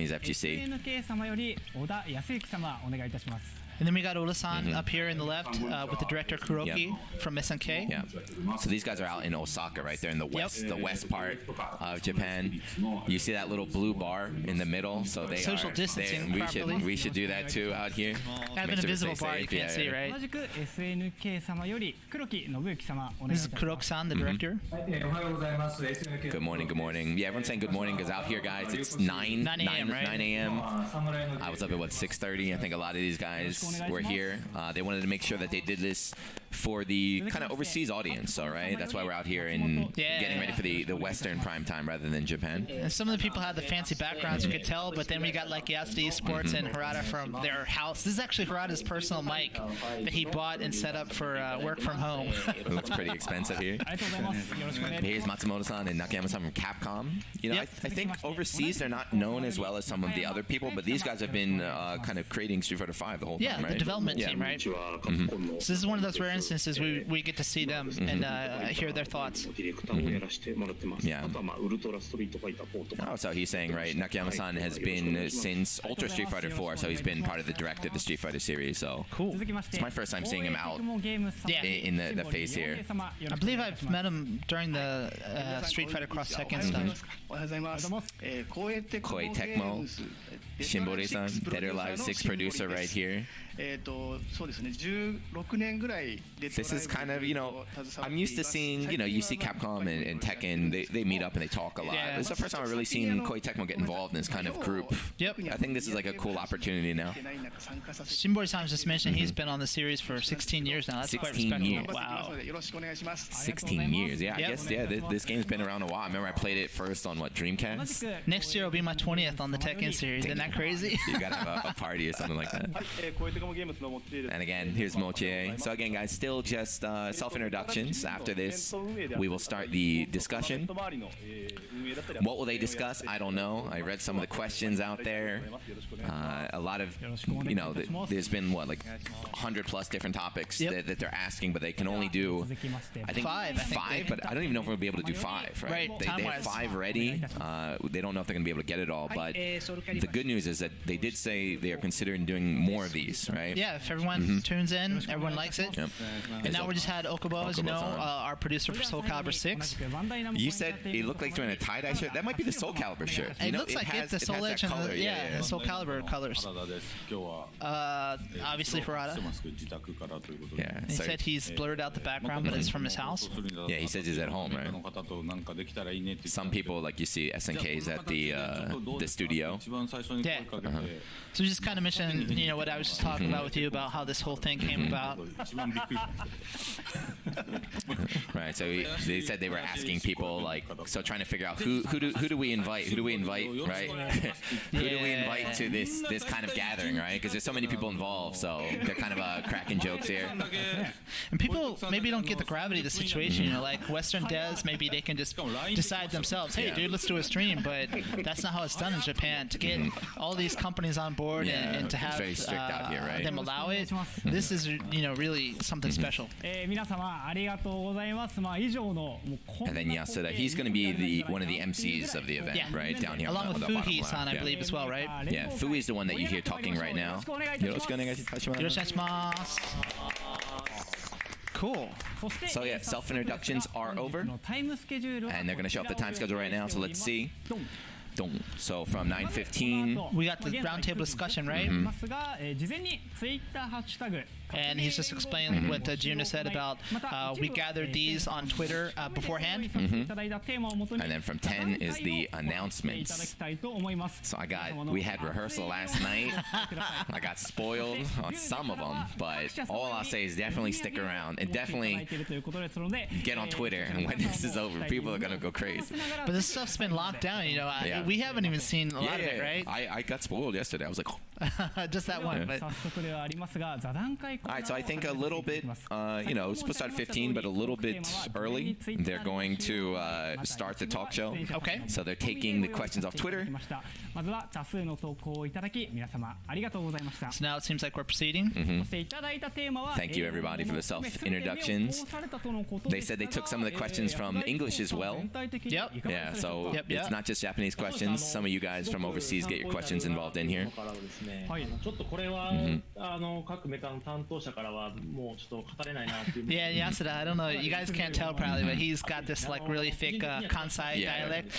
Japanese FGC. And then we got Oda-san up here in the left with the director Kuroki from SNK. Yeah. So these guys are out in Osaka, right? They're in the west part of Japan. You see that little blue bar in the middle? So they social distancing properly. We should do that too out here. I have an invisible bar you can't see, right? This is Kuroki-san, the director. Good morning, good morning. Yeah, everyone's saying good morning because out here, guys, it's 9 a.m., right? 9 a.m. I was up at, 6:30? I think a lot of these guys were here. They wanted to make sure that they did this for the kind of overseas audience, all right? That's why we're out here and getting ready for the Western prime time rather than Japan. And some of the people had the fancy backgrounds, you could tell, but then we got like Yasudi Sports and Harada from their house. This is actually Harada's personal mic that he bought and set up for work from home. It looks pretty expensive here. Here's Matsumoto-san and Nakayama-san from Capcom. You know, I think overseas they're not known as well as some of the other people, but these guys have been kind of creating Street Fighter V the whole time, right? The development team, right? So this is one of those rare instances we get to see them and hear their thoughts. Yeah. Oh, so he's saying, right, Nakayama-san has been since Ultra Street Fighter 4, so he's been part of the director of the Street Fighter series, so cool. It's my first time seeing him out in the face here. I believe I've met him during the Street Fighter Cross Tekken stuff. Koei Tecmo, Shimbori-san, Dead or Alive 6 producer right here. This is kind of, I'm used to seeing, you see Capcom and Tekken, they meet up and they talk a lot. This is the first time I've really seen Koei Tecmo get involved in this kind of group. Yep. I think this is like a cool opportunity now. Shimbori-san just mentioned he's been on the series for 16 years now. That's 16 quite years. Wow. 16 years. Yeah, I guess, this game's been around a while. I remember I played it first on, Dreamcast? Next year will be my 20th on the Tekken series. Isn't that crazy? You gotta have a party or something like that. And again, here's Mochie. So again, guys, still just self-introductions. After this, we will start the discussion. What will they discuss? I don't know. I read some of the questions out there. A lot of, there's been, 100 plus different topics that they're asking, but they can only do, I think, five, but I don't even know if we'll be able to do 5, right? They have 5 ready. They don't know if they're going to be able to get it all, but the good news is that they did say they are considering doing more of these, right? Yeah, if everyone tunes in, everyone likes it. Yep. And now we just had Okubo, as you know, our producer for Soul Calibur 6. You said it looked like you're in a tie-dye shirt. That might be the Soul Calibur shirt. It looks like it, the Soul Edge and the Soul Calibur colors. Obviously Harada. Yeah. He said he's blurred out the background, but it's from his house. Yeah, he says he's at home, right? Some people, like you see SNK's at the studio. Yeah. So we just kind of mentioned, what I was just talking about with you about how this whole thing came about. Right. So they said they were asking people trying to figure out who do we invite? Who do we invite? Right. Who do we invite to this kind of gathering? Right. Because there's so many people involved, so they're kind of cracking jokes here. And people maybe don't get the gravity of the situation. Like Western devs, maybe they can just decide themselves, hey, dude, let's do a stream. But that's not how it's done in Japan. To get all these companies on board and to have very strict out here, right? them allow it, this is really something special. And then Yasuda, he's going to be one of the MCs of the event, right? Down here. Along with Fuhi-san, I believe, as well, right? Yeah, Fui's the one that you hear talking right now. Cool. So yeah, self-introductions are over. And they're going to show up the time schedule right now, so let's see. So from 9:15, we got the roundtable discussion, right? And he's just explaining what Juna said about we gathered these on Twitter beforehand. And then from 10 is the announcements. So we had rehearsal last night. I got spoiled on some of them, but all I'll say is definitely stick around and definitely get on Twitter. And when this is over, people are gonna go crazy. But this stuff's been locked down. We haven't even seen a lot of it, right? I got spoiled yesterday. I was like, Just that one. But 早速ではありますが、座談会 All right, so I think a little bit, you know, it's supposed to start at 15, but a little bit early. They're going to start the talk show. Okay. So they're taking the questions off Twitter. まずは多数の投稿をいただき、皆様ありがとうございました。 so now it seems like we're proceeding. そしていただいたテーマは、 Thank you, everybody, for the self-introductions. They said they took some of the questions from English as well. Yep. Yeah, so Yep, it's yep. not just Japanese questions. Some of you guys from overseas get your questions involved in here. からですね、ちょっとこれは、各メカの担当者からはもうちょっと語れないなっていう。Yeah, Yasuda, I don't know. You guys can't tell probably, but he's got this like really thick Kansai Yeah. dialect.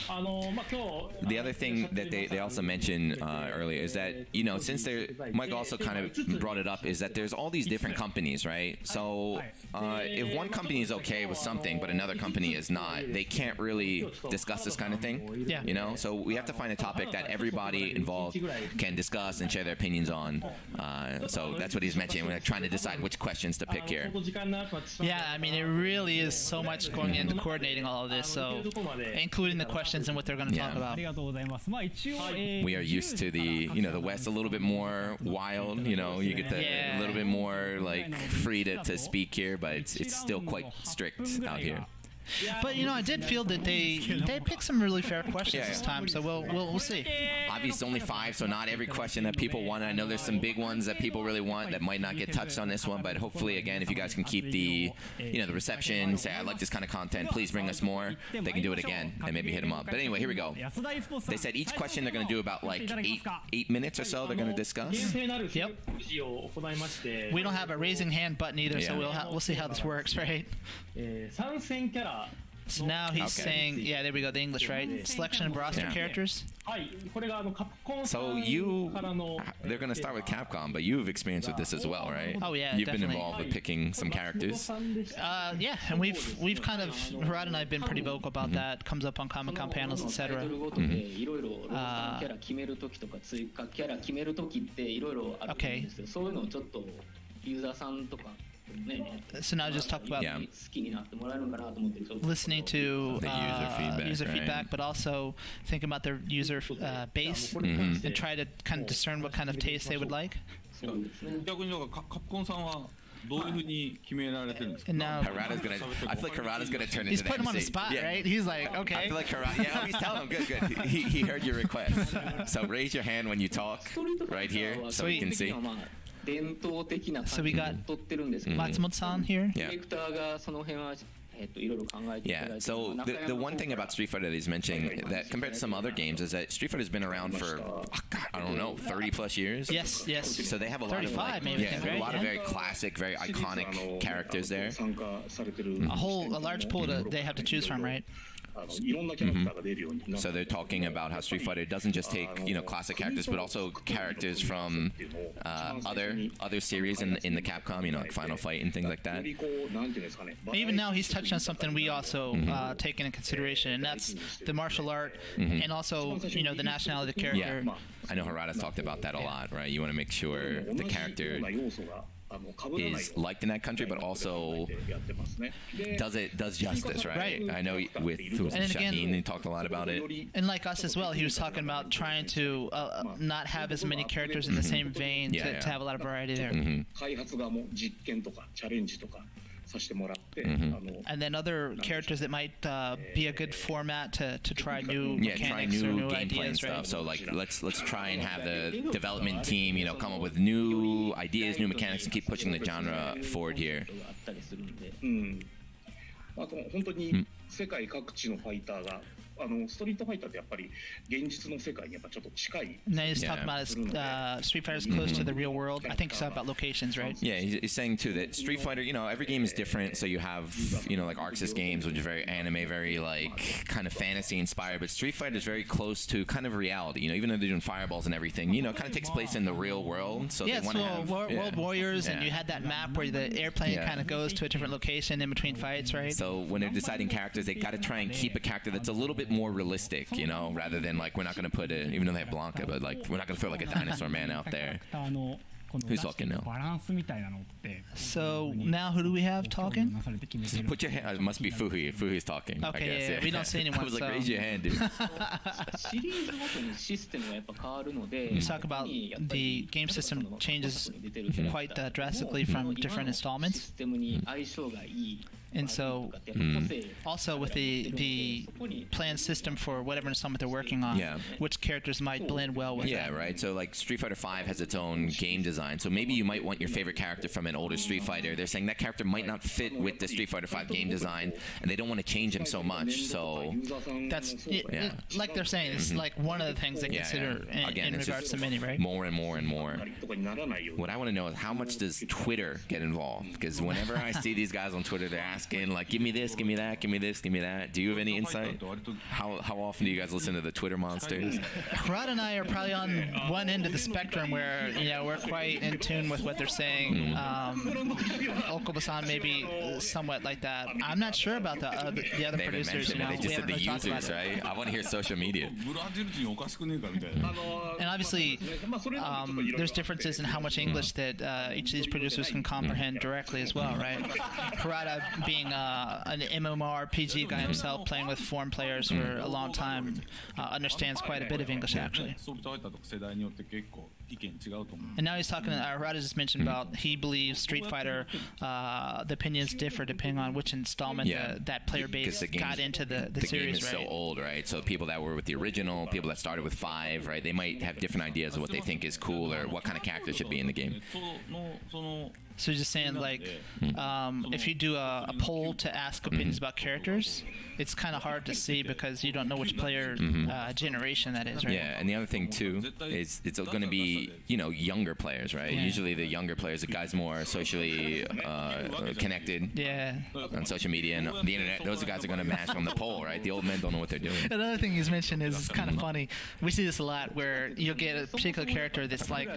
まあ今日 The other thing that they also mentioned earlier is that, you know, since they're, Mike also kind of brought it up, is that there's all these different companies, right? So if one company is okay with something, but another company is not, they can't really discuss this kind of thing. Yeah. You know, so we have to find a topic that everybody involved can discuss and share their opinions on. So that's what he's mentioning. We're trying to decide which questions to pick here. 時間なくなってしまう Yeah, I mean, it really is so much going into coordinating all of this, so including the questions and what they're going to talk Yeah. あ about. りがとうございます。まあ一応、We are used to the, you know, the West a little bit more wild, you know, you get Yeah. a little bit more like free to speak here, but it's still quite strict out here. But you know, I did feel that they picked some really fair questions Yeah, this yeah. time, so we'll see. Obviously, only 5, so not every question that people want. I know there's some big ones that people really want that might not get touched on this one, but hopefully, again, if you guys can keep the, you know, the reception, say I like this kind of content, please bring us more. They can do it again and maybe hit them up. But anyway, here we go. They said each question they're going to do about like 8 minutes or so. They're going to 厳 discuss. 正なる Yep. 指示を行いまして、 We don't have a raising hand button either, so Yeah. we'll see how this works, right? 参戦キャラ So now he's Okay. saying, yeah, there we go, the English, right? Selection of roster Yeah. characters. はいこれがカプコンさ So ん you, からの they're going to start with Capcom, but you've experienced with this as well, right? Oh, yeah, You've been definitely. involved with picking some characters. Yeah, and we've kind of Harad and I've been pretty vocal about that. Comes up on Comic-Con panels, タイ etc. トルごとでいろいろローカルキャラ決めるときとか追加キャラ決めるときっていろいろあると思うんですよ。そういうのをちょっとユーザーさんとかね、 So now just talk about Yeah. 好きになってもらえるのかなと思ってる。 listening to The user feedback, right? but also think about their user base and try to kind of discern what kind of taste they would like. そうですね。逆にだからカプコンさんはどういうふうに決められてるんですか And now Harada's going to, I feel like Harada's going to turn he's into putting him on the MC. spot, Yeah. right? He's like, I okay. feel like Harada, yeah, he's telling him, good. He heard your request. So raise your hand when you talk right here so we can see. 伝統的な So 感 we じ got を取ってるんですけど、 Matsumoto-san here. ディレクターがその辺はいろいろ考えていただい Yeah, て、 so the one thing about Street Fighter that he's mentioning that compared to some other games is that Street Fighter's been around for, God, I don't know, 30 plus years. Yes. So they have a lot of 35 maybe, yeah, right? a lot of Yeah. very classic, very iconic characters there. 参加されてる A large pool they have to choose from, right? いろんなキャラクターが出るようになって So they're talking about how Street Fighter doesn't just take, you know, classic characters, but also characters from other series in the Capcom, you know, like Final Fight and things like that. よりこうなんていうんですかね Even now, he's touched on something we also take into consideration, and that's the martial art, and also, you know, the nationality of the Yeah, character. I know Harada's talked about that a lot, right? You want to make sure the 同じよ character うな要素が被らない is liked in that country, but also やってますねで does justice, right? Right. I know with And again- Shaheen, he talked a lot about it. And like us as well, he was talking about trying to not have as many characters in the same vein Yeah, yeah. to have a lot of variety there. 開発側も実験とかチャレンジとかさせてもらって、 And then other characters that might be a good format to try new Yeah, try mechanics or new new gameplay and ideas, stuff. right? So like, let's try and have the development team, you know, come up with new ideas, new mechanics, and keep pushing the genre forward here. あったりするんで、あと本当に世界各地のファイターがストリートファイターってやっぱり現実の世界にやっぱちょっと近い And then he's Yeah. talking about his, Street Fighter's close to the real world. I think he's talking about locations, right? Yeah, he's saying too that Street Fighter, you know, every game is different. So you have, you know, like Arxis games, which are very anime, very like kind of fantasy inspired. But Street Fighter is very close to kind of reality. You know, even though they're doing fireballs and everything, you know, it kind of takes place in the real world. So Yeah, they it's want to have World Warriors, and Yeah. you had that map where the airplane Yeah. kind of goes to a different location in between fights, right? So when they're deciding characters, they got to try and keep a character that's a little bit more realistic, you know, rather than like we're not going to put it, even though they have Blanca, but like we're not going to throw like a dinosaur man out there. この Who's talking now? バランスみたいなのって So now who do we have talking? なされて決めてる Put your hand. It must be Fuhi. Fuhi's talking. I Okay, guess, yeah, we don't see anyone, I was like, so- raise your hand, dude. シリーズごとにシステムがやっぱ変わるので、 Let's talk about the game system changes quite drastically from different シ installments. ステムに相性がいい。 And so also with the planned system for whatever installment they're working on, Yeah. which characters might blend well with Yeah, that. right. So like Street Fighter V has its own game design. So maybe you might want your favorite character from an older Street Fighter. They're saying that character might not fit with the Street Fighter V game design, and they don't want to change him so much. So That's Yeah. like they're saying. It's like one of the things they yeah, consider yeah. Again, in it's regards just to mini, right? more and more and more. とかにならないように What I want to know is how much does Twitter get involved? Because whenever I see these guys on Twitter, they're asking like, "Give me this, give me that, give me this, give me that." Do you have any insight? How often do you guys listen to the Twitter monsters? Rod and I are probably on one end of the spectrum where we're quite in tune with what they're saying. Okuba-san maybe somewhat like that. I'm not sure about the other They haven't producers. mentioned it. They We just said haven't the really talked about users, it. right? I want to hear social media. ブラジル人おかしくねえかみたいな。 And obviously, まあそれはちょっといろいろ there's differences in how much English that each of these producers can comprehend directly as well, right? Harada being an MMORPG guy himself, playing with foreign players for a long time, understands quite a bit of English actually. ソフトファイターとか世代によって結構意見違うと思う。 And now he's talking. Harada just mentioned about he believes Street Fighter, the opinions differ depending on which installment Yeah. that player Because base the game got into the game series, is so right? old, right? So people that were with the original, people that started with 5, right? They might have different ideas of what they think is cool or what kind of character should be in the game. その So he's just saying, like, if you do a poll to ask opinions about characters, it's kind of hard to see because you don't know which player generation that is, right? Yeah, and the other thing too is it's going to be younger players, right? Yeah. Usually the younger players, the guys more socially connected Yeah. on social media and the internet. Those guys are going to mash on the pole, right? The old men don't know what they're doing. Another thing he's mentioned is kind of funny. We see this a lot where you'll get a particular character that's like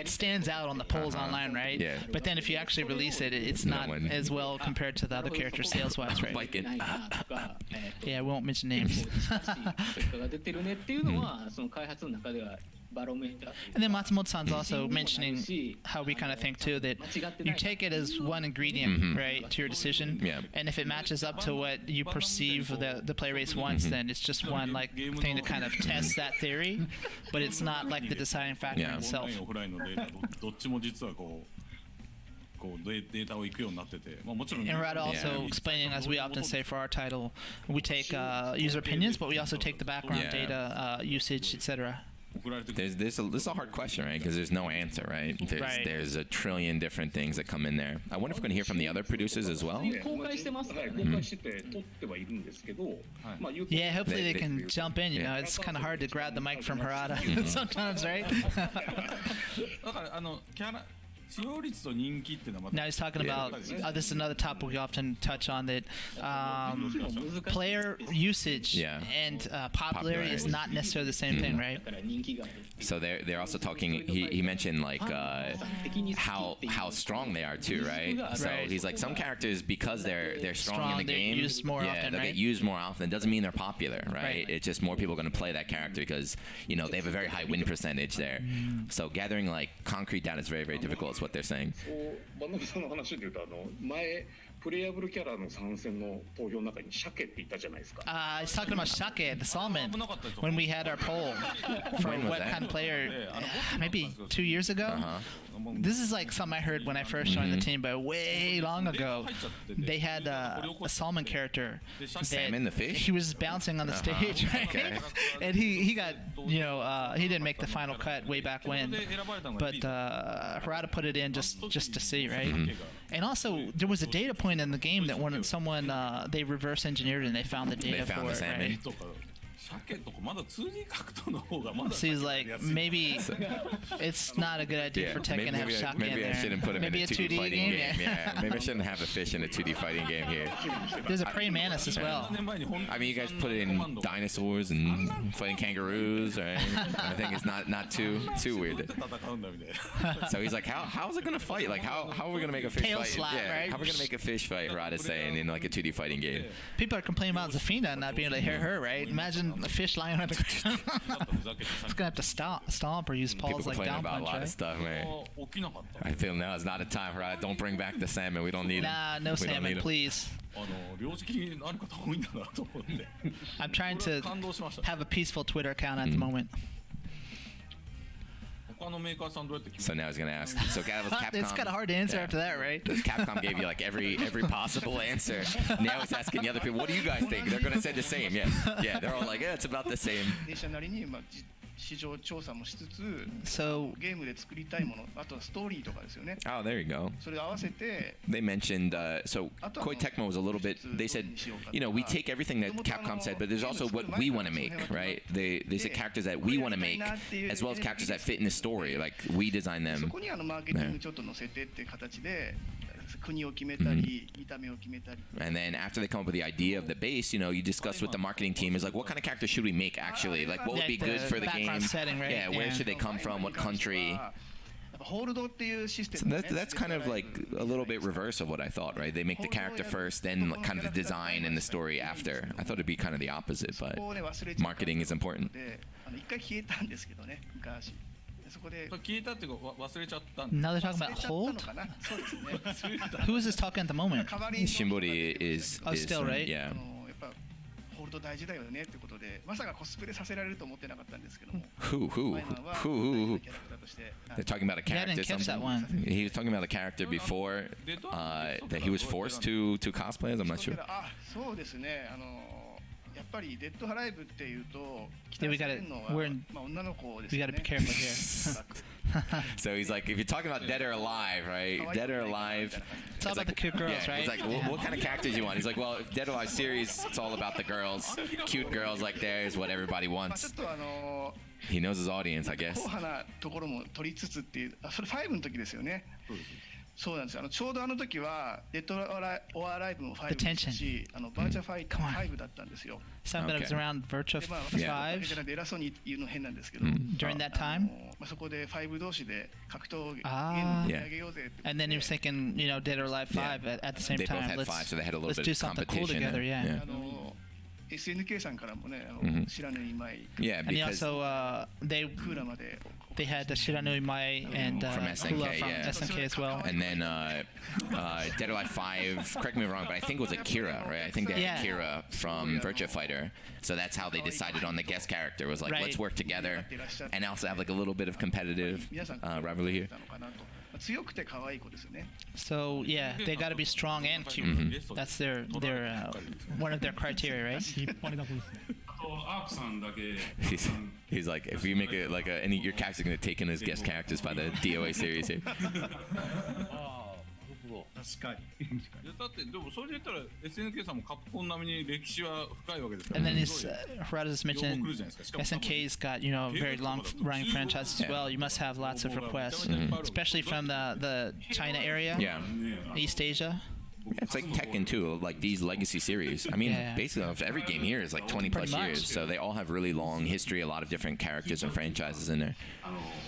stands out on the polls online, right? Yeah. But then if you actually release it, it's not one. as well compared to the other characters sales-wise, right? Like it. とか、Yeah, we won't mention names. 結果が出てるねっていうのは、その開発の中ではバロメーター。 And then Matsumoto-san's also mentioning how we kind of think too that you take it as one ingredient, right, to your decision. Yeah. And if it matches up to what you perceive the player base wants, then it's just one like thing to kind of test that theory, but it's not like the deciding factor Yeah. オン itself. ラインオフラインのデータどっちも実はこうデータを行くようになってて、まあもちろん。 And Rada also Yeah. explaining, as we often say for our title, we take user opinions, but we also take the background Yeah. data, usage, etc. 送られてくる This is a hard question, right? Because there's no answer, right? Right. There's a trillion different things that come in there. I wonder if we're going to hear from the other producers as well. 公開してますからね。公開してて撮ってはいるんですけど、まあ言うと Yeah, hopefully they They- can jump in. You know, it's kind of hard to grab the mic from Harada sometimes, right? だからキャラ使用率と人気っていうのはまた Now he's talking about this is another topic we often touch on that player usage Yeah. and popularity is not necessarily the same thing, right? だから人気がある。 So they're also talking. He mentioned like how strong they are too, right? So Right. he's like some characters because they're strong in the they game. used more yeah, often, they'll right? get used more often. Doesn't mean they're popular, right? Right. It's just more people are going to play that character because they have a very high win percentage there. So gathering like concrete data is very very difficult. Is what they're saying. 万信さんの話で言うと前プレイヤブルキャラの参戦の投票の中に鮭って言ったじゃないですか。 He's talking about Shake, the salmon, when we had our poll for When was what that? kind of player, maybe 2 years ago. This is like something I heard when I first joined the team, but way long ago. They had a salmon character. that Salmon, the fish? He was bouncing on the stage, right? Okay. And he got, he didn't make the final cut way back when. But Harada put it in just to see, right? And also, there was a data point in the game that when someone, they reverse engineered and they found the data They found for the it, salmon. right? とか鮭とかまだ 2D 格闘の方がまだ So he's like, maybe it's not a good idea for Tekken to have Shake in maybe I there. shouldn't put him Maybe in a a 2D 2D fighting game. game. Yeah, maybe I shouldn't have the fish in a 2D fighting game here. There's a praying mantis as well. 年前に本 I mean, you guys put it in dinosaurs and fighting kangaroos, right? I think it's not too weird. 戦うんだみたいな So he's like, how's it gonna fight? Like, how are we gonna make a fish Tail fight? slap, right? How are we gonna make a fish fight? Rada's saying in like a 2D fighting game. People are complaining about Zafina not being able to hear her, right? Imagine A fish lying on the ground. It's gonna have to stomp or use Paul's People like complaining down about a punch, lot right? of stuff, man. 起きなかった I feel now is not a time for it. Don't bring back the salmon. We don't need them. Nah, no We don't salmon, need 'em. please. 両席にある方多いんだなと思って I'm trying これ to は感動しました have a peaceful Twitter account at the moment. 他のメーカーさんどうやって決 So め now I was gonna ask. So Gav, It's kind of hard to answer Yeah. after that, right? Capcom gave you like every possible answer. Now it's asking the other people, what do you guys think? They're gonna say the same. Yeah. They're all like, yeah, it's about the same. 弊社なりに市場調査もしつつ So ゲームで作りたいものあとはストーリーとかですよね Oh, there you go. それ合わせて They mentioned so Koei Tecmo was a little bit. They said, we take everything that Capcom said, but there's also what we want to make, right? They said characters that we want to make, as well as characters that fit in the story. Like we design そ them. こにマーケティングちょっと載せてっていう形で国を決めたり見た目を決めたり And then after they come up with the idea of the base, you discuss with the marketing team is like, what kind of character should we make actually? Like, what would be Like good the for the game? background setting, right? Yeah, where Yeah. should they come from? What country? ホールドっていうシステ So ム that's kind of like a little bit reverse of what I thought, right? They make the character first, then like kind of the design and the story after. I thought it'd be kind of the opposite, そ but こをね忘れちゃった marketing is important. で一回消えたんですけどね昔でそこで消えたっていうか忘れちゃったんで now they're talking 忘 about れちゃった hold. のかなそうですね Who is this talking at the moment? 代わりに Shimbori is, Oh, still, right? yeah. やっぱホールド大事だよねってことでまさかコスプレさせられると思ってなかったんですけども Who? マイマンは Who? キャラクターとして They're talking about a Yeah, I character. didn't catch that one. He was talking about a character before that he was forced to cosplay as. I'm not そ sure. うだそうですねやっぱりデッドハライブっていうと期 Yeah, we 待さ gotta- れるのは we're in- 女の子です We よ gotta ね be careful here. So he's like, if you're talking about Dead or Alive, right? Dead or Alive. It's all about the cute girls, Yeah, right? he's like, what kind of characters do you want? He's like, well, Dead or Alive series, it's all about the girls. Cute girls like there is what everybody ちょ wants. っとHe knows his audience, I guess. 硬派なところも取りつつっていうそれ5の時ですよねそうなんですちょうどあの時はデッドオアライブも5でしたしバーチャファイター5だったんですよ Some that it was Okay. around Virtua で私は 5 偉そうに言うの変なんですけど during that time. そこで5同士で格闘ゲあーームを盛り上げようぜって And then he was thinking, Dead or Alive 5 at the same They both time. had Let's 5, so they had a little let's bit do of something cool competition. together, yeah. SNK さんからもね知らぬいまい Yeah, And he because also they クーラまで they had the Shiranui Mai and From SNK, Kula from yeah. SNK as well. and then Dead or Alive 5, correct me if I'm wrong, but I think it was Akira, right? I think they had Yeah. Akira from Virtua Fighter. So that's how they decided on the guest character. Was like, Right. let's work together and also have like a little bit of competitive 皆さん rivalry here. なのかなと強くて可愛い子ですよね So yeah, they got to be strong and cute. That's their one of their criteria, right? 引っ張りだこですねあとアークさんだけ He's like, if you make it like any your character's gonna take in as guest characters by the DOA series here. 確かにいやだってでもそれで言ったら SNK さんもカプコン並みに歴史は深いわけですから And then す he's ごい Harada's mentioned SNK's got very long running franchises as well. You must have lots of requests, especially from the China area, Yeah. East Asia. Yeah, it's like Tekken too, like these legacy series. I mean, Yeah. basically every game here is like 20 plus Pretty much. years, so they all have really long history, a lot of different characters and franchises in there.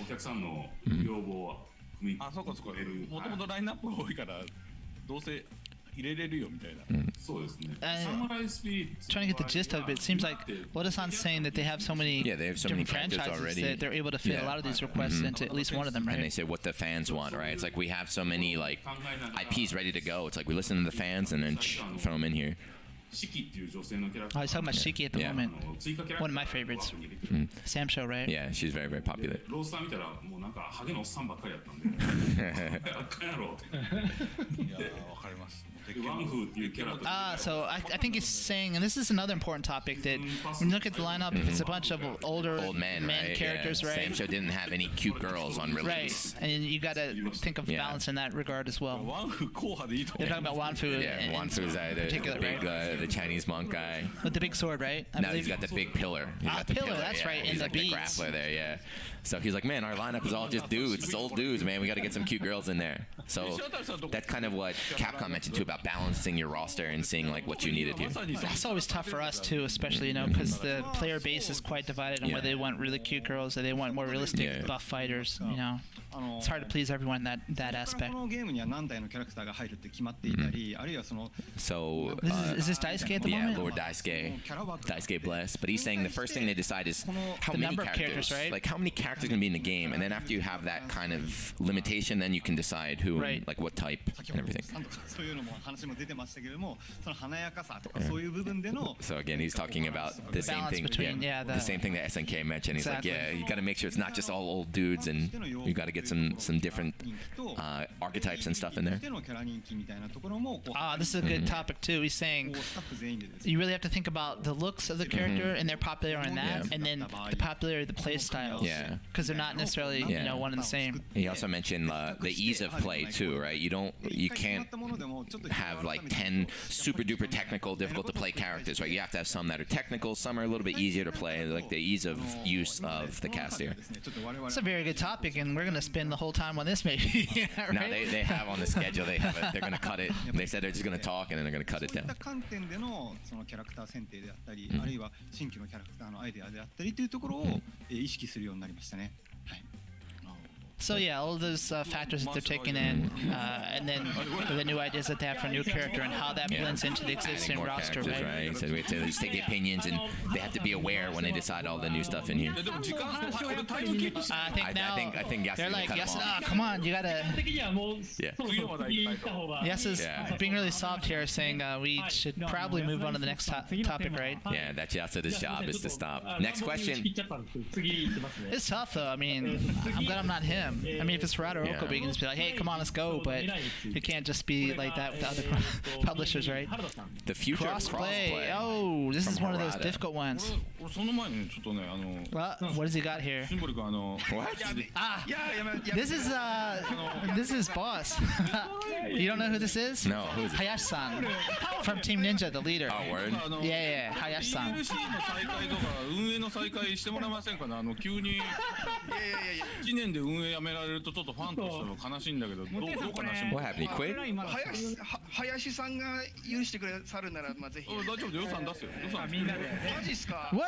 お客さんの要望は組みあそうかそうかもともとラインナップが多いからどうせ入れれるよみたいな、そうですね。 And サムライスピリッツ trying to get the gist of it, it seems like Wada-san's saying that they have so many Yeah, they have so many different characters franchises already. that they're able to fit Yeah. a lot of these requests into at least one of them, And they right? say what the fans want, right? It's like we have so many like IPs ready to go. It's like we listen to the fans and then throw them in here. シキっていう女性のキャラク Oh, タ he's talking about Shiki at the Yeah. moment. ー追加キャラクター One of my favorites. が出てくる Sam Show, right? Yeah, she's very, very popular. ロースター見たらもうなんかハゲのおっさんばっかりやったんであかんやろっていやーわかりますでワンフーっていうキャラクター So I think he's saying, and this is another important topic, that when you look at the lineup, it's a bunch of older Old men, right? characters, yeah. right? Sam Show didn't have any cute girls on Right, release. and you got to think of Yeah. balance in that regard as well. ワンフ硬派でいいと They're 思う talking about Wanfu Yeah, in Wanfu's the particular, big, right? the Chinese monk guy. With the big sword, right? I Now believe. he's got the big pillar. He's Ah, got the pillar, that's yeah. right, He's and the like beads. the grappler there, yeah. So he's like, man, our lineup is all just dudes. It's old dudes, man. We got to get some cute girls in there. So that's kind of what Capcom mentioned too about balancing your roster and seeing like what you needed here. That's always tough for us too, especially because the player base is quite divided on whether they want really cute girls or they want more realistic buff fighters. It's hard to please everyone in that aspect. So is this Daisuke at the moment? Yeah, Lord Daisuke bless. But he's saying the first thing they decide is how the many number of characters, right? Like how many characters can be in the game, and then after you have that kind of limitation, then you can decide who, like what type and everything. So again, he's talking about the same thing. The same thing that SNK mentioned. He's like, you got to make sure it's not just all old dudes, and you got to get some different archetypes and stuff in there. This is a good topic too. He's saying you really have to think about the looks of the character and their popularity in that, and then the popularity of the play styles. Yeah, because they're not necessarily one and the same. He also mentioned the ease of play too, right? You can't have like 10 super duper technical, difficult to play characters, right? You have to have some that are technical, some are a little bit easier to play, like the ease of use of the cast here. It's a very good topic, and we're going to spend the whole time on this maybe. Right? No, they have on the schedule. They have it. They're going to cut it. They said they're just going to talk and then they're going to cut it down. So yeah, all those factors that they're taking in, and then the new ideas that they have for a new character and how that blends into the existing roster, right? So we have to just take the opinions, and they have to be aware when they decide all the new stuff in here. I think they're like, come on, you gotta. Yes is being really soft here, saying we should probably move on to the next topic, right? Yeah, that's Yasuda's job is to stop. Next question. It's tough though. I mean, I'm glad I'm not him. I mean, if it's Rad or Oko, we can just be like, hey, come on, let's go. But you can't just be like that with the other publishers, right? The future crossplay. Oh, this is one of those difficult ones. Well, what does he got here? What? This is boss. You don't know who this is? No, who is it? Hayashi-san from Team Ninja, the leader. Oh, word? Yeah, Hayashi-san. What happened? He quit? 林さんが許してくださるならまあぜひ。大丈夫で予算出すよ。予算。マジっすか。What?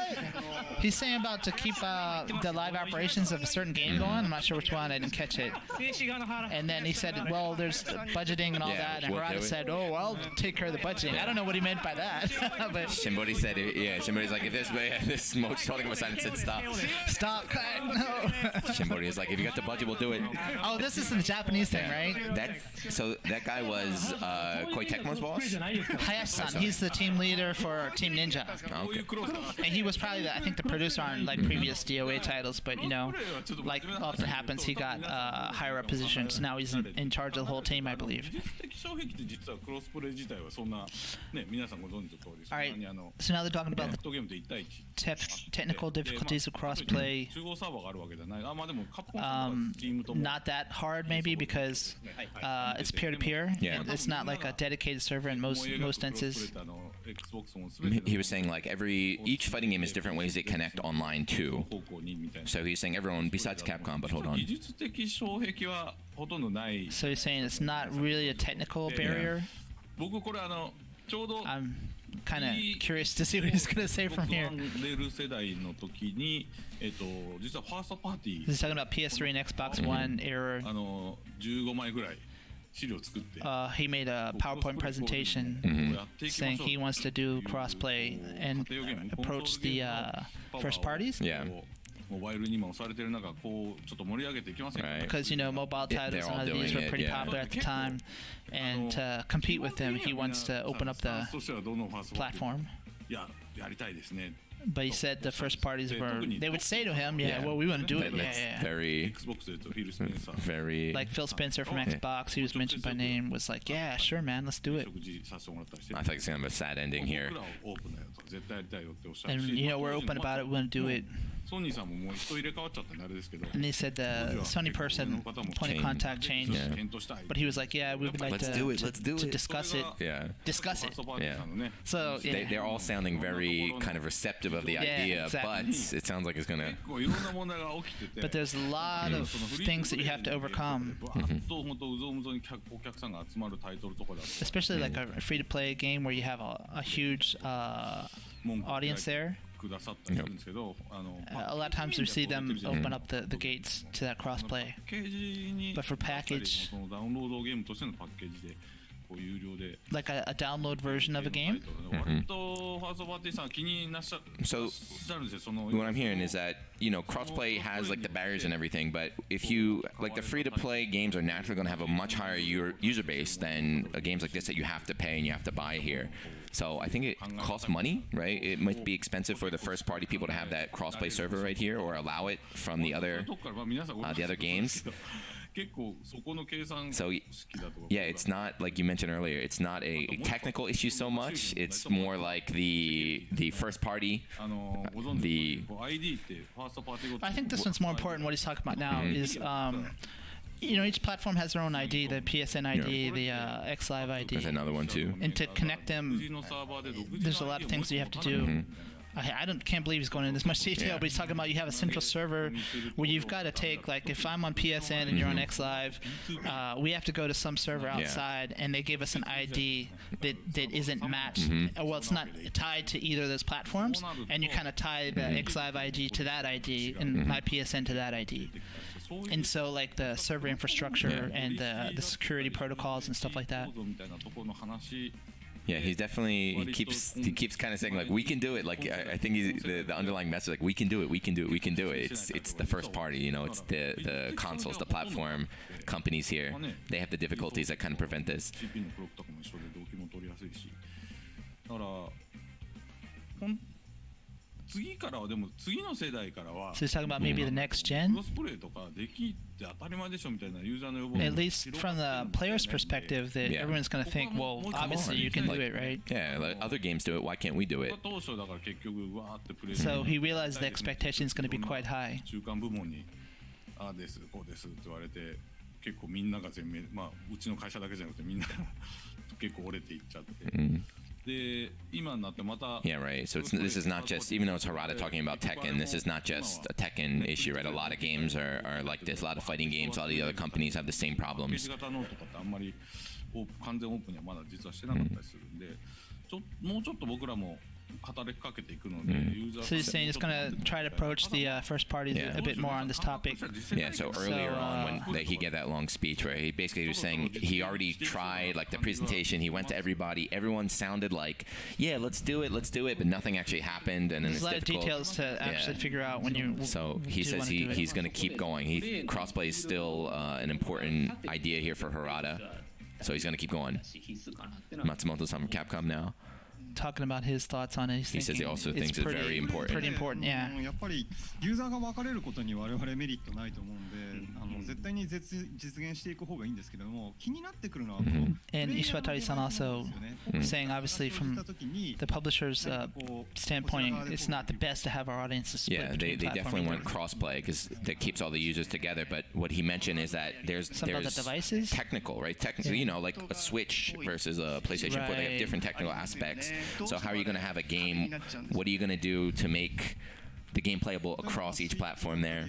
He's saying about to keep the live operations of a certain game going. I'm not sure which one. I didn't catch it. And then he said, well, there's budgeting and all that. And Harada said, oh, I'll take care of the budgeting. I don't know what he meant by that. But Shimbori said, Shimbori's like, if this Mo's holding him aside and said, stop. Stop, cut, no. Shimbori is like, if you got the budget, we'll do it. Oh, this is the Japanese thing, right? So that guy was Koei Tecmo's boss? Hayashi-san, he's the team leader for Team Ninja. Oh, okay. And he was probably, I think, the producer on like previous DOA titles, but like often happens, he got higher up positions. Now he's in charge of the whole team, I believe. Alright, so now they're talking about technical difficulties of crossplay. Not that hard, maybe, because it's peer-to-peer. Yeah. It's not like a dedicated server in most instances. He was saying like each fighting game is different ways they connect online too. So he's saying everyone besides Capcom, but hold on. So he's saying it's not really a technical barrier. I'm kind of curious to see what he's going to say from here. He's talking about PS3 and Xbox One era. He made a PowerPoint presentation saying he wants to do crossplay and approach the first parties. Yeah. Because mobile titles and other these were pretty popular at the time, and to compete with them, he wants to open up the platform. But he said the first parties they would say to him, well, we want to do it. Very like Phil Spencer from Xbox, he was mentioned by name, was like, yeah, sure, man, let's do it. I think it's kind of a sad ending here. And we're open about it, we want to do it. ソニーさんももう人入れ替わっちゃったんであれですけど。 And he said the Sony person point of contact changed, but he was like, yeah, we would like Let's to, do it. to, Let's do to it. discuss it. Yeah. Discuss it. Yeah. So yeah. They're all sounding very kind of receptive of the Yeah, idea, exactly. but it sounds like it's gonna. 結構いろんな問題が起きてて。 But there's a lot of things that you have to overcome, バーッと本当うぞうむぞにお客さんが集まるタイトルとかだと。 especially like a free-to-play game where you have a huge audience there. くださったりするんですけど、A lot of times we see them open up the gates to that crossplay. パッケージに But for package- そのダウンロードゲームとしてのパッケージでこう有料で Like a download version of a game. 割とファーストパーティーさん気になっしゃるんですよ。その What I'm hearing is that crossplay has like the barriers and everything, but if you like the free-to-play games are naturally going to have a much higher user base than games like this that you have to pay and you have to buy here. So I think it costs money, right? It might be expensive for the first-party people to have that crossplay server right here, or allow it from the other games. So yeah, it's not like you mentioned earlier. It's not a technical issue so much. It's more like the first party. I think this one's more important. What he's talking about now is each platform has their own ID, the PSN ID, the XLive ID. There's another one too. And to connect them, there's a lot of things you have to do. I can't believe he's going into this much detail, but he's talking about you have a central server where you've got to take, like, if I'm on PSN and you're on XLive, we have to go to some server outside, and they give us an ID that isn't matched. Well, it's not tied to either of those platforms, and you kind of tie the XLive ID to that ID and my PSN to that ID. And so, like, the server infrastructure and the security protocols and stuff like that. Yeah, he keeps kind of saying like we can do it. Like I think the underlying message like we can do it. It's the first party, it's the consoles, the platform companies here. They have the difficulties that kind of prevent this. So he's talking about maybe the next gen. At least from the player's perspective, that everyone's going to think, well, obviously you can do it, right? Yeah, like other games do it. Why can't we do it? So he realized the expectation is going to be quite high. 結構みんなが全面、うちの会社だけじゃなくてみんな結構折れていっちゃって。Yeah, right. So this is not just, even though it's Harada talking about Tekken, this is not just a Tekken issue, right? A lot of games are like this. A lot of fighting games, a lot of the other companies have the same problems. 完全オープンにはまだ実はしてなかったりするんで、もうちょっと僕らも So he's saying he's going to try to approach the first parties a bit more on this topic. Yeah, so earlier on when he gave that long speech where he basically was saying he already tried like the presentation, he went to everybody, everyone sounded like, yeah, let's do it, but nothing actually happened, and then there's it's a lot difficult. of details to actually figure out when you So he says he's going to keep going. Crossplay is still an important idea here for Harada, so he's going to keep going. Matsumoto-san from Capcom now. Talking about his thoughts on it. He says he also thinks it's very important. Pretty important, yeah. やっぱりユーザーが分かれることに我々メリットないと思うんで、絶対に実現していく方がいいんですけれども、気になってくるのはこの And Ishwatari-san also saying, obviously, from the publisher's standpoint, it's not the best to have our audiences split. Yeah, they definitely want crossplay because that keeps all the users together. But what he mentioned is that there's devices? Technical, right? Technical, like a Switch versus a PlayStation 4, they have different technical aspects. So how are you going to have a game? What are you going to do to make the game playable across each platform there?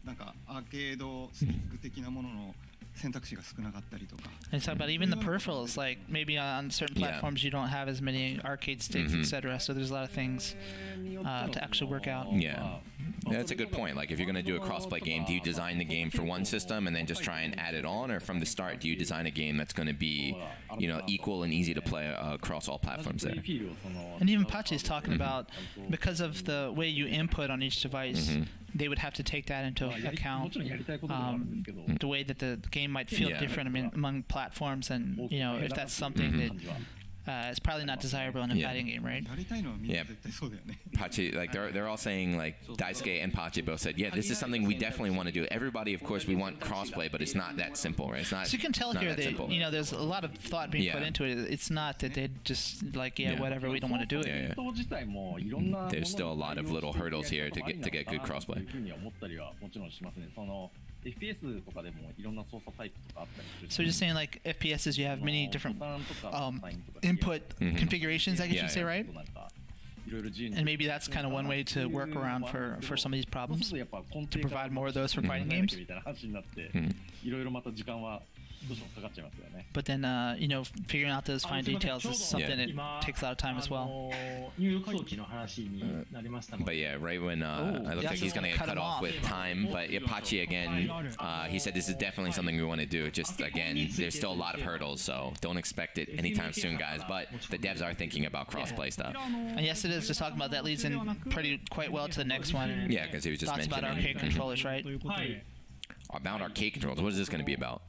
なんかアーケードスティック的なものの選択肢が少なかったりとか。 And it's about even the peripherals, like maybe on certain platforms you don't have as many arcade sticks, etc. So there's a lot of things to actually work out. Yeah. That's a good point. Like if you're going to do a crossplay game, do you design the game for one system and then just try and add it on, or from the start do you design a game that's going to be, equal and easy to play across all platforms there? And even Pachi's talking about because of the way you input on each device, they would have to take that into account. The way that the game might feel different among platforms, and if that's something that it's probably not desirable in a fighting game, right? Yeah. Pachi, like they're all saying, like Daisuke and Pachi both said, yeah, this is something we definitely want to do. Everybody, of course, we want crossplay, but it's not that simple, right? It's not. So you can tell here that there's a lot of thought being put into it. It's not that they just like whatever, we don't want to do it. Yeah. There's still a lot of little hurdles here to get good crossplay. So just saying, like FPSs, you have many different input configurations, I guess you'd say, right? And maybe that's kind of one way to work around for some of these problems, to provide more of those for fighting games. But then, figuring out those fine details is something that takes a lot of time as well. But yeah, right when it looks like he's going to get cut off with time. But Apache, again, he said this is definitely something we want to do. Just, again, there's still a lot of hurdles, so don't expect it anytime soon, guys. But the devs are thinking about cross-play stuff. And yes, it is. Just talking about that leads in quite well to the next one. Yeah, because he was just mentioning. About arcade controllers, right? About arcade controllers. What is this going to be about?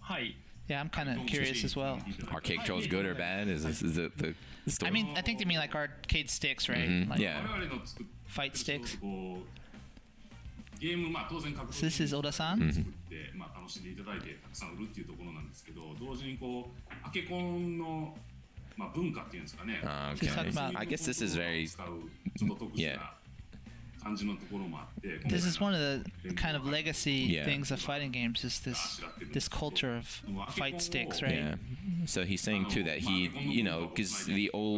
Yeah, I'm kind of curious as well. Arcade controls good or bad? Is it the story? I mean, I think they mean like arcade sticks, right? Like fight sticks. So this is Oda-san. Okay. I guess this is very. Yeah. This is one of the kind of legacy things of fighting games, is this culture of fight sticks, right? Yeah. So he's saying too that he, because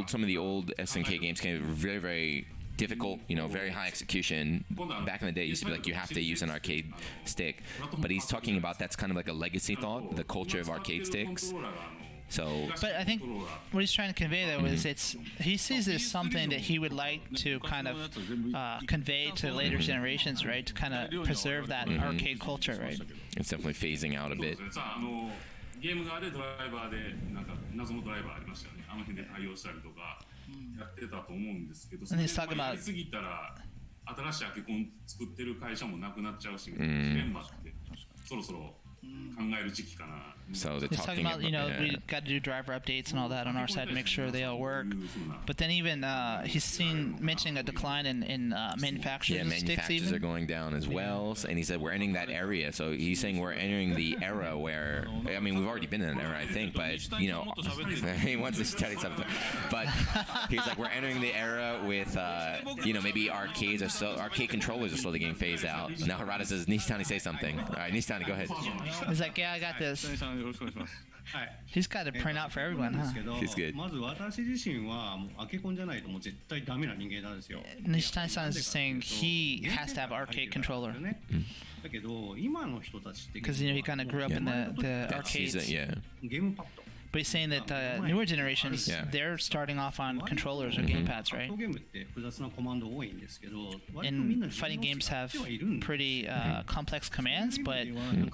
some of the old SNK games came very, very difficult, very high execution. Back in the day, it used to be like you have to use an arcade stick. But he's talking about that's kind of like a legacy thought, the culture of arcade sticks. But I think what he's trying to convey there was he sees it as something that he would like to kind of convey to later generations, right? To kind of preserve that arcade culture, right? It's definitely phasing out a bit. And he's talking about So they're he's talking about, we got to do driver updates and all that on our side to make sure they all work. But then even he's mentioning a decline in manufacturers. Yeah, of manufacturers sticks are going down as well. And he said we're entering that area. So he's saying we're entering the era where, I mean, we've already been in an era, I think. But, he wants to tell you something. But he's like, we're entering the era with, maybe arcade controllers are slowly getting phased out. Now Harada says, Nishitani, say something. All right, Nishitani, go ahead. He's like, yeah, I got this. He's got to print out for everyone, huh? He's good. Nishitani-san is just saying he has to have arcade controller. Because, he kind of grew up in the arcades. But he's saying that newer generations, they're starting off on controllers or gamepads, right? And fighting games have pretty complex commands, but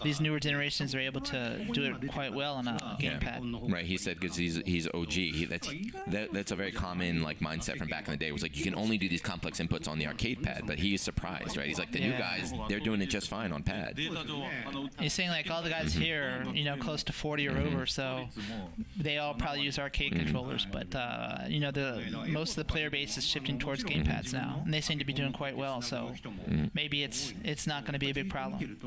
these newer generations are able to do it quite well on a gamepad. Right, he said because he's OG. That's a very common mindset from back in the day. It was like you can only do these complex inputs on the arcade pad, but he's surprised, right? He's like the new guys, they're doing it just fine on pad. He's saying like all the guys here, close to 40 or over, so they all probably use arcade controllers, but most of the player base is shifting towards gamepads now, and they seem to be doing quite well. So maybe it's not going to be a big problem.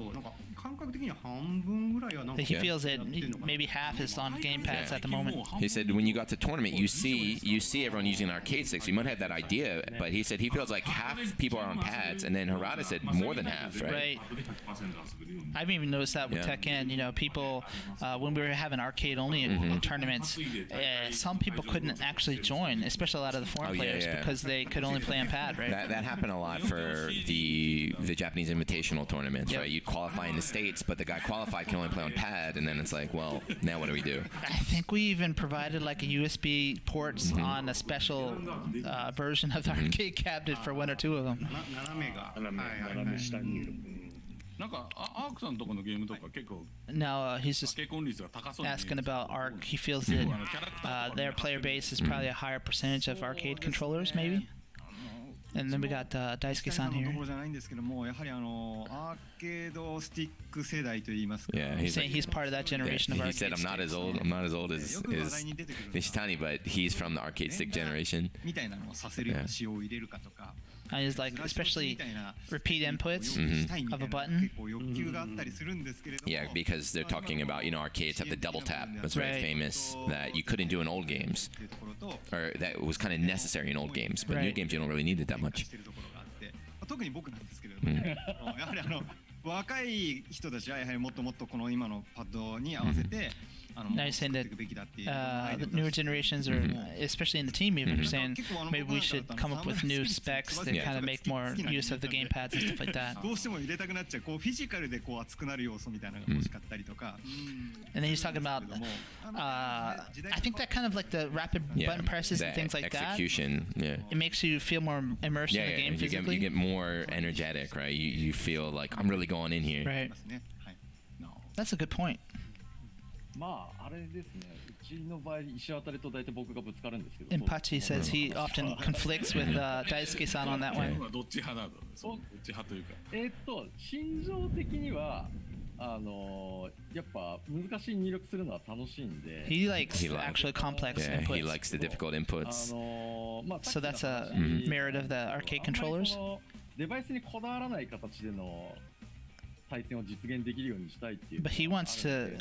He feels that maybe half is on gamepads at the moment. He said when you got to tournament, you see everyone using arcade sticks. You might have that idea, but he said he feels like half people are on pads, and then Harada said more than half, right? I haven't even noticed that with Tekken. People when we were having arcade only tournaments, some people couldn't actually join, especially a lot of the foreign players, because they could only play on pad, right? That happened a lot for the Japanese Invitational tournaments, right? You'd qualify in the States, but the guy qualified can only play on pad, and then it's like, well, now what do we do? I think we even provided like a USB ports on a special version of the arcade cabinet for one or two of them. No, he's just asking about Arc. He feels that their player base is probably a higher percentage of arcade controllers, maybe. And then we got Daisuke-san のと here. ころじゃないんですけども、やはりアーケードスティック世代といいますか。 Yeah, He's saying he's part of that generation of he arcade said I'm not as sticks. old. I'm not as old as Nishitani, but he's from the arcade stick generation. みたいなのをさせるような仕様を入れるかとか。 And he's like, especially repeat inputs of a button. 結構欲求があったりするんですけれども。 Yeah, because they're talking about, arcades have the double tap. That's very famous that you couldn't do in old games. Or that was kind of necessary in old games. But new games, you don't really need it that much. 特に僕なんですけれども、やはり若い人たちはやはりもっともっとこの今のパッドに合わせて、Now you're saying that the newer generations, or especially in the team, even are saying maybe we should come up with new specs that kind of make more use of the gamepads and stuff like that. どうしても入れたくなっちゃう、こうフィジカルでこう熱くなる要素みたいなのが欲しかったりとか。And then he's talking about, I think that kind of like the rapid button presses and things like execution, that. It makes you feel more immersed in the game physically. You get more energetic, right? You feel like I'm really going in here. Right. That's a good point. まああれですね。うちの場合石渡と大体僕がぶつかるんですけど。And Pachi says he often conflicts with Daisuke-san on that one. どっち派なの？どっち派というか。心情的にはやっぱ難しい入力するのは楽しいんで。He likes actually complex inputs. He likes the difficult inputs. So that's a merit of the arcade controllers. デバイスにこだわらない形での But he wants to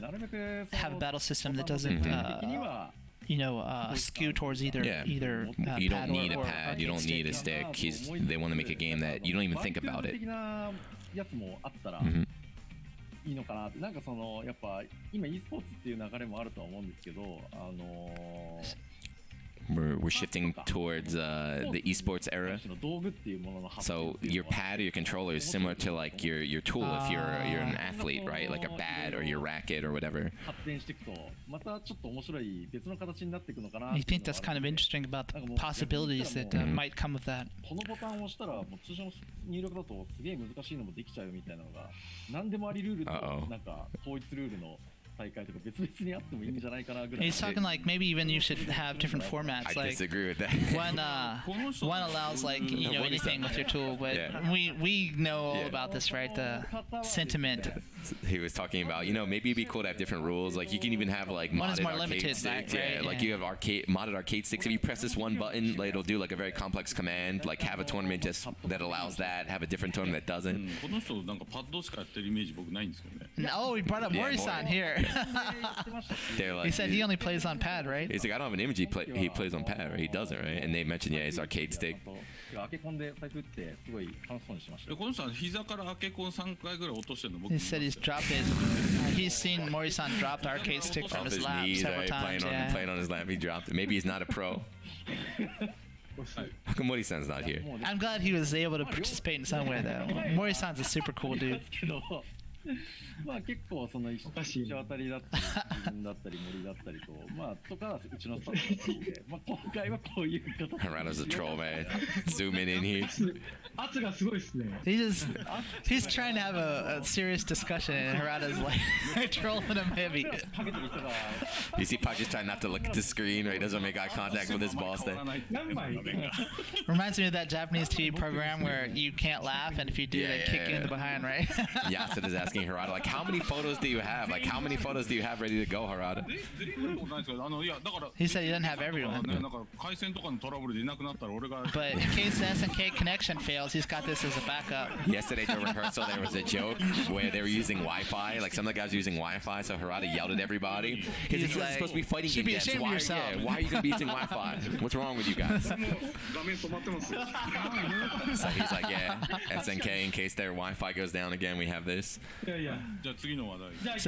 have a battle system that doesn't, skew towards either you don't need a pad, you don't need a stick. They want to make a game that you don't even think about it. いいのかなって、なんかそのやっぱ今 e スポーツっていう流れもあるとは思うんですけど、We're shifting towards the esports era. So your pad or your controller is similar to like your tool if you're an athlete, right? Like a bat or your racket or whatever. I think that's kind of interesting about the possibilities that might come of that. このボタンを押したらもう通常の入力だとすげえ難しいのもできちゃうみたいなのが何でもありルールとなんか統一ルールの He's talking like maybe even you should have different formats. I disagree with that. One allows like anything with your tool, but we know all about this, right? The sentiment. He was talking about maybe it'd be cool to have different rules. Like you can even have like modded arcade sticks. Like you have modded arcade sticks. If you press this one button, like, it'll do like a very complex command. Like have a tournament just that allows that. Have a different tournament that doesn't. Oh, we brought up Mori-san here. Like, he said he only plays on pad, right? He's like, I don't have an image. He plays on pad, right? He doesn't, right? And they mentioned, his arcade stick. He said he's dropped it. He's seen Mori-san drop the arcade stick from his lap several times. Playing on his lap, he dropped it. Maybe he's not a pro. How come Mori-san's not here? I'm glad he was able to participate in some way, though. Mori-san's a super cool dude. まあ結構その石渡りだったり自分だったり森だったりとまあとかはうちのスタッフだったのでまあ今回はこういう形で Harada's a troll, man. Zooming in here. 圧がすごいですね He's trying to have a serious discussion and Harada's like trolling him heavy. You see Pac just trying not to look at the screen, right? He doesn't make eye contact with his boss there. Reminds me of that Japanese TV program where you can't laugh and if you do they kick you in the behind, right? Yasud is asking Harada like how many photos do you have? Like how many photos do you have ready to go, Harada? He said he doesn't have everyone. But in case the SNK connection fails, he's got this as a backup. Yesterday during rehearsal there was a joke where they were using Wi-Fi. Like some of the guys were using Wi-Fi, so Harada yelled at everybody. He's like, supposed to be fighting should be ashamed of yourself. Why are you going to be using Wi-Fi? What's wrong with you guys? So he's like, yeah, SNK, in case their Wi-Fi goes down again, we have this. So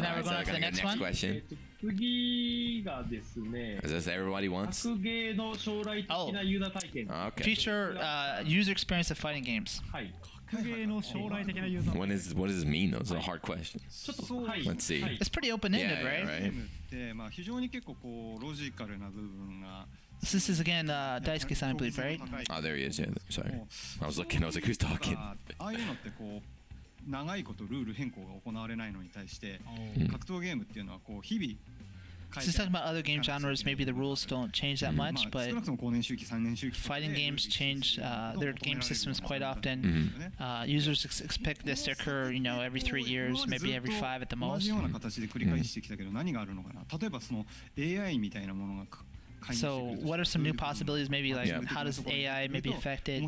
now we're going on to the next one. Question. 次がですね Is this everybody wants? 格ゲーの将来的なユーザー体験 Okay. Future user experience of fighting games. はい格ゲーの将来的なユーザー What does this mean though? It's a hard question. ちょっとはい Let's see. It's pretty open-ended, Yeah, right? right. でまあ非常に結構こうロジカルな部分が This is again Daisuke-san, I believe, right? Oh, there he is. Yeah, sorry. I was looking. I was like, who's talking? ああいうのってこう長いことルール変更が行われないのに対して格闘ゲームっていうのはこう日々 Just talking about other game genres, maybe the rules don't change that much, but fighting games change their game systems quite often. Users expect this to occur, every 3 years, maybe every 5 at the most. So what are some new possibilities? Maybe like how does AI maybe affect it?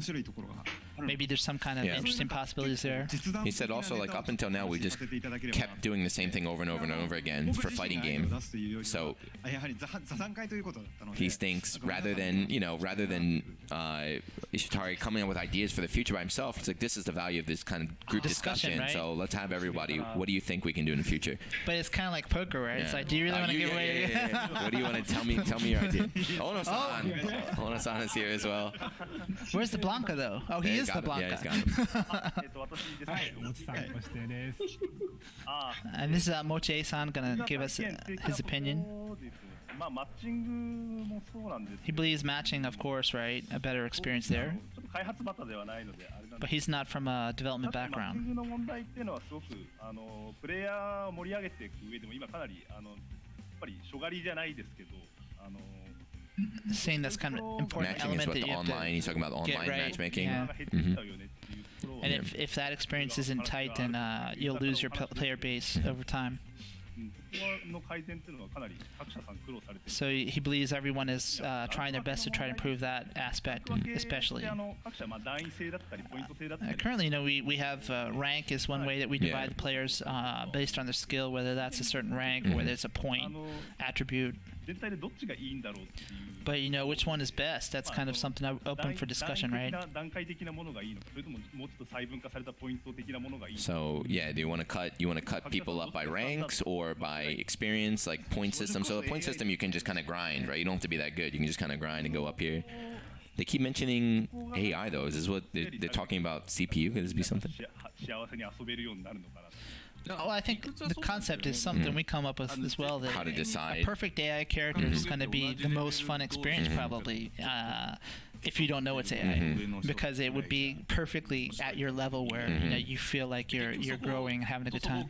Maybe there's some kind of interesting possibilities there. He said also, like, up until now we just kept doing the same thing over and over and over again for fighting game. So he thinks rather than Ishitari coming up with ideas for the future by himself, he's like, this is the value of this kind of group discussion. Right? So let's have everybody. What do you think we can do in the future? But it's kind of like poker, right? It's like, do you really want to give away? What do you want to tell me your idea? Ono-san. Ono-san is here as well. Where's the Blanca though? Oh, he is the Blanca. Yeah, he's got him. And this is Mochie-san gonna give us his opinion. He believes matching, of course, right? A better experience there. But he's not from a development background. Saying that's kind of important matching element is that you have online. He's talking about online matchmaking. Yeah. And if that experience isn't tight, then you'll lose your player base over time. So he believes everyone is trying their best to try to improve that aspect, especially. Currently, we have rank is one way that we divide the players based on their skill, whether that's a certain rank or whether it's a point attribute. But which one is best? That's kind of something open for discussion, right? So do you want to cut people up by ranks or by experience, like point system? So the point system you can just kind of grind, right? You don't have to be that good. You can just kind of grind and go up here. They keep mentioning AI though. Is this what they're talking about? CPU? Could this be something? Oh, I think the concept is something we come up with as well. That how to decide. A perfect AI character is going to be the most fun experience probably if you don't know it's AI, because it would be perfectly at your level where you feel like you're growing and having a good time.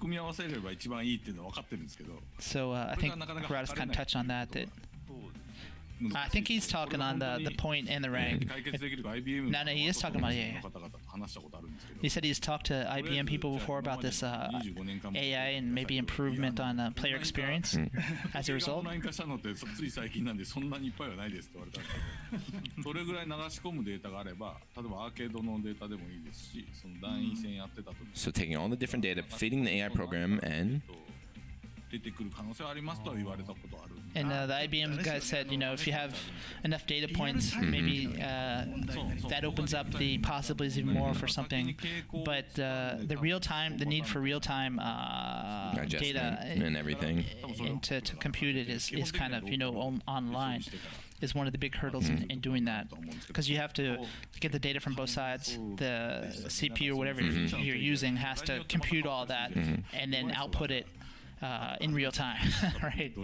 So I think Kurata's kind of touched on that. I think he's talking on the point and the rank. No, he is talking about He said he's talked to IBM people before about this AI and maybe improvement on player experience as a result. So taking all the different data, feeding the AI program, and the IBM guy said, if you have enough data points, maybe that opens up the possibilities even more for something. But the need for real-time data and everything, and to compute it is kind of online. Is one of the big hurdles in doing that, because you have to get the data from both sides. The CPU or whatever you're using has to compute all that and then output it in real time, right?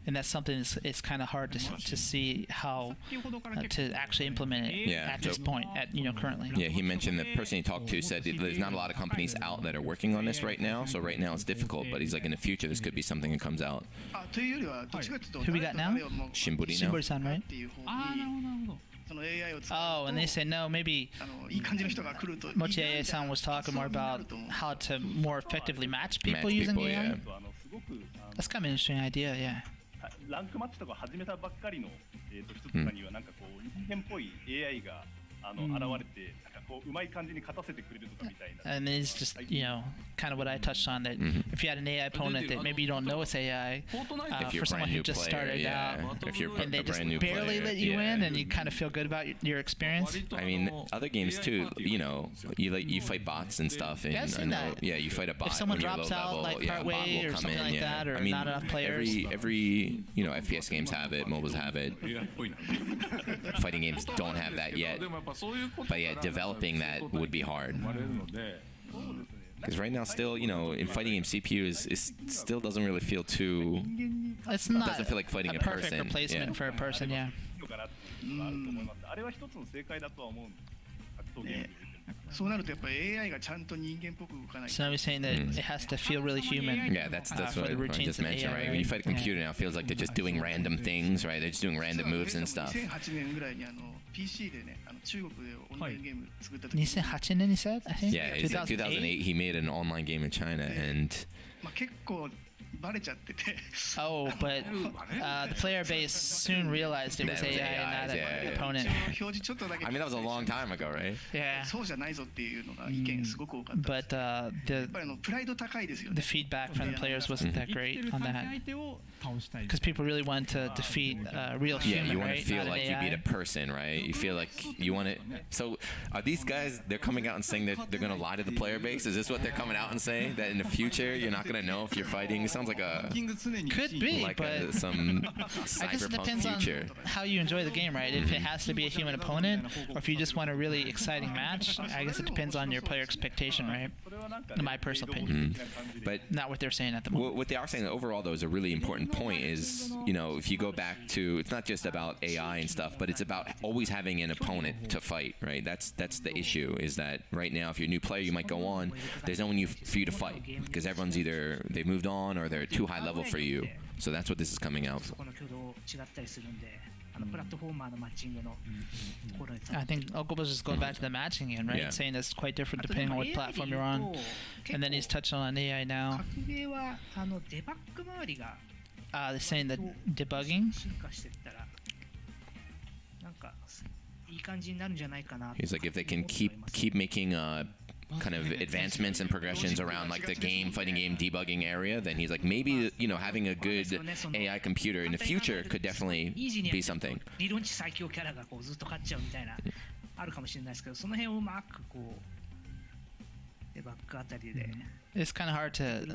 And that's something it's kind of hard to see how to actually implement it at this point, currently. Yeah, he mentioned the person he talked to said there's not a lot of companies out that are working on this right now. So right now it's difficult, but he's like, in the future this could be something that comes out. Who we got now? Shimburi-san, right? Oh, and they say no, maybe Mochie-san was talking more about how to more effectively match people using AI. Yeah. That's kind of an interesting idea, yeah. And it's just, kind of what I touched on, that if you had an AI opponent that maybe you don't know it's AI, for someone who just started out, and they just barely let you in, and you kind of feel good about your experience. I mean, other games too, you fight bots and stuff, and you fight a bot. If someone when you're drops low out level, like partway or something like that, or not enough players. Every FPS games have it, MOBAs have it. Fighting games don't have that yet. But developing that would be hard. Because right now, still, in fighting game, CPU is still doesn't really feel too. It's not. Doesn't feel like fighting a perfect person. replacement for a person, yeah. そうなるとやっぱり AI がちゃんと人間っぽく動かない。 So now he's saying that it has to feel really human. Yeah, that's for what the I routines just of mentioned, AI, right? When you fight a computer now, it feels like they're just doing random things, right? They're just doing random moves and stuff. 2008年ぐらいにPC でね、中国でオンラインゲーム作った時に、 2008年 he said? I think? Yeah, it's like 2008, he made an online game in China, and まあ結構バレちゃってて。 Oh, but the player base soon realized it was That was AI, AI, not yeah, an yeah. opponent. 表示ちょっとだけ。 I mean, that was a long time ago, right? Yeah. そうじゃないぞっていうのが意見すごく多かったです。 But やっぱりプライド高いですよね。 the feedback from the players wasn't that great on that. 相手を倒したい。 Because people really want to defeat real Yeah, human, you want right? to feel Not an like you beat AI. a person, right? You feel like you want to. So, are these guys? They're coming out and saying that they're going to lie to the player base. Is this what they're coming out and saying? That in the future you're not going to know if you're fighting? It sounds like a Could be, like but some I guess it depends cyberpunk future. on how you enjoy the game, right? If it has to be a human opponent, or if you just want a really exciting match, I guess it depends on your player expectation, right? In my personal opinion. But Not what they're saying at the moment. what they are saying overall, though, is a really important point. Is, you know, if you go back to, it's not just about AI and stuff, but it's about always having an opponent to fight, right? That's the issue. Is that right now, if you're a new player, you might go on. There's no one for you to fight because everyone's either they've moved on or they're too high level for you. So that's what this is coming out. そこの挙動違ったりするんで、プラットフォーマーのマッチングのところに。 I think Okubo's just going back to the matching again, right? Yeah. Saying it's quite different depending on what platform you're on. And then he's touching on AI now. 格ゲーはデバッグ周りが They're saying that debugging. 進化していったらなんかいい感じになるんじゃないかな。 He's like, if they can keep making kind of advancements and progressions around like the fighting game debugging area, then he's like, maybe, you know, having a good AI computer in the future could definitely be something. 理論値最強キャラがこうずっと勝っちゃうみたいなあるかもしれないですけど、その辺をうまくこうデバッグあたりで。 It's kind of hard to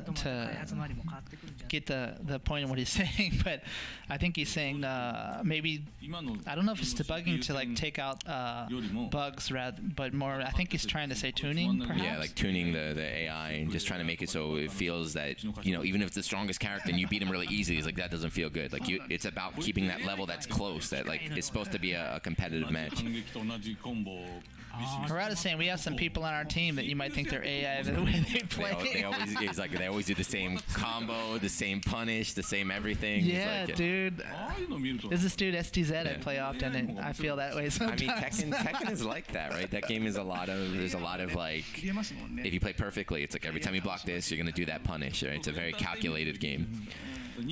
get the point of what he's saying, but I think he's saying maybe I don't know if it's debugging to like take out bugs rather, but more I think he's trying to say tuning, perhaps. Yeah, like tuning the AI and just trying to make it so it feels that, you know, even if it's the strongest character and you beat him really easy, it's like that doesn't feel good. Like it's about keeping that level that's close, that like it's supposed to be a competitive match. Harada's saying we have some people on our team that you might think they're AI the way they play. They always do the same combo, the same punish, the same everything. Yeah, like, dude. There's this dude STZ I play often, and I feel that way sometimes. I mean, Tekken is like that, right? That game is there's a lot of like, if you play perfectly, it's like every time you block this, you're gonna do that punish, right? It's a very calculated game. Yeah,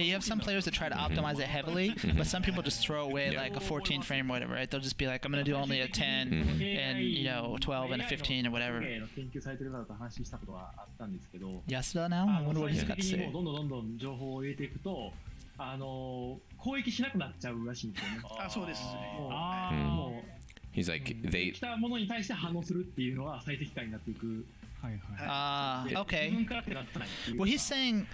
you have some players that try to optimize it heavily, but some people just throw away like a 14 frame or whatever, right? They'll just be like, I'm going to do only a 10 and, you know, 12 and a 15 or whatever. Yasuda now? I wonder what he's got to say. 攻撃しなくなっちゃうらしいんですよね。あ、そうです。もう He's like, they 来たものに対して反応するっていうのは最適解になっていく。Okay. What he's saying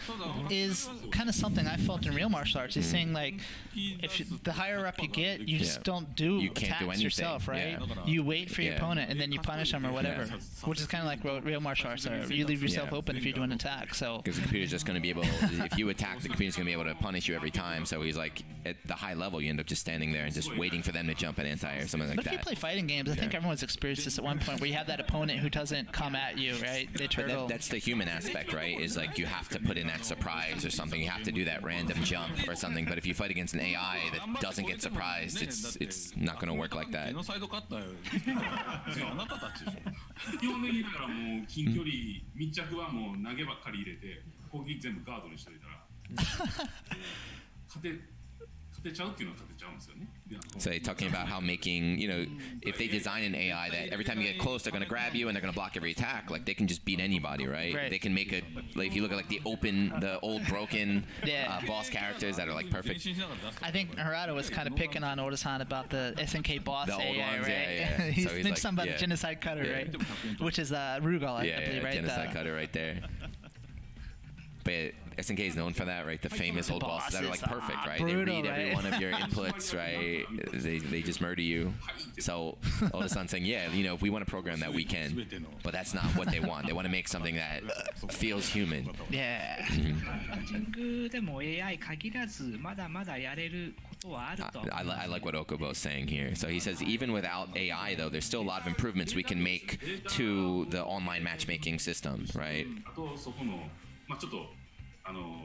is kind of something I felt in real martial arts. He's saying like, if the higher up you get, you just don't do attacks yourself, right? You wait for your opponent and then you punish them or whatever, which is kind of like real martial arts. You leave yourself open if you do an attack. So because the computer's just going to be able, if you attack, the computer's going to be able to punish you every time. So he's like, at the high level, you end up just standing there and just waiting for them to jump an anti or something like that. But if you play fighting games, I think everyone's experienced this at one point where you have that opponent who doesn't come at you, right? They turtle. That's the human aspect, right? Is like you have to put in that surprise or something. You have to do that random jump or something. But if you fight against an AI that doesn't get surprised, it's not going to work like that. 基本的にだからもう近距離密着はもう投げばっかり入れて攻撃全部ガードにしといたら勝てちゃうっていうのは勝てちゃうんですよね。 So they're talking about how making, you know, if they design an AI that every time you get close, they're going to grab you and they're going to block every attack, like they can just beat anybody, right? They can make like if you look at like the old broken boss characters that are like perfect. I think Harada was kind of picking on Oda-san about the SNK boss the old AI, ones, right? Yeah. He's So thinking something about the Genocide Cutter, right? Which is Rugal, I believe, right? Genocide Cutter right there. But SNK is known for that, right? The famous old bosses that are like perfect, right? Brutal, they read every one of your inputs, right? They just murder you. So Oda-san saying, yeah, you know, if we want to program that, we can. But that's not what they want. They want to make something that feels human. Yeah. マッチングでも AI 限らずまだまだやれるこ I like what Okubo's saying here. So he says even without AI, though, there's still a lot of improvements we can make to the online matchmaking system, right? あとそこのまあちょっと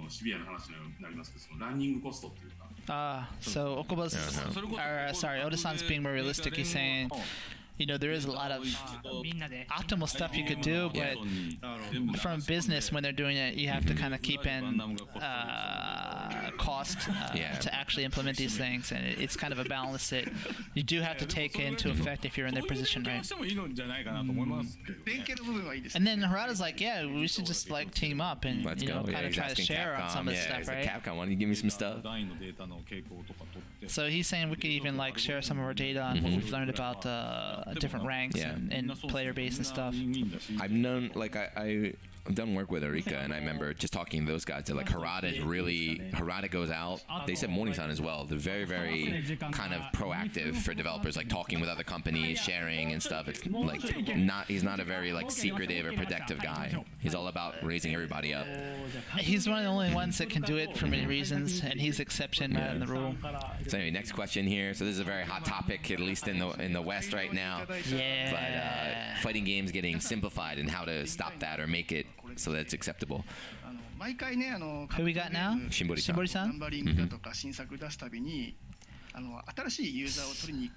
シビアな話になりますけど、そのランニングコストっていうか。So Okubo's, sorry, Oda-san's being more realistic. He's saying, you know, there is a lot of optimal stuff you could do, but from business, when they're doing it, you have to kind of keep in cost to actually implement these things, and it's kind of a balance that you do have to take into effect if you're in their position, right? And then Harada's like, yeah, we should just like team up and you know kind of try to share on some of this stuff, right? Capcom, why don't you give me some stuff? So he's saying we could even like share some of our data on what we've learned about different ranks and player base and stuff. I've known, like, I've done work with Arika, and I remember just talking to those guys. They're like, Harada goes out. They said Morning Sun as well. They're very, very kind of proactive for developers, like talking with other companies, sharing and stuff. It's like he's not a very like secretive or protective guy. He's all about raising everybody up. He's one of the only ones that can do it for many reasons, and he's the exception, not in the rule. So anyway, next question here. So this is a very hot topic, at least in the West right now. Yeah. But fighting games getting simplified and how to stop that or make it so that it's acceptable. Who we got now? Shimbori-san.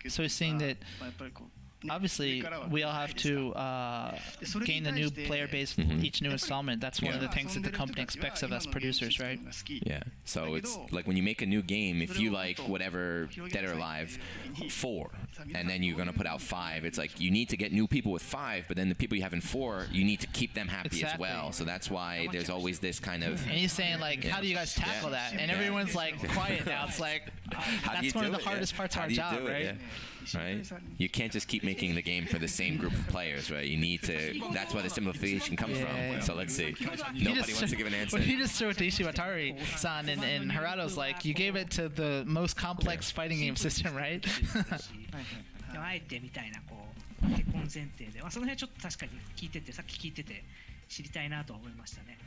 So he's saying that obviously we all have to gain the new player base with each new installment. That's one of the things that the company expects of us producers, right? Yeah. So it's like when you make a new game, if you like whatever Dead or Alive 4, and then you're going to put out 5, it's like you need to get new people with 5, but then the people you have in 4, you need to keep them happy as well. So that's why there's always this kind of... And he's saying, like, how do you guys tackle that? And everyone's, like, quiet now. It's like, that's one of the hardest parts of our job, right? Yeah. Right? You can't just keep making the game for the same group of players, right? You need to... That's where the simplification comes from. So let's see. Nobody wants to give an answer. When he just threw it to Ishiwatari-san, and Harado's like, you gave it to the most complex fighting game system, right? あえてみたいなこう結婚前提で、その辺ちょっと確かに聞いててさっき聞いてて知りたいなと思いましたね。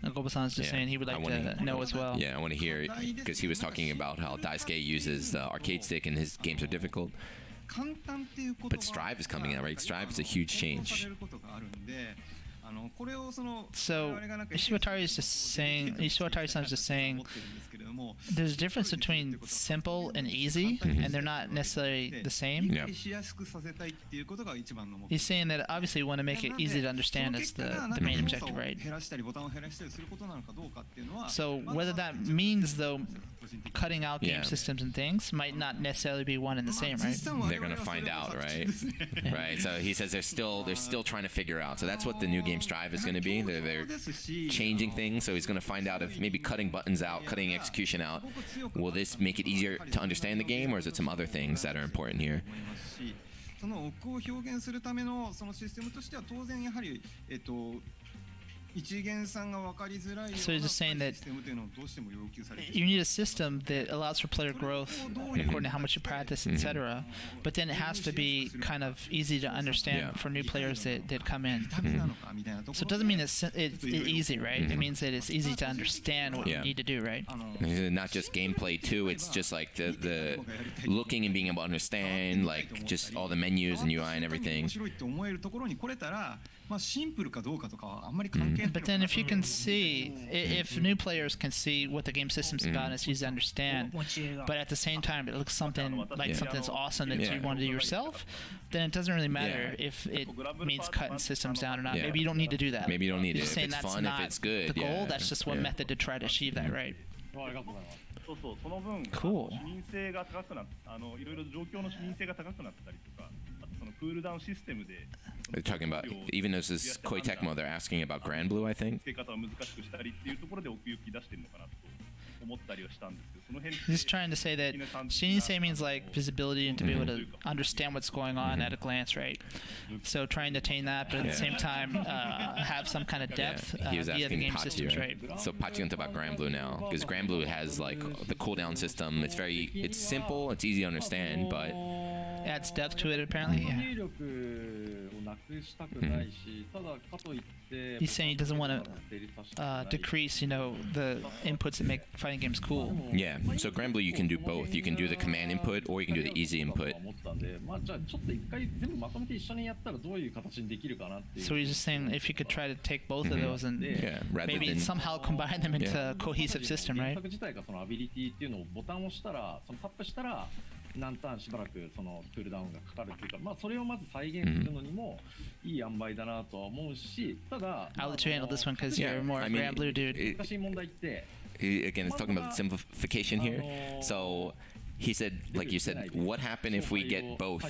Gobo-san's just saying he would like to know as well. Yeah, I want to hear, because he was talking about how Daisuke uses the arcade stick and his games are difficult. But Strive is coming out, right? Strive is a huge change. So Ishiwatari-san is just saying there's a difference between simple and easy, and they're not necessarily the same. Yeah. He's saying that obviously you want to make it easy to understand is the main objective, right? So whether that means, though, cutting out game systems and things might not necessarily be one and the same, right? They're going to find out, right? Right. So he says they're still trying to figure out. So that's what the new game Strive is going to be. They're changing things. So he's going to find out if maybe cutting buttons out, cutting execution out, will this make it easier to understand the game, or is it some other things that are important here? その奥を表現するためのそのシステムとしては当然やはりSo he's just saying that you need a system that allows for player growth according to how much you practice, etc. But then it has to be kind of easy to understand for new players that come in. So it doesn't mean it's easy, right? It means that it's easy to understand what you need to do, right? Not just gameplay too, it's just like the looking and being able to understand, like just all the menus and UI and everything. But then if you can see, if new players can see what the game system's about and it's easy to understand, but at the same time it looks something like something that's awesome that you want to do yourself, then it doesn't really matter if it means cutting systems down or not. Maybe you don't need to do that. Maybe you don't need it. If it's fun, if it's good. The goal, that's just one method to try to achieve that, right? そうそう、その分、 Cool. 視認性が高くなっいろいろ状況の視認性が高くなったりとか、あとそのクールダウンシステムで。They're talking about, even as this Koei Tecmo, they're asking about Grand Blue, I think. 付け方を難しくしたりっていうところで奥行き出してるのかなと思ったりはしたんですけど、その辺。He's trying to say that Shinsei means like visibility and to be able to understand what's going on at a glance, right? So trying to attain that, but at the same time have some kind of depth He was via the asking game Pachi, systems, right? So Pachi went about Grand Blue now, because Grand Blue has like the cooldown system. It's simple, it's easy to understand, but adds depth to it apparently. コントロー Yeah. ル力をなくしたくないし、ただかといって、 He's saying he doesn't want to decrease, the inputs that make fighting games cool. Yeah. So Granblue, you can do both. You can do the command input, or you can do the easy input. 思ったんで、まあじゃあちょっと一回全部まとめて一緒にやったらどういう形にできるかなっていう。 So he's just saying if you could try to take both of those and Yeah. Rather maybe than somehow combine them into a cohesive system, 原 right? 作自体がそのアビリティっていうのをボタンを押したら、そのタップしたら何ターンしばらくそのクールダウンがかかるっていうか、まあそれをまず再現するのにもいい塩梅だなとは思うし、ただ I'll let you handle this one because Yeah, you're more I mean, Granblue dude. 難しい問題って、 Again, it's talking about the simplification here. So he said, like you said, what happened if we get both?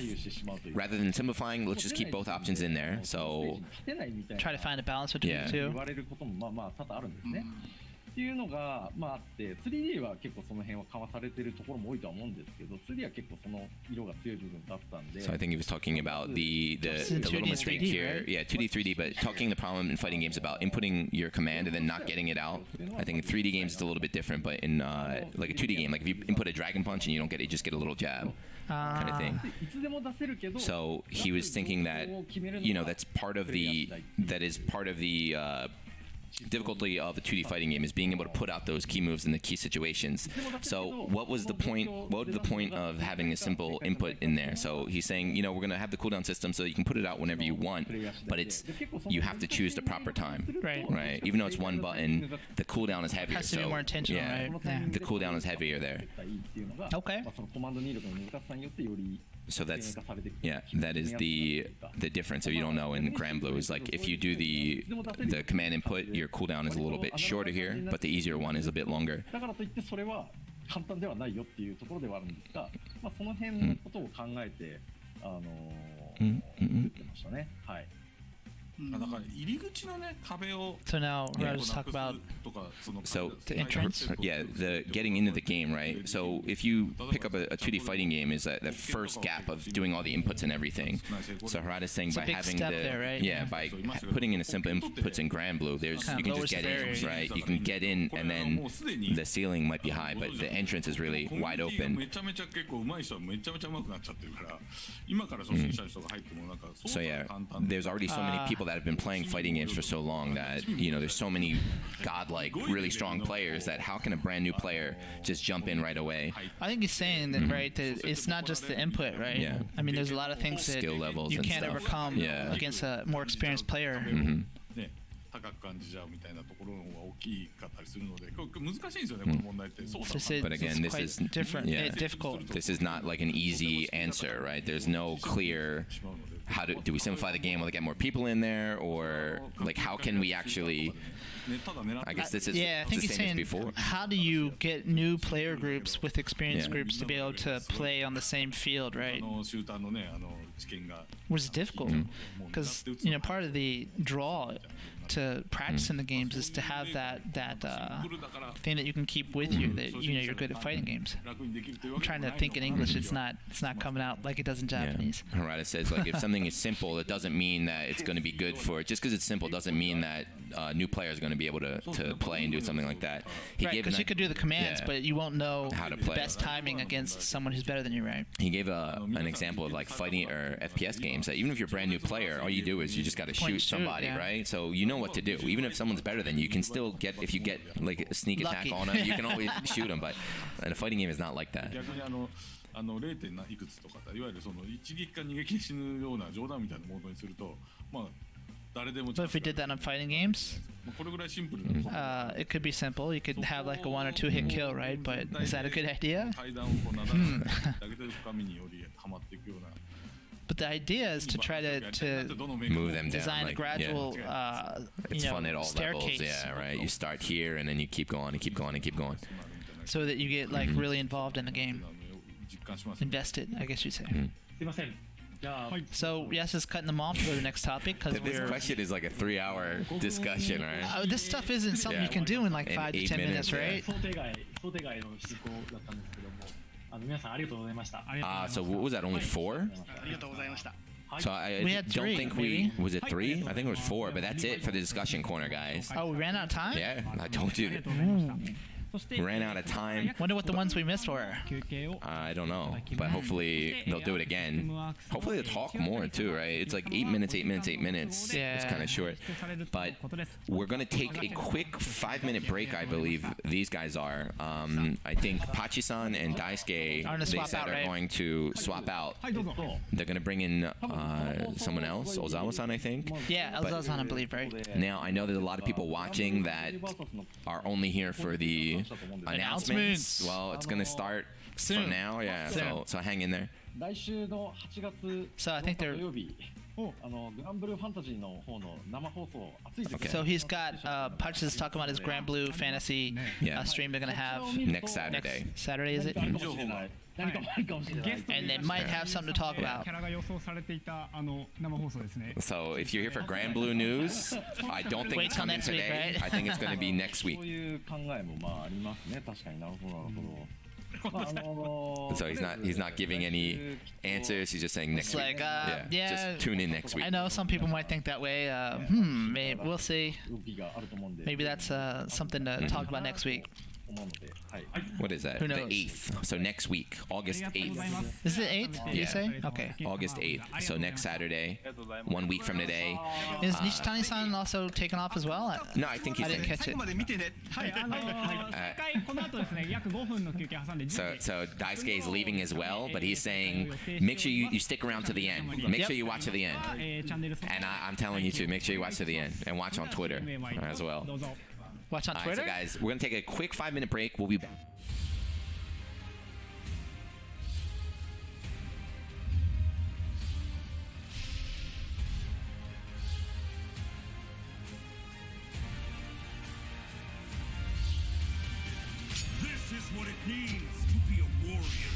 Rather than simplifying, let's just keep both options in there. So Try to find a balance between Yeah. the 言 two. われることもまあまあ多々あるんですね。っていうのがまああって、3D は結構その辺は緩和されてるところも多いとは思うんですけど、3D は結構その色が強い部分だったんで。 So I think he was talking about the in little 2D, mistake 3D, here. right? Yeah, 2D, 3D, but talking the problem in fighting games about inputting your command and then not getting it out. I think in 3D games it's a little bit different, but in like a 2D game, like if you input a dragon punch and you don't get it, you just get a little jab kind of thing. いつでも出せるけど、 So he was thinking that, that's part of the difficulty of a 2D fighting game is being able to put out those key moves in the key situations. So what was the point of having a simple input in there? So he's saying, we're going to have the cooldown system so you can put it out whenever you want, but you have to choose the proper time. Right. Even though it's one button, the cooldown is heavier. Has to be So more intentional, yeah, right? Yeah. the cooldown is heavier there. Okay. まあそのコマンド入力の難しさによってより So that is the difference. If you don't know, in Granblue is like if you do the command input, your cooldown is a little bit shorter here, but the easier one is a bit longer. だからといってそれは簡単ではないよっていうところではあるんですが、まあその辺のことを考えて言ってましたね。はい。だから入り口のね壁を So now we'll just talk about So the entrance. Yeah, the getting into the game, right? So if you pick up a 2D fighting game, is that the first gap of doing all the inputs and everything. So Harada's saying It's a by big having step the there, right? yeah, by putting in the simple inputs in Granblue, there's Kind you of can lowers just get the in, barrier. right? You can get in, and then the ceiling might be high, but the entrance is really wide め open. ちゃめちゃ結構上手い人はめちゃめちゃ上手くなっちゃってるから今から初心者の人が入ってもなんか So yeah, there's already so many people that have been playing fighting games for so long that there's so many godlike, really strong players that how can a brand new player just jump in right away? I think he's saying that, right, that it's not just the input, right? Yeah. I mean, there's a lot of things that Skill levels you and can't stuff. overcome Yeah. against a more experienced player. ね高く感じちゃうみたいなところの方が大きかったりするので難しいんですよねこの問題って。 So it's But again, this quite is different, yeah, difficult. this is not like an easy answer, right? There's no clear do we simplify the game? Will they get more people in there, or like how can we actually? I guess this is Yeah, I think the he's same as saying, before. how do you get new player groups with experienced Yeah. groups to be able to play on the same field, right? シューターのね知見が Was difficult because part of the draw to practicing the games is to have that thing that you can keep with you that you're good at fighting games. I'm trying to think in English. It's not coming out like it does in Japanese. Yeah. Harada says like if something is simple, it doesn't mean that it's going to be good for it. Just because it's simple doesn't mean that new players are going to be able to play and do something like that. He Right, gave because you could do the commands, yeah, but you won't know how to the play. best timing against someone who's better than you, right? He gave an example of like fighting or FPS games that even if you're a brand new player, all you do is you just got to Point shoot and shoot, somebody, yeah. right? So you know what to do. Even if someone's better than you, you can still get if you get like a sneak attack Lucky. on them, you can always shoot them. But in a fighting game, is not like that. 逆に0. いくつとかいわゆるその一撃か二撃で死ぬような冗談みたいなモードにするとまあ誰でも But if we did that on fighting games, これぐらいシンプルな it could be simple. You could have like a 1 or 2 hit kill, right? But is that a good idea? 階段をこうなだらかにだけで深みによりはまっていくような But the idea is to try to Move them down. design a Like, gradual, yeah. It's fun at all staircase, levels. Yeah, right. You start here and then you keep going and keep going and keep going. so that you get like really involved in the game, invested, I guess you'd say. すいません。じゃあ、 So yes, is cutting them off to go to the next topic because This we're. question is like a 3-hour discussion, right? This stuff isn't something Yeah. you can do in like In 5 to 8 10 minutes, minutes, right? 想定外の出航だったんですけども、皆さんありがとうございました。 So what was that? Only 4? ありがとうございました。 So I We had don't three, think maybe. was it 3? I think it was 4, but that's it for the discussion corner, guys. Oh, we ran out of time. Yeah, I told you. ran out of time. Wonder what the ones we missed were. I don't know, but hopefully they'll do it again. Hopefully they'll talk more too, right? It's like 8 minutes, 8 minutes, 8 minutes. Yeah. It's kind of short. But we're going to take a quick 5-minute break, I believe these guys are. I think Pachi-san and Daisuke, they said are going to swap out. They're going to bring in someone else, Ozawa-san, I think. Yeah, Ozawa-san, I believe, right? Now, I know there's a lot of people watching that are only here for the announcements. Well, it's going to start soon. From now, yeah. So hang in there. So I think they're. So he's got Punch is talking about his Grand Blue Fantasy stream they're gonna have next Saturday. Next Saturday, is it? And they might have something to talk about. So if you're here for Grand Blue news, I don't think it's coming today. Right? I think it's going to be next week. So he's not giving any answers. He's just saying next week. Just tune in next week. I know some people might think that way. Maybe we'll see. Maybe that's something to talk about next week. What is that? Who knows? The 8th. So next week, August 8th. Is it 8th? Did you say? Okay. August 8th. So next Saturday, 1 week from today. Is Nishitani-san also taken off as well? No, I think he's. I didn't catch it. So Daisuke is leaving as well, but he's saying, make sure you stick around to the end. Make sure you watch to the end. And I'm telling you to make sure you watch to the end and watch on Twitter as well. Watch on Twitter? So guys, we're going to take a quick 5-minute break. We'll be back. This is what it means to be a warrior.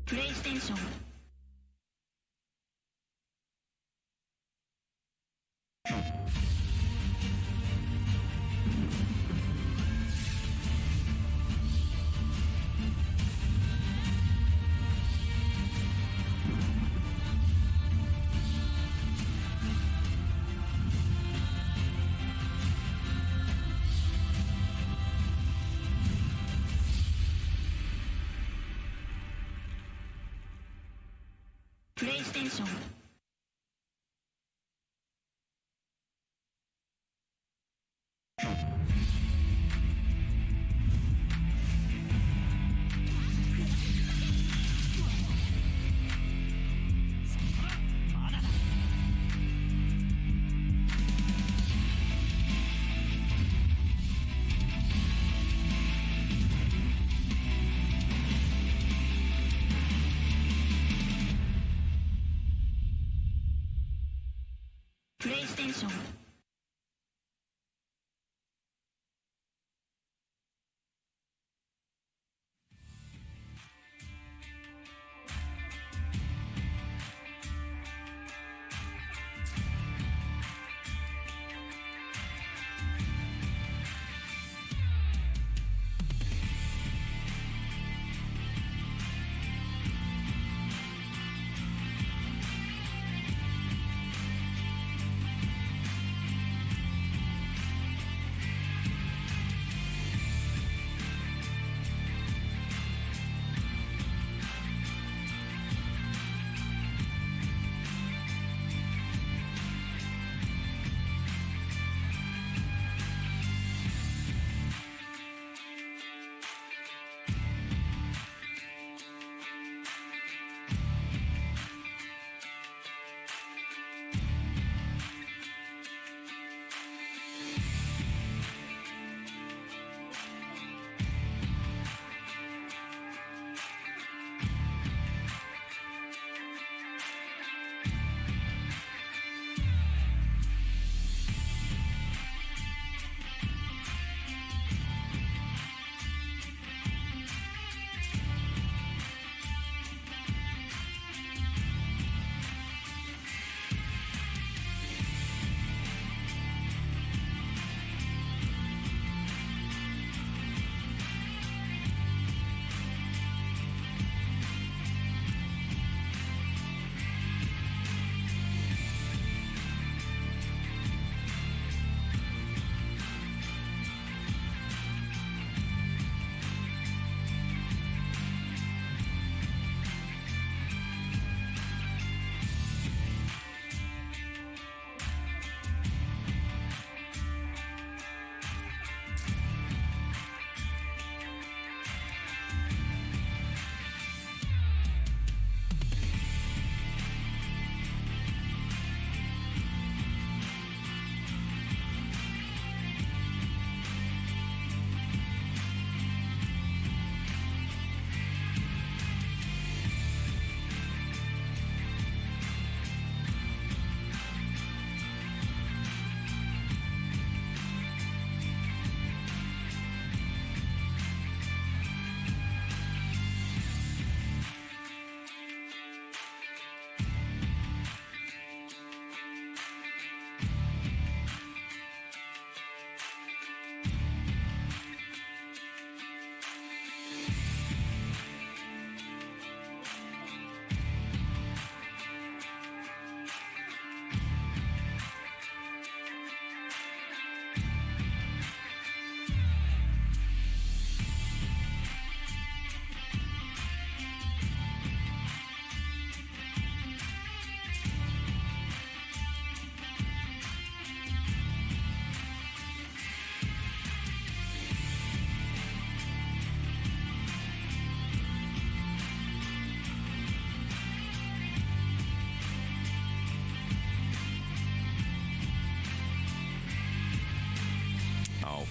PlayStation. PlayStation. PlayStation.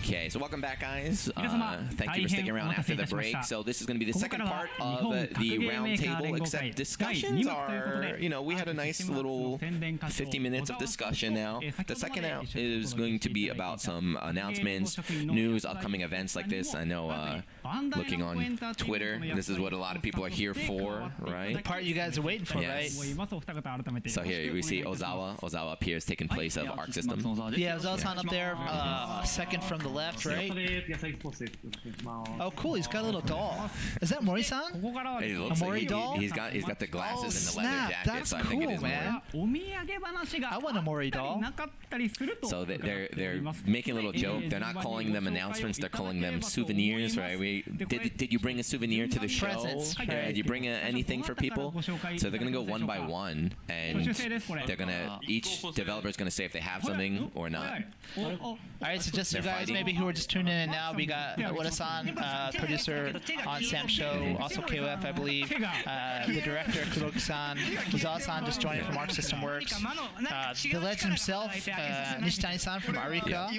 Okay, so welcome back, guys. Thank you for sticking around after the break. So this is going to be the second part of the roundtable, except discussions are, we had a nice little 50 minutes of discussion now. The second out is going to be about some announcements, news, upcoming events like this. I know, looking on Twitter, this is what a lot of people are here for, right? The part you guys are waiting for, right? So here we see Ozawa. Ozawa up here is taking place of Arc System. Yeah, Ozawa-san up there, second from the left, right? Oh, cool. He's got a little doll. Is that Mori-san? It looks a Mori like doll? He's got the glasses and the leather jacket, That's so I cool, think it is man. Mori. I want a Mori doll. So they're making a little joke. They're not calling them announcements. They're calling them souvenirs, right? Did you bring a souvenir to the show? Presents, right. Did you bring anything for people? So they're gonna go one by one, and they're gonna each developer's gonna say if they have something or not. All right, so just so you guys maybe who are just tuning in now, we got Wada-san, producer on Sam's show, also KOF, I believe. The director, Kuroki-san, Uzawa-san just joining from Arc System Works. The legend himself, Nishitani-san from Arika.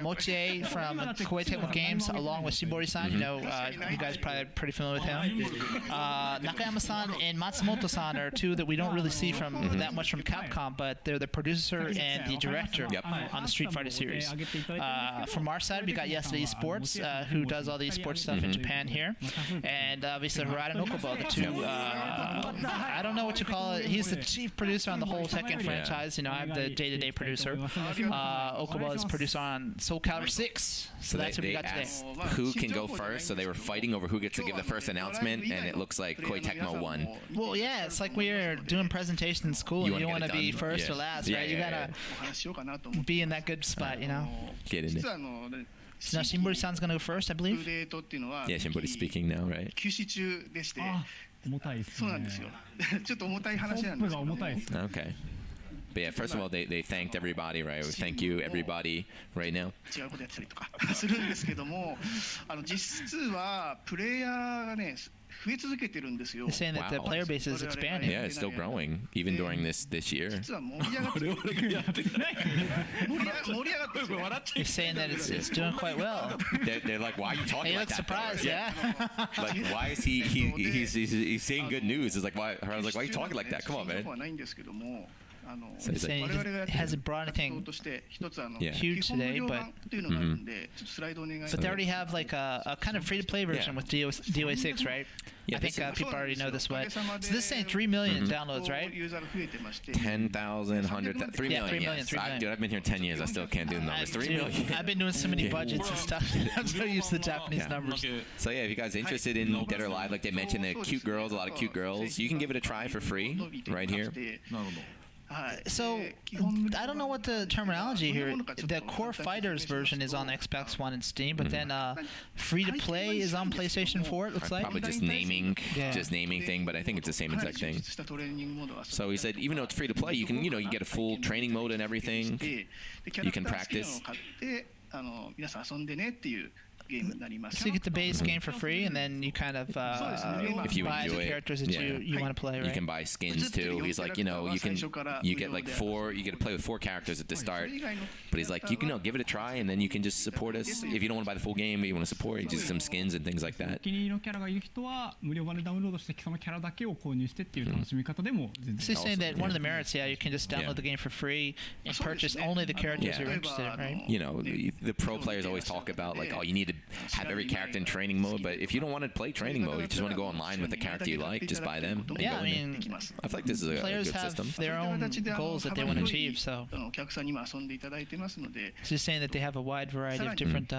Mochie from Koei Tecmo Games, along with Shibori-san. You guys probably pretty familiar with him. Nakayama-san and Matsumoto-san are two that we don't really see from that much from Capcom, but they're the producer and the director on the Street Fighter series. From our side, we got Yasuda Esports, who does all the esports stuff in Japan here, and obviously Harada and Okubo, the two. I don't know what you call it. He's the chief producer on the whole Tekken franchise. I'm the day-to-day producer. Okubo is producer on Soul Calibur 6. So that's what we got today. Who can go first? So they were fighting over who gets to give the first announcement, and it looks like Koei Tecmo won. Well, yeah, it's like we're doing presentations in school, and you don't want to be first or last, right? You gotta be in that good spot, Get in it. So now Shimbori-san's gonna go first, I believe. Yeah, Shimbori's speaking now, right? Okay. But yeah, first of all, they thanked everybody, right? Thank you, everybody, right now. They're saying that the player base is expanding. Yeah, it's still growing, even during this year. They're saying that it's doing quite well. They're like, why are you talking like that? They look surprised, yeah. Like, why is he's saying good news? It's like, why? I was like, why are you talking like that? Come on, man. So he's saying it hasn't brought anything huge today, but they already have like a kind of free-to-play version with DOA 6, right? Yeah, I think people already know this way. So this is saying 3 million downloads, right? 10,000, 100,000, 3 million. 3 million, Yes. 3 million. Dude, I've been here 10 years. I still can't do the numbers. 3 million. I've been doing so many budgets and stuff. I'm so used to the Japanese numbers. So yeah, if you guys are interested in Dead or Alive, like they mentioned, they're cute girls, a lot of cute girls. You can give it a try for free right here. So I don't know what the terminology here. The Core Fighters version is on Xbox One and Steam, but then free to play is on PlayStation 4. It looks like probably just naming thing, but I think it's the same exact thing. So he said, even though it's free to play, you can you get a full training mode and everything. You can practice. So you get the base game for free, and then you kind of if you buy enjoy the characters that you want to play, right? You can buy skins too. He's like, you get like you get to play with 4 characters at the start. But he's like, give it a try, and then you can just support us. If you don't want to buy the full game, but you want to support, just some skins and things like that. So he's saying that one of the merits, you can just download the game for free and purchase only the characters you're interested in, right? The pro players always talk about like, oh, you need to have every character in training mode, but if you don't want to play training mode, you just want to go online with the character you like, just buy them. Yeah, I mean, I feel like this is a good system. Players have their own goals that they want to achieve, so just saying that they have a wide variety of different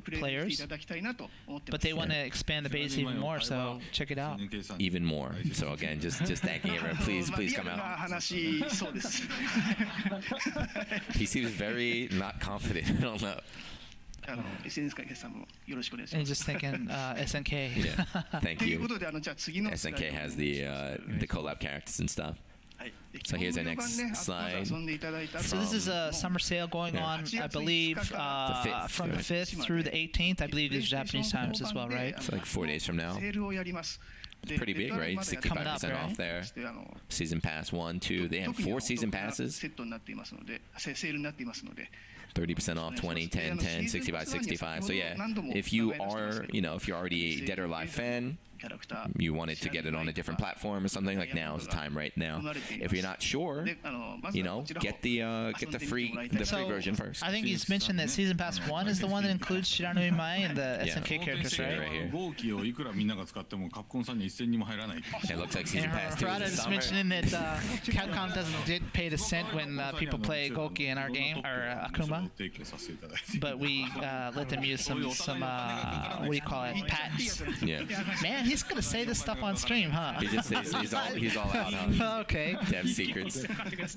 players, but they want to expand the base even more, so check it out. Even more. So again, just thanking everyone. Please come out. He seems very not confident. I don't know. And just thinking SNK. Yeah, thank you. SNK has the collab characters and stuff. So here's our next slide. So this is a summer sale going on, I believe, from the 5th through the 18th. I believe these Japanese times as well, right? It's like 4 days from now. It's pretty big, right? 65% off there. Season Pass 1, 2. They have 4 season passes. 30% off, 20, 10, 10, 65, 65. So yeah, if you are, if you're already a Dead or Alive fan, you wanted to get it on a different platform or something, like now is the time right now. If you're not sure, get the free version first. I think he's mentioned that Season Pass 1 is the one that includes Shiranui Mai and the SNK characters, right? Right here. 号機をいくらみんなが使ってもカプコンさんに一銭にも入らない。 It looks like Season Pass 2 Harada is is summer. mentioning that Capcom doesn't get paid a cent when people play Golki in our game, or Akuma. But we let them use some what do you call it, patents. Yeah. Man, he's gonna say this stuff on stream, huh? He just says he's all out on Okay. dev secrets.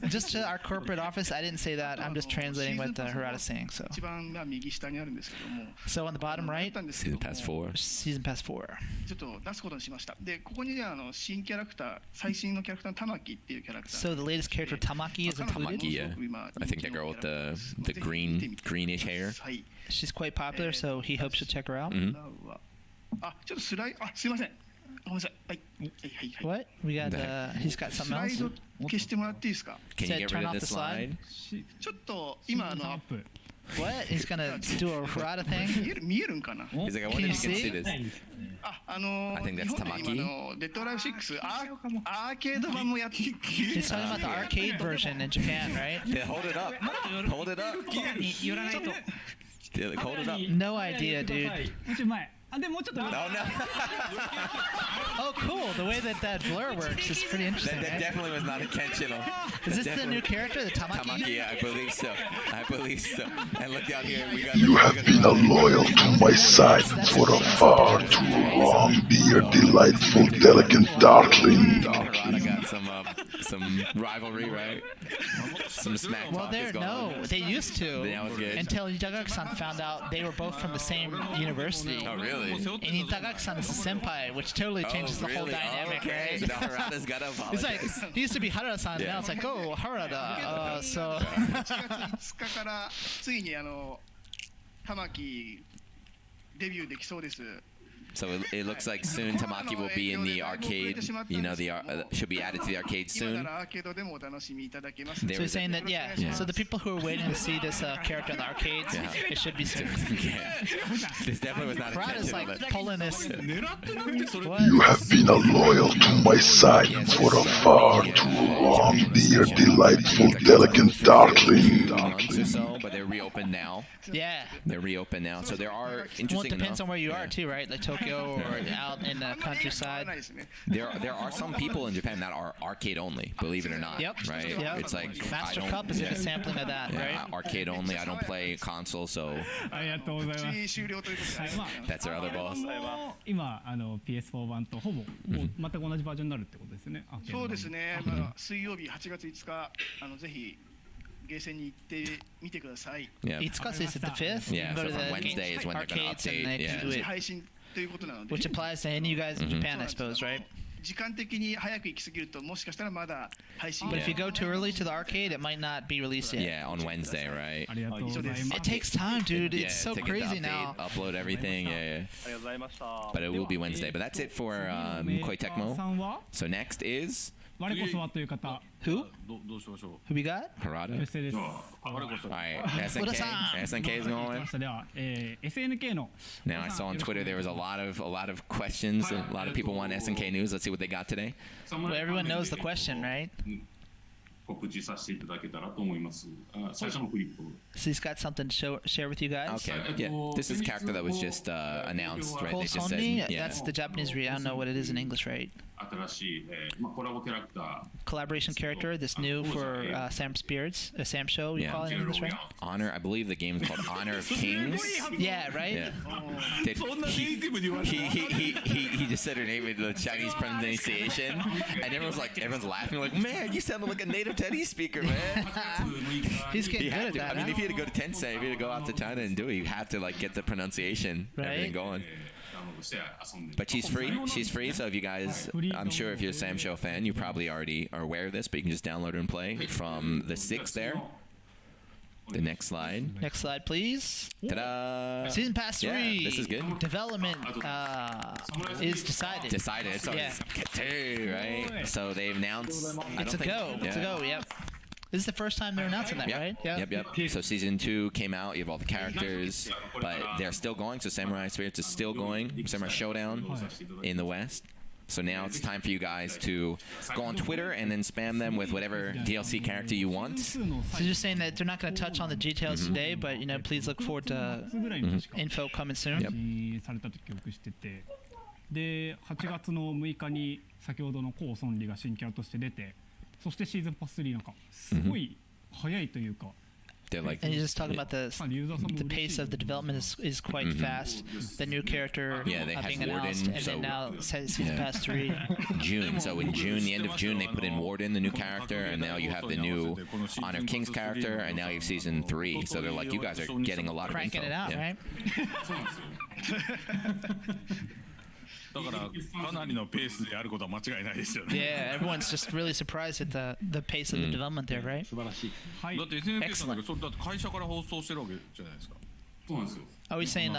Just to our corporate office, I didn't say that. I'm just translating what Harada's saying. So on the bottom right, Season Pass 4. Season Pass 4. ちょっと出すことにしました。で、ここにね、新キャラクター、最新のキャラクターの玉木っていうキャラクター。 So the latest character Tamaki is included. Tamaki, yeah. I think that girl with the greenish hair. She's quite popular, so he hopes to check her out. あ、ちょっとスライド、あ、すいません。ごめんなさい。はい。What? We got he's got ス something ライ else. ド消してもらっていいですか。 Can you Said get turn rid off of the this slide. slide? ちょっと今What? He's gonna do a Harada thing? 見えるんかな。 He's like, I wonder if you can see this. I think that's Tamaki. デッドライブ6アーケード版もやって。 He's talking about the arcade version in Japan, right? Yeah, hold it up. Hold it up. Yeah, like, hold it up. No idea, dude. もうちょい前。あ、でもうちょっと前。 Oh no. Oh, cool. The way that blur works is pretty interesting. That right? definitely was not intentional. Is this the new character, the Tamaki? Tamaki, yeah, I believe so. I believe so. And look down here, we got. You have been loyal to my side for a far too long, dear delightful, delicate darkling. Harada got some rivalry, right? Some smack Well, talk is going on. they used to. That was good. Until Itagaki-san found out they were both from the same university. Oh, really? And Itagaki-san is a senpai, which totally changes the whole really? dynamic, Okay. right? So now Harada's got to It's apologize. like, he used to be Harada-san, Yeah. now it's like, oh, Harada. So. 8月5日からついに玉木デビューできそうです。 So it looks like soon Tamaki will be in the arcade. Should be added to the arcade 今 soon. ならアーケードでもお楽しみいただけます。 So you're saying that, yeah. So the people who are waiting to see this character in the arcades, it should be soon. This definitely was not Harada's intentional. like but- pulling this. You have been loyal to my side for a far too long, dear delightful, delicate darkling. Months or so, but they're reopened now. Yeah. They're reopened now. So there are Well, it interesting depends enough. on where you are too, right? Like Tokyo or out in the countryside. There are some people in Japan that are arcade only, believe it or not. Yep. Right? Yep. It's like Master I don't- Cup is yeah. a sampling of that, Yeah, right? arcade only. I don't play console, so ありがとうございます。終了ということで。はい、まあ that's our other boss. 今PS4 版とほぼもう全く同じバージョンになるってことですよね。アーケード版そうですね。水曜日8月5日ぜひゲーセンに行ってみてください。 Yeah. Itsukasu is it the 5th? Yeah, Go so to from the Wednesday is when they're gonna arcades and update, they can yeah. do it. 配信ということなので。 Which applies to any of you guys in Japan, I suppose, right? 時間的に早く行き過ぎるともしかしたらまだ配信 But if you go too early to the arcade, it might not be released yet. Yeah, on Wednesday, right? ありがとうございます。 It takes time, dude. Yeah, It's so to get the crazy update, now. upload everything. Yeah, ありがとうございました。 yeah. But it will be Wednesday. But that's it for Koi さ Tecmo. んは So next is 我こそはという方。 Who? どうしましょ Who we got? Harada. 吉瀬です。 All right, SNK. SNK is going. では、SNK の Now I saw on Twitter there was a lot of questions. A lot of people want SNK news. Let's see what they got today. Well, everyone knows the question, right? 告知させていただけたらと思います。最初のフリップ。 So he's got something to share with you guys. Okay, yeah. This is a character that was just announced, right? They just said, Holsoni? yeah. That's the Japanese read. I don't know what it is in English, right? 新しい、コラボキャラクター。 Collaboration character that's new for Sam Spirits, Sam Show, you Yeah. call it in English, right? Honor, I believe the game is called Honor of Kings. Yeah, right? Yeah. Did, he just said her name in the Chinese pronunciation, and everyone's laughing like, man, you sounded like a native Chinese speaker, man. He's getting good at that. I mean, huh? if you had to go to Tensei, if you had to go out to China and do it, you have to like get the pronunciation, everything going. But she's free. She's free. So if you guys, I'm sure if you're a Sam Show fan, you probably already are aware of this, but you can just download her and play from the 6th there. The next slide. Next slide, please. Ta-da! Season Pass 3. Yeah, this is good. Development is decided. Decided. So Yeah. it's two, right? So they've announced. It's a go. It's a go, yep. This is the first time they're announcing that, right? Yeah. Yep. So season 2 came out. You have all the characters, but they're still going. So Samurai Spirits is still going. Samurai Showdown in the West. So now it's time for you guys to go on Twitter and then spam them with whatever DLC character you want. So just saying that they're not going to touch on the details today, but please look forward to info coming soon.で8月の6日に先ほどのコウ・ソンリが新キャラとして出て、そしてシーズンパス3なんかすごい早いというか。Like, and you just talk about the pace of the development is quite fast. The new character being announced, and then now season pass 3. June. So in June, the end of June, they put in Warden, the new character, and now you have the new Honor of Kings character, and now you have season 3. So they're like, you guys are getting a lot of info. Cranking it out, right? だからかなりのペースでやることは間違いないですよね。 Yeah, everyone's just really surprised at the pace of the development there, right? 素晴らしい。だって SNK さんだけど、だって会社から放送してるわけじゃないですか。そうなんですよ。Are we saying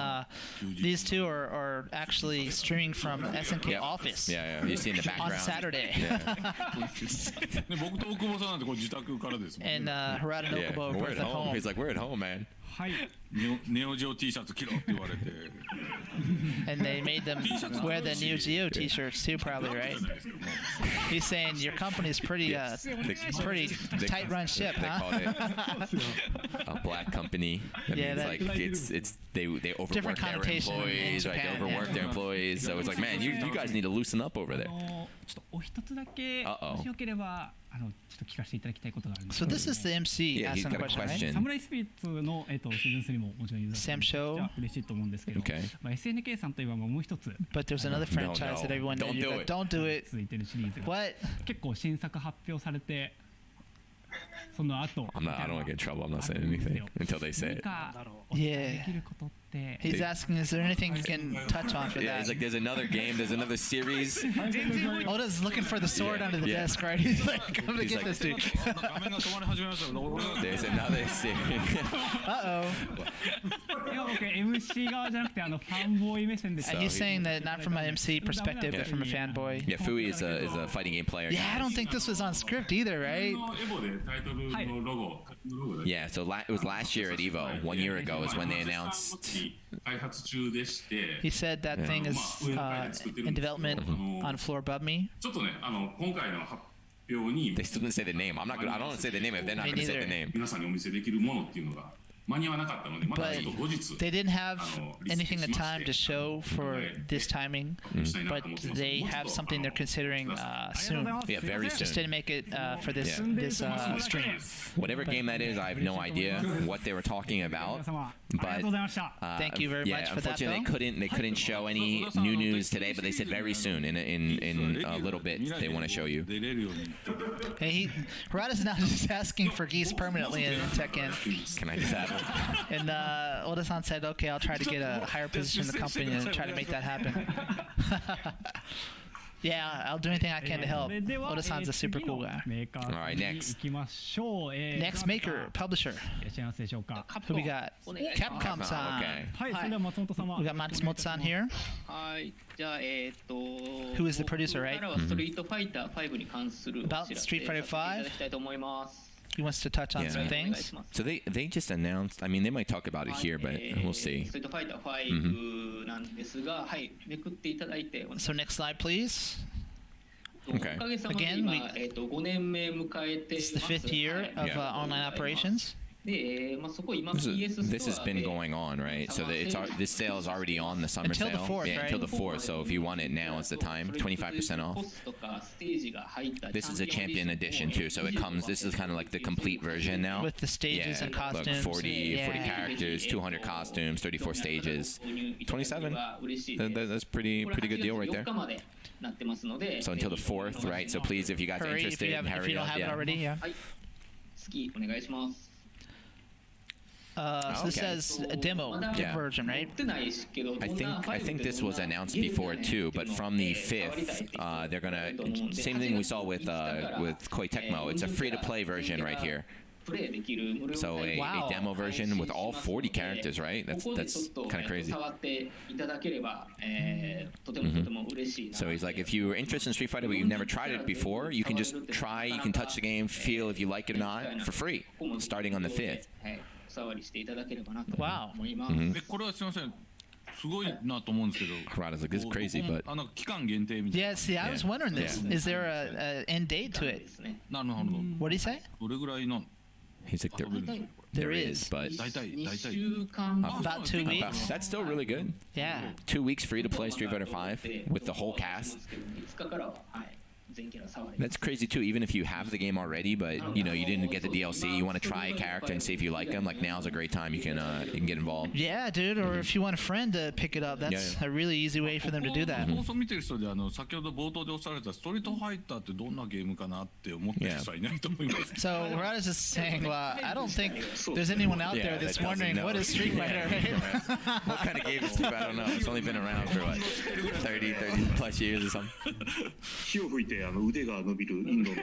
these two are actually streaming from SNK office? Yeah, you see in the background on Saturday. And Harada and Okubo are both at home. He's like, we're at home, man. はい。Neo Geo T シャツ着ろって言われて。And they made them wear the Neo Geo T-shirts too, probably, right? He's saying your company's pretty tight-run ship, they huh? called it a black company. That means like it's they overwork their employees, right? They overwork their employees. So it's like, man, you guys need to loosen up over there. ちょっとお一つだけもしよければちょっと聞かせていただきたいことがあるんです。 So this is the MC asking a question, right? サムライスピリッツのシーズン3ももちろんユーザーさん嬉しいと思うんですけど、SNK さんといえばもう一つ。But there's another franchise that everyone knows. Don't do it. 続いてるシリーズ。What? 結構新作発表されて。その後。I don't want to get in trouble. I'm not saying anything until they say it. Yeah. He's asking, is there anything you can touch on for that? Yeah, it's like there's another game, there's another series. Oda's looking for the sword under the desk, right? He's like, I'm gonna get this dude. There's another series. Uh-oh. And he's saying that not from an MC perspective, but from a fanboy. Yeah, Fui is a fighting game player. Yeah, I don't think this was on script either, right? Yeah, so it was last year at EVO. 1 year ago is when they announced. He said that thing is in development on floor above me. They still didn't say the name. I don't want to say the name if they're not going to say the name. But they didn't have anything in time to show for this timing, but they have something they're considering soon. Yeah, very soon. Just didn't make it for this stream. Whatever game that is, I have no idea what they were talking about. But thank you very much for that. Unfortunately, they couldn't show any new news today, but they said very soon, in a little bit, they want to show you. Hey, Harada's now just asking for geese permanently in Tekken. Can I just add? And Oda-san said, okay, I'll try to get a higher position in the company and try to make that happen. Yeah, I'll do anything I can to help. Oda-san's a super cool guy. All right, next. Next maker, publisher. Who we got? Capcom-san. Okay. We got Matsumoto-san here. Who is the producer, right? About Street Fighter 5. He wants to touch on some things. So they just announced, I mean, they might talk about it here, but we'll see. So next slide, please. Okay. Again, it's the 5th year of online operations. This has been going on, right? So this sale is already on, the summer until sale. The 4th, yeah, right? Until the 4th. So if you want it now, it's the time. 25% off. This is a champion edition too. So it comes. This is kind of like the complete version now. With the stages and costumes. Look, 40 characters, 200 costumes, 34 stages, 27. That's pretty good deal right there. So until the 4th, right? So please, if you guys are interested, if you don't have it already, yeah. So this says a demo version, right? I think this was announced before too, but from the 5th, they're gonna same thing we saw with Koei Tecmo. It's a free-to-play version right here. So a demo version with all 40 characters, right? That's kind of crazy. So he's like, if you're interested in Street Fighter but you've never tried it before, you can just try, you can touch the game, feel if you like it or not, for free, starting on the 5th. Wow. Harada's like, this is crazy, but yeah, see, I was wondering this. Yeah. Is there a end date to it? What do you say? He's like, there is, but about 2 weeks. That's still really good. Yeah. 2 weeks free to play Street Fighter 5 with the whole cast. That's crazy too. Even if you have the game already, but you know you didn't get the DLC, you want to try a character and see if you like them. Like now's a great time. You can get involved. Yeah, dude. Or if you want a friend to pick it up, that's a really easy way for them to do that.放送見てる人で先ほど冒頭でおっしゃられたストリートファイターってどんなゲームかなって思ってる人はいないと思います。So Harada's just saying, I don't think there's anyone out there that's wondering what is Street Fighter. What kind of game is Street Fighter? I don't know. It's only been around for what 30 plus years or something. 火を吹いて腕が伸びるインドの。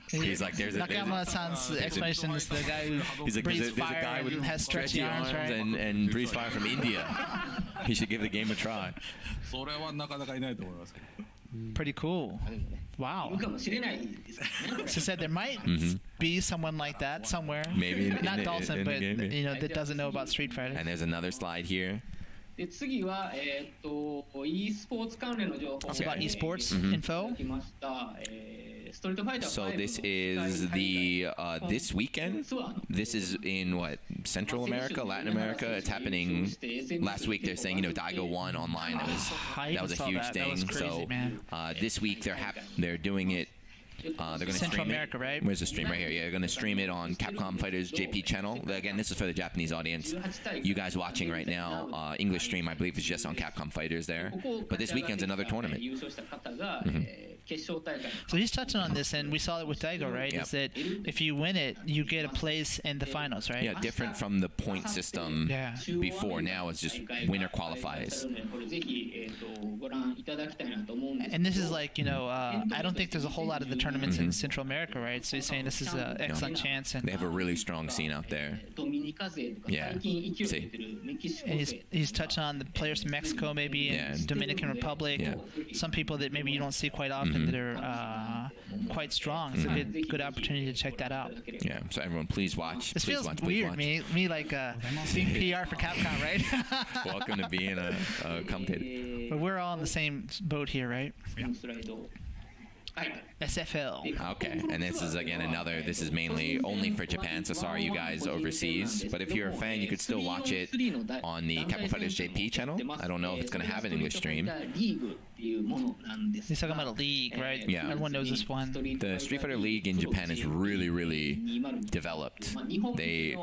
He's like, there's a Nakayama-san's explanation is the guy who breathes fire and has stretchy arms, right? and breathes fire from India. He should give the game a try. それはなかなかいないと思いますけど。Pretty cool. Wow. She said there might be someone like that somewhere. Maybe not Dalton, but game, you know that doesn't know about Street Fighter. And there's another slide here. で次はe スポーツ関連の情報 It's about esports info. So this is the this weekend. This is in what, Central America, Latin America. It's happening. Last week they're saying, you know, Daigo won online. That was a huge thing. So this week they're doing it. They're going to Central stream America, it. right? Where's the stream right here? Yeah, they're going to stream it on Capcom Fighters JP channel. Again, this is for the Japanese audience. You guys watching right now, English stream, I believe, is just on Capcom Fighters there. But this weekend's another tournament. So he's touching on this, and we saw it with Daigo, right? Yep. Is that if you win it, you get a place in the finals, right? Yeah, different from the point system before. Now it's just winner qualifies. And this is like, you know, I don't think there's a whole lot of the tournaments in Central America, right? So he's saying this is an excellent chance. And they have a really strong scene out there. Yeah. See. And he's touching on the players from Mexico, maybe, and Dominican Republic. Yeah. Some people that maybe you don't see quite often that are quite strong. It's a good opportunity to check that out. Yeah. So everyone, please watch. This please feels watch, weird, watch. me like being PR for Capcom, right? Welcome to being a commentator. But we're all in the same boat here, right? SFL. Okay, and this is again this is mainly only for Japan, so sorry you guys overseas. But if you're a fan, you could still watch it on the Capcom Fighters JP channel. I don't know if it's going to have an English stream. He's talking about a league, right? Yeah. Everyone knows this one. The Street Fighter League in Japan is really, really developed. They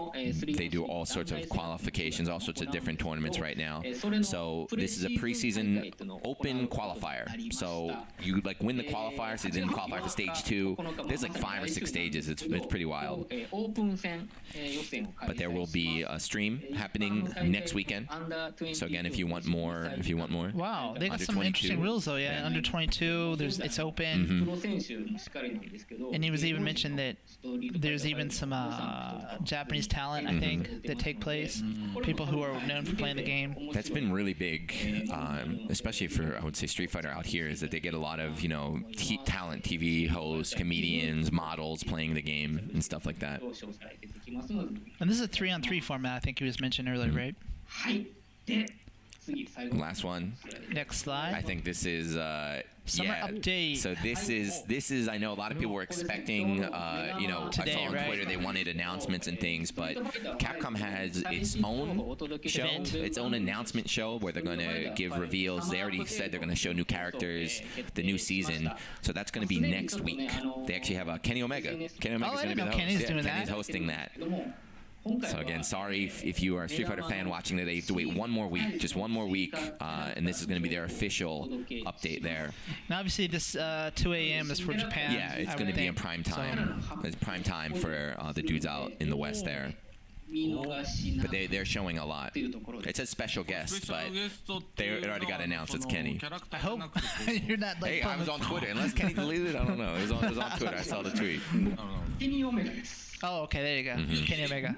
do all sorts of qualifications, all sorts of different tournaments right now. So this is a preseason open qualifier. So you like win the qualifier, so you didn't qualify for stage 2. There's like 5 or 6 stages. It's pretty wild. But there will be a stream happening next weekend. So again, if you want more. Wow, they got under some 22. interesting rules though. Yeah, under 22, it's open. And he was even mentioned that there's even some Japanese talent, I think, that take place. People who are known for playing the game. That's been really big, especially for, I would say, Street Fighter out here, is that they get a lot of, you know, talent, TV hosts, comedians, models playing the game and stuff like that. And this is a 3-on-3 format, I think he was mentioned earlier, right? Last one. Next slide. I think this is Summer update. So this is I know a lot of people were expecting you know, today, I saw on Twitter they wanted announcements and things, but Capcom has its own show, its own announcement show where they're going to give reveals. They already said they're going to show new characters, the new season. So that's going to be next week. They actually have Kenny Omega. Kenny Omega's going to be the host. Kenny's hosting that. So again, sorry if you are a Street Fighter fan watching today, you have to wait one more week, just one more week, and this is going to be their official update there. Now, obviously, this 2 a.m. is for Japan. Yeah, it's going to be in prime time. It's prime time for the dudes out in the West there. But they're showing a lot. It says special guest, but it already got announced. It's Kenny. I hope you're not like. Hey, I was on Twitter. Unless Kenny deleted it, I don't know. It was on Twitter. I saw the tweet. Oh, okay, there you go. Kenny Omega.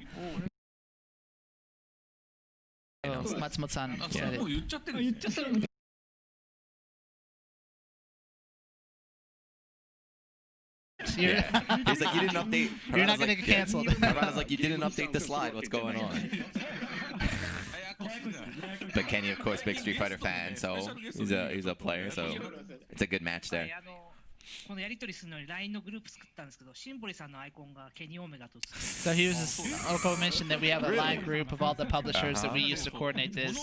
Oh, Matsumoto-san said it. Yeah. He's like, you didn't update. You're not going to get canceled. I was like, you didn't update the slide. What's going on? But Kenny, of course, big Street Fighter fan, so he's a player, so it's a good match there. このやり取りするのに LINE のグループ作ったんですけど、シンボリさんのアイコンがケニーオメガと。So he was Oko mentioned that we have a line group of all the publishers that we use to coordinate this.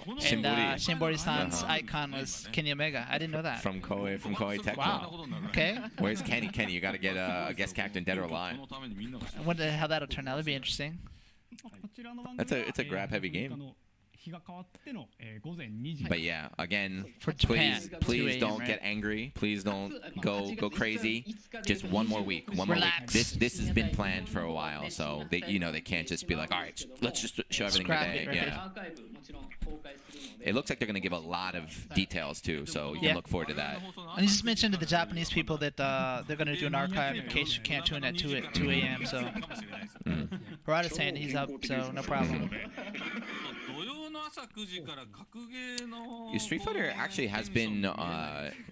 And Shinbori-san's icon was Kenny Omega. I didn't know that. From Koei Tecmo. Wow. Okay. Where's Kenny? Kenny, you got to get a guest character in Dead or Alive. I wonder how that'll turn out. It'll be interesting. It's a grab heavy game. But yeah, again, Japan, please don't get angry. Please don't go crazy. Just one more week. Relax. This has been planned for a while, so they can't just be like, all right, let's just show everything today. Yeah. It looks like they're gonna give a lot of details too, so you can look forward to that. And you just mentioned to the Japanese people that they're gonna do an archive in case you can't tune at 2 a.m. So Harada's saying he's up, so no problem. Street Fighter actually has been,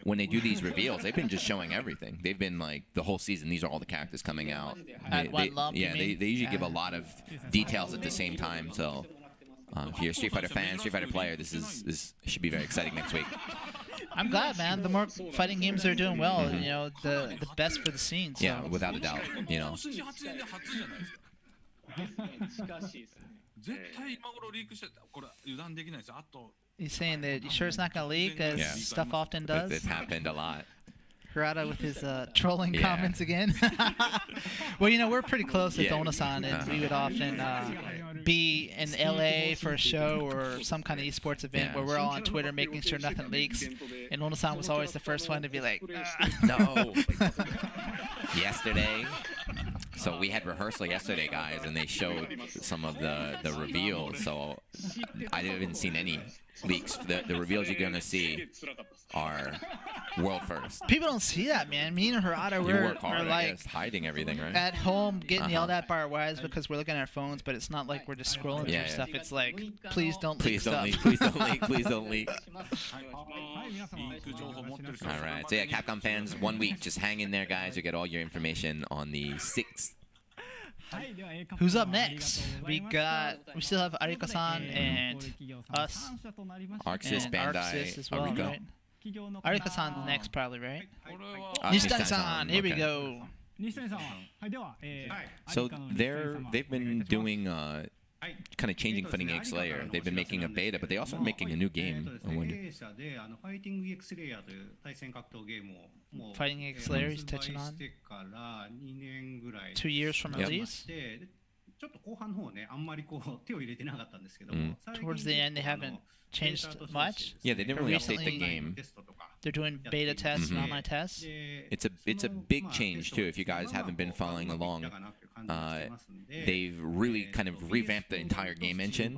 when they do these reveals, they've been just showing everything. They've been like the whole season. These are all the characters coming out. They usually give a lot of details at the same time. So if you're a Street Fighter fan, Street Fighter player, this should be very exciting next week. I'm glad, man. The more fighting games are doing well, the best for the scene. So. Yeah, without a doubt. He's saying that you sure it's not going to leak, as stuff often does? It's happened a lot. Harada with his trolling comments again. Well, we're pretty close with Ono-san, and we would often be in LA for a show or some kind of esports event where we're all on Twitter making sure nothing leaks. And Ono-san was always the first one to be like, no. Yesterday. So we had rehearsal yesterday, guys, and they showed some of the reveals. So I haven't seen any leaks. The reveals you're going to see are world first. People don't see that, man. Me and Harada, we're like hiding everything, right? At home getting yelled at by our wives because we're looking at our phones, but it's not like we're just scrolling through stuff. It's like, please don't leak stuff. Please don't leak. Please don't leak. All right. So yeah, Capcom fans, 1 week. Just hang in there, guys. You get all your information on the 6th. Who's up next? We still have Arika-san and us. Arxis, Bandai, as well, Arika. right? Arika-san's next, probably, right? Nishitani-san, here we go. So they've been doing kind of changing Fighting EX Slayer. They've been making a beta, but they also are making a new game. I wonder. Fighting EX Slayer he's touching on. 2 years from release. Towards the end, they haven't changed much. Yeah, they didn't really update the game. They're doing beta tests and online tests. It's a big change too. If you guys haven't been following along, they've really kind of revamped the entire game engine.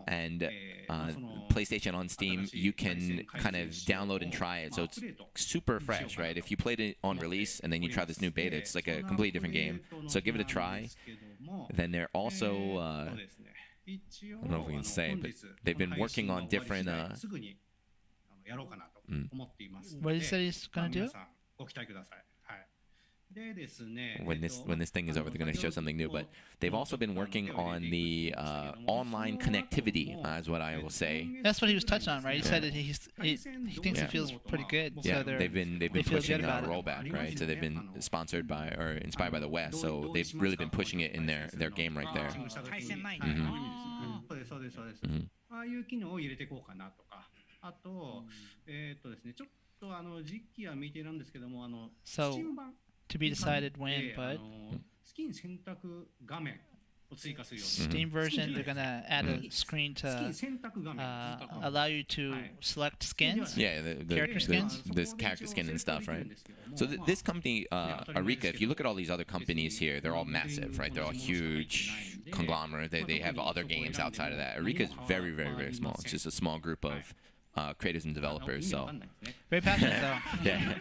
And PlayStation on Steam, you can kind of download and try it. So it's super fresh, right? If you played it on release and then you try this new beta, it's like a completely different game. So give it a try. Then they're also, I don't know if we can say, but they've been working on different... What did he say he's going to do? When this thing is over, they're going to show something new. But they've also been working on the online connectivity, is what I will say. That's what he was touching on, right? He said that he thinks it feels pretty good. Yeah, so they've been pushing rollback, right? So they've been sponsored by or inspired by the West. So they've really been pushing it in their game right there. So, to be decided when, but... スキン選択画面 Steam version, they're gonna add a screen to allow you to select skins. Yeah, character skins. This character skin and stuff, right? So this company, Arika, if you look at all these other companies here, they're all massive, right? They're all huge conglomerate. They have other games outside of that. Arika is very, very, very small. It's just a small group of creators and developers. So very passionate though. Yeah.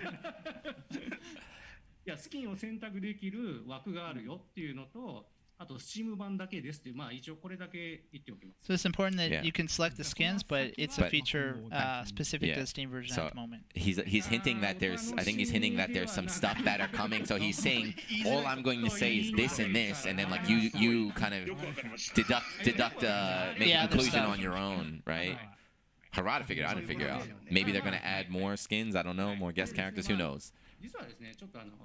いや、スキンを選択できる枠があるよっていうのと、あと Steam 版だけですっていう、まあ一応これだけ言っておきます。So it's important that you can select the skins, but it's a feature specific to the Steam version so at the moment. He's hinting that I think he's hinting that there's some stuff that are coming. So he's saying all I'm going to say is this and this, and then like you kind of deduct make a conclusion on your own, right? Harada figured. I didn't figure out. Maybe they're going to add more skins. I don't know, more guest characters. Who knows?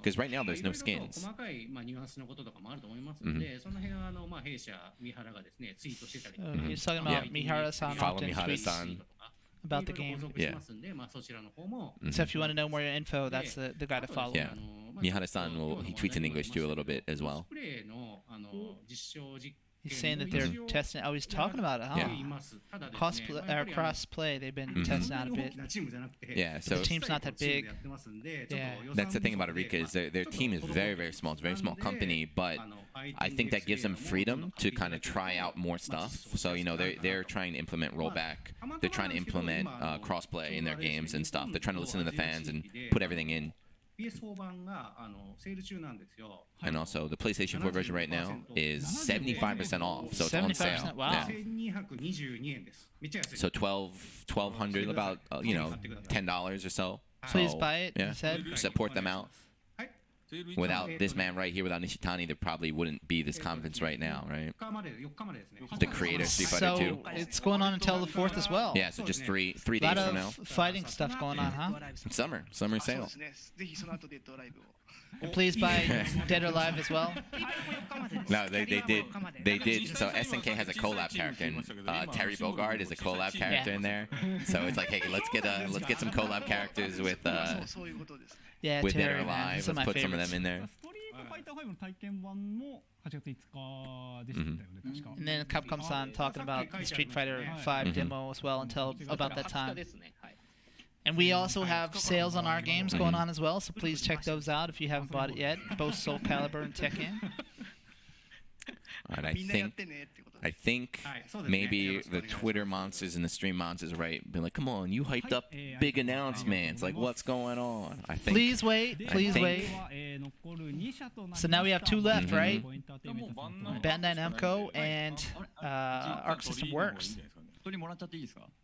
Because right now there's no skins. 細かいニュアンスのこととかもあると思いますので、その辺は弊社三原がですねツイートしてたりとか。He's talking about Mihara-san Follow often Mihara-san about the game. Yeah. So if you want to know more info, that's the guy to follow. Yeah. Mihara-san he tweets in English too a little bit as well. He's saying that they're testing. Oh, he's talking about it, huh? Yeah. Cross-play, they've been testing out a bit. Yeah, so the team's not that big. Yeah. That's the thing about Arika is their team is very, very small. It's a very small company, but I think that gives them freedom to kind of try out more stuff. So, you know, they're trying to implement rollback. They're trying to implement cross-play in their games and stuff. They're trying to listen to the fans and put everything in. And also, the PlayStation 4 version right now is 75% off, so it's on sale. Wow. Yeah. So $1,200, about $10 or so. Please buy it. Yeah. He said. Support them out. Without this man right here, without Nishitani, there probably wouldn't be this conference right now, right? The creator, Street Fighter 2. So it's going on until the 4th as well. Yeah, so just three days from now. A lot of fighting stuff going on, huh? Summer sale. And please buy Dead or Alive as well. No, they did. So SNK has a collab character, and Terry Bogard is a collab character in there. So it's like, hey, let's get some collab characters with with Dead or Alive. Let's put some of them in there. And then Capcom-san talking about the Street Fighter 5 demo as well until about that time. And we also have sales on our games going on as well, so please check those out if you haven't bought it yet. Both Soul Calibur and Tekken. All right, I think maybe the Twitter monsters and the stream monsters, right? Be like, come on, you hyped up big announcements. Like, what's going on? I think. Please wait. So now we have two left, right? Bandai Namco and Arc System Works.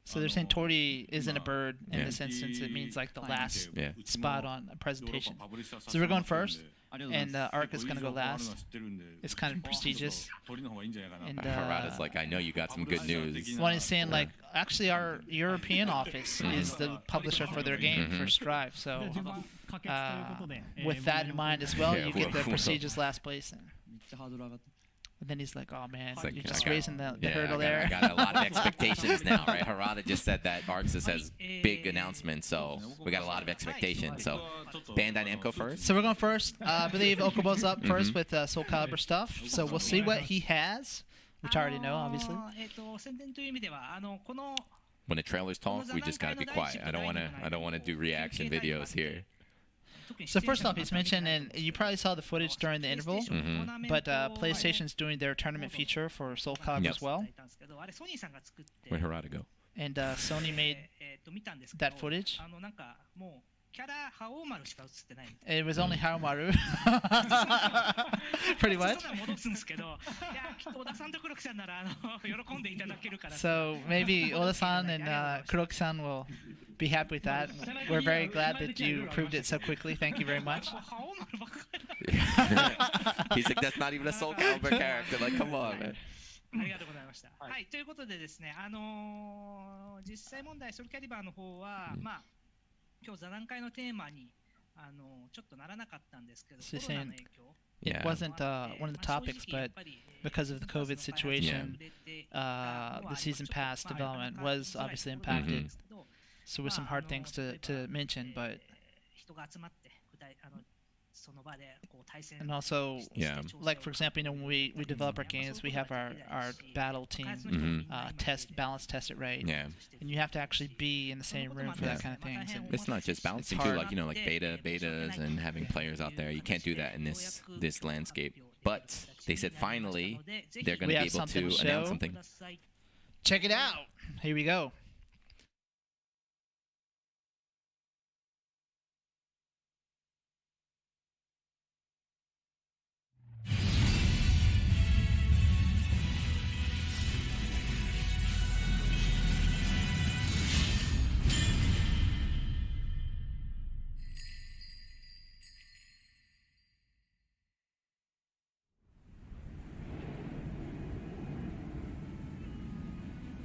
So they're saying Tori isn't a bird in this instance. It means like the last spot on a presentation. So we're going first, and Arc is going to go last. It's kind of prestigious. And Harada's like, I know you got some good news. One is saying like, actually our European office is the publisher for their game for Strive. So with that in mind as well, you get the prestigious last place. And then he's like, oh man, like, you're just raising the hurdle I there. got a lot of expectations now, right? Harada just said that Arxis has big announcements, so we got a lot of expectations. So Bandai Namco first? So we're going first. I believe Okubo's up first with Soul Calibur stuff. So we'll see what he has, which I already know, obviously. When the trailers talk, we just gotta be quiet. I don't wanna do reaction videos here. So first off, he's mentioned, and you probably saw the footage during the interval, but PlayStation's doing their tournament feature for Soul Calibur as well. Where'd Harada go? And Sony made that footage. It was only Harumaru. Pretty much. So maybe Oda-san and Kuroki-san will be happy with that. We're very glad that you approved it so quickly. Thank you very much. He's like, that's not even a Soul Calibur character. Like, come on, man. ありがとうございました。はい、ということでですね、実際問題、ソルキャリバーの方は、まあ、今日座談会のテーマにちょっとならなかったんですけど、コロナの影響。It wasn't one of the topics, but because of the COVID situation, the season pass development was obviously impacted. So with some hard things to mention, but And also, Yeah. like for example, when we develop our games, we have our battle team balance test it right. Yeah. And you have to actually be in the same room for that kind of thing. So It's not just balancing too, like like betas and having players out there. You can't do that in this landscape. But they said finally they're going to be able to announce something. Check it out. Here we go.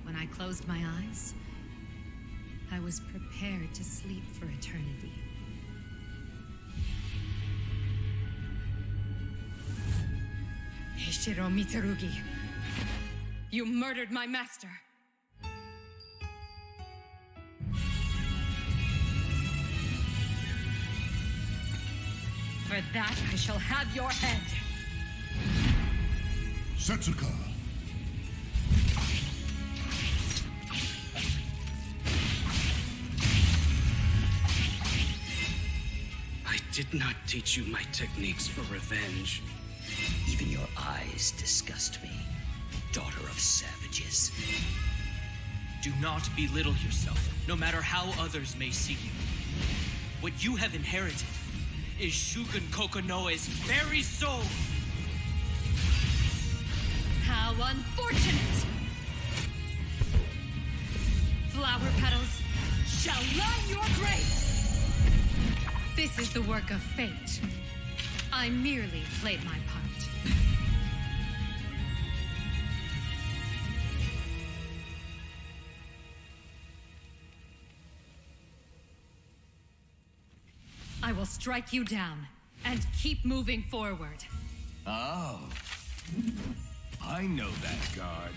When I closed my eyes, I was prepared to sleep for eternity. Hishiro Mitsurugi, you murdered my master. For that, I shall have your head. Setsuka. I did not teach you my techniques for revenge. Even your eyes disgust me, daughter of savages. Do not belittle yourself, no matter how others may see you. What you have inherited is Shugun Kokonoe's very soul. How unfortunate! Flower petals shall line your grave! This is the work of fate. I merely played my part. I will strike you down and keep moving forward. Oh. I know that guard.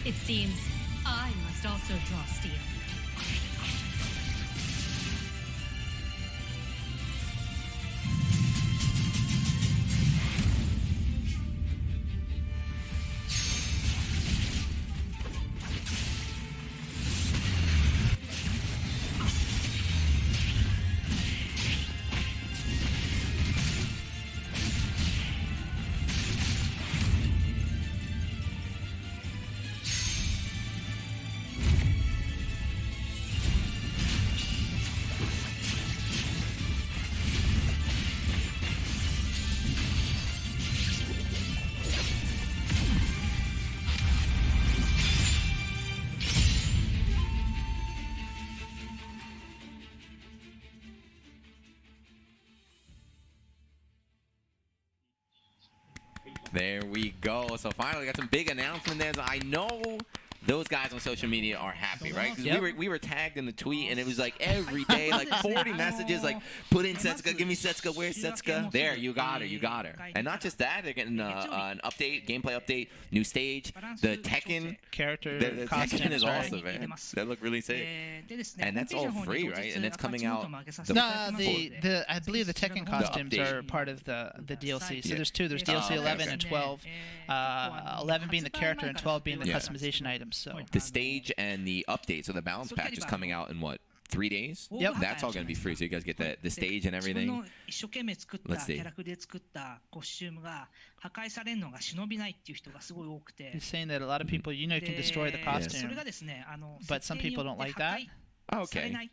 It seems I must also draw steel. There we go. So finally got some big announcement there. So I know those guys on social media are happy, right? Because we were tagged in the tweet, and it was like every day, like 40 messages, like, put in Setsuka, give me Setsuka, where's Setsuka? There, you got her, you got her. And not just that, they're getting an update, gameplay update, new stage. The Tekken character, the Tekken is awesome, man. They look really sick. And that's all free, right? And it's coming out. I believe the Tekken costumes are part of the DLC. So there's two. There's DLC 11 and 12. 11 being the character and 12 being the customization items. So the stage and the update, so the balance patch is coming out in what, 3 days? Yep. That's all going to be free, so you guys get the stage and everything. Let's see. He's saying that a lot of people, you can destroy the costume, but some people don't like that. Oh, okay.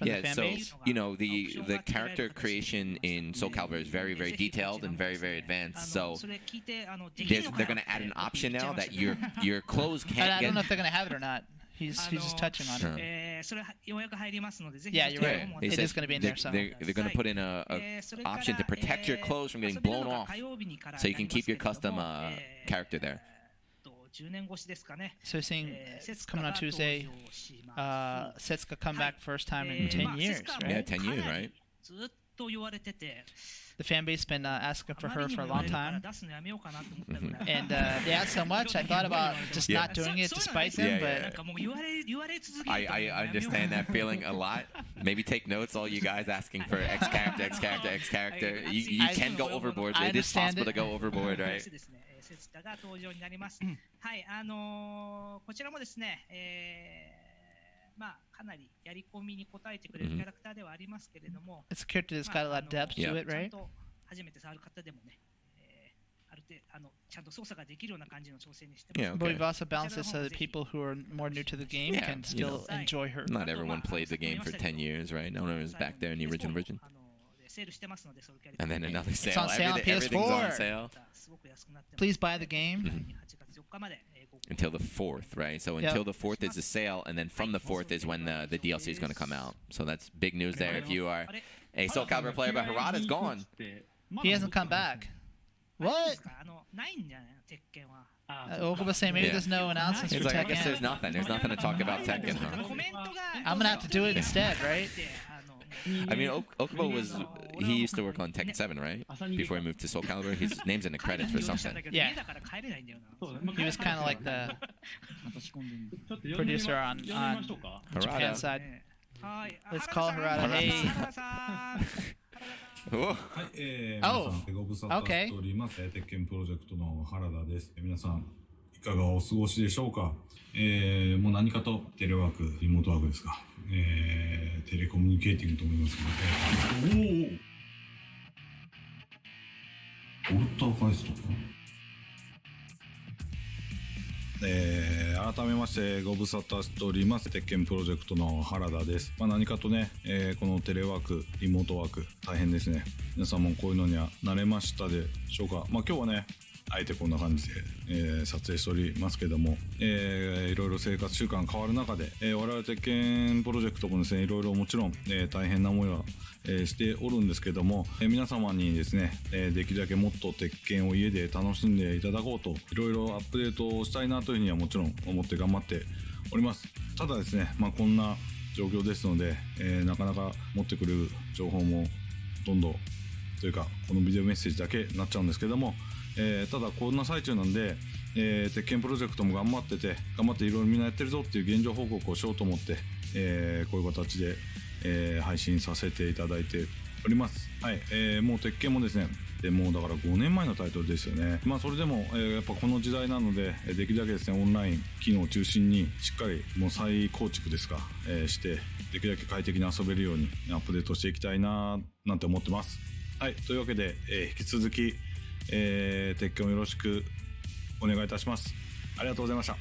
Yeah, so the character creation in Soul Calibur is very, very detailed and very, very advanced. So they're going to add an option now that your clothes can't get. I don't know if they're going to have it or not. He's just touching on it. Yeah, you're right. It is going to be in there. So they're going to put in a option to protect your clothes from getting blown off, so you can keep your custom character there. 10年越しですかね。So you're saying it's coming on Tuesday. Setsuka come back first time in 10 years, right? Yeah, 10 years, right? ずっと言われてて。The fan base been asking for her for a long time. And yeah, so much. I thought about just not doing it despite them, but I understand that feeling a lot. Maybe take notes, all you guys asking for X character, X character, X character. You can go overboard. It is possible to go overboard, right? 節田が登場になります。はい、こちらもですね、まあかなりやり込みに応えてくれるキャラクターではありますけれども、It's a character that's got a lot of depth to it, right? 初めて触る方でもね、ある程度ちゃんと操作ができるような感じの調整にしてます。But we've also balanced this so that people who are more new to the game can still enjoy her. Not everyone played the game for 10 years, right? No one was back there in the original version. And then another sale. It's on sale on Everything's on PS4. sale. Please buy the game. Until the 4th, right? So until the 4th is the sale, and then from the 4th is when the DLC is going to come out. So that's big news there. If you are a Soul Calibur player, but Harada's gone. He hasn't come back. What? Okuba saying maybe there's no announcements He's for like, I Tekken. guess there's nothing. There's nothing to talk about Tekken, huh? I'm gonna have to do it instead, right? I mean, Okubo he used to work on Tekken 7, right? Before he moved to Soul Calibur. His name's in the credits for something. Yeah. He was kind of like the producer on Japan side. Let's call Harada. Hey. はい、Oh, ご無沙汰しております。鉄拳プロジェクトの原田です。皆さん、いかがお過ごしでしょうか。もう何かとテレワーク、リモートワークですか。テレコミュニケーティングと思いますけど、オルターファイストかな。改めましてご無沙汰しております。鉄拳プロジェクトの原田です。何かとね、このテレワーク、リモートワーク大変ですね。皆さんもこういうのには慣れましたでしょうか。今日はね、あえてこんな感じで、撮影しておりますけども、いろいろ生活習慣変わる中で、我々鉄拳プロジェクトもですね、いろいろもちろん、大変な思いはしておるんですけども、皆様にですね、できるだけもっと鉄拳を家で楽しんでいただこうといろいろアップデートをしたいなというふうにはもちろん思って頑張っております。ただですね、こんな状況ですので、なかなか持ってくる情報もほとんどというかこのビデオメッセージだけになっちゃうんですけども、ただこんな最中なんで、鉄拳プロジェクトも頑張っていろいろみんなやってるぞっていう現状報告をしようと思って、こういう形で配信させていただいております。はい、もう鉄拳もですね、もうだから5年前のタイトルですよね。それでも、やっぱこの時代なので、できるだけですね、オンライン機能を中心にしっかりもう再構築ですか、して、できるだけ快適に遊べるようにアップデートしていきたいななんて思ってます。はい、というわけで、引き続き、鉄拳をよろしくお願いいたします。ありがとうございました。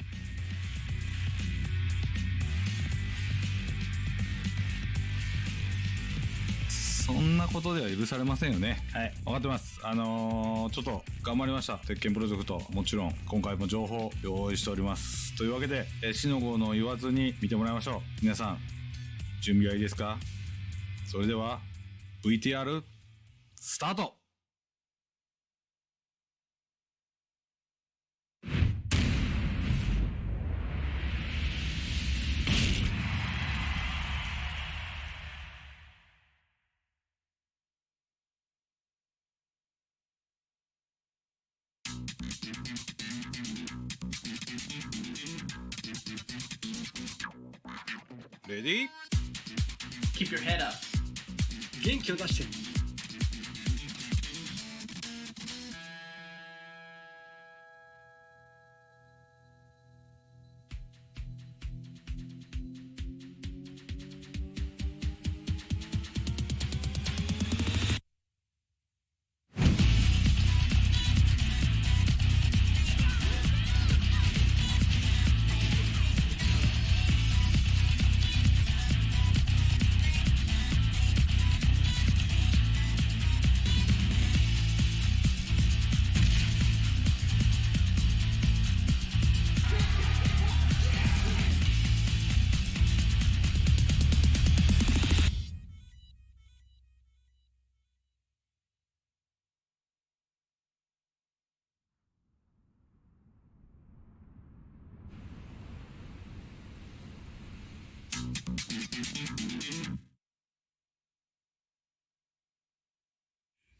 そんなことでは許されませんよね。はい、分かってます。ちょっと頑張りました。鉄拳プロジェクト、もちろん今回も情報用意しております。というわけで、死の号の言わずに見てもらいましょう。皆さん準備はいいですか？それでは VTR スタート。レディー Keep your head up. 元気を出して。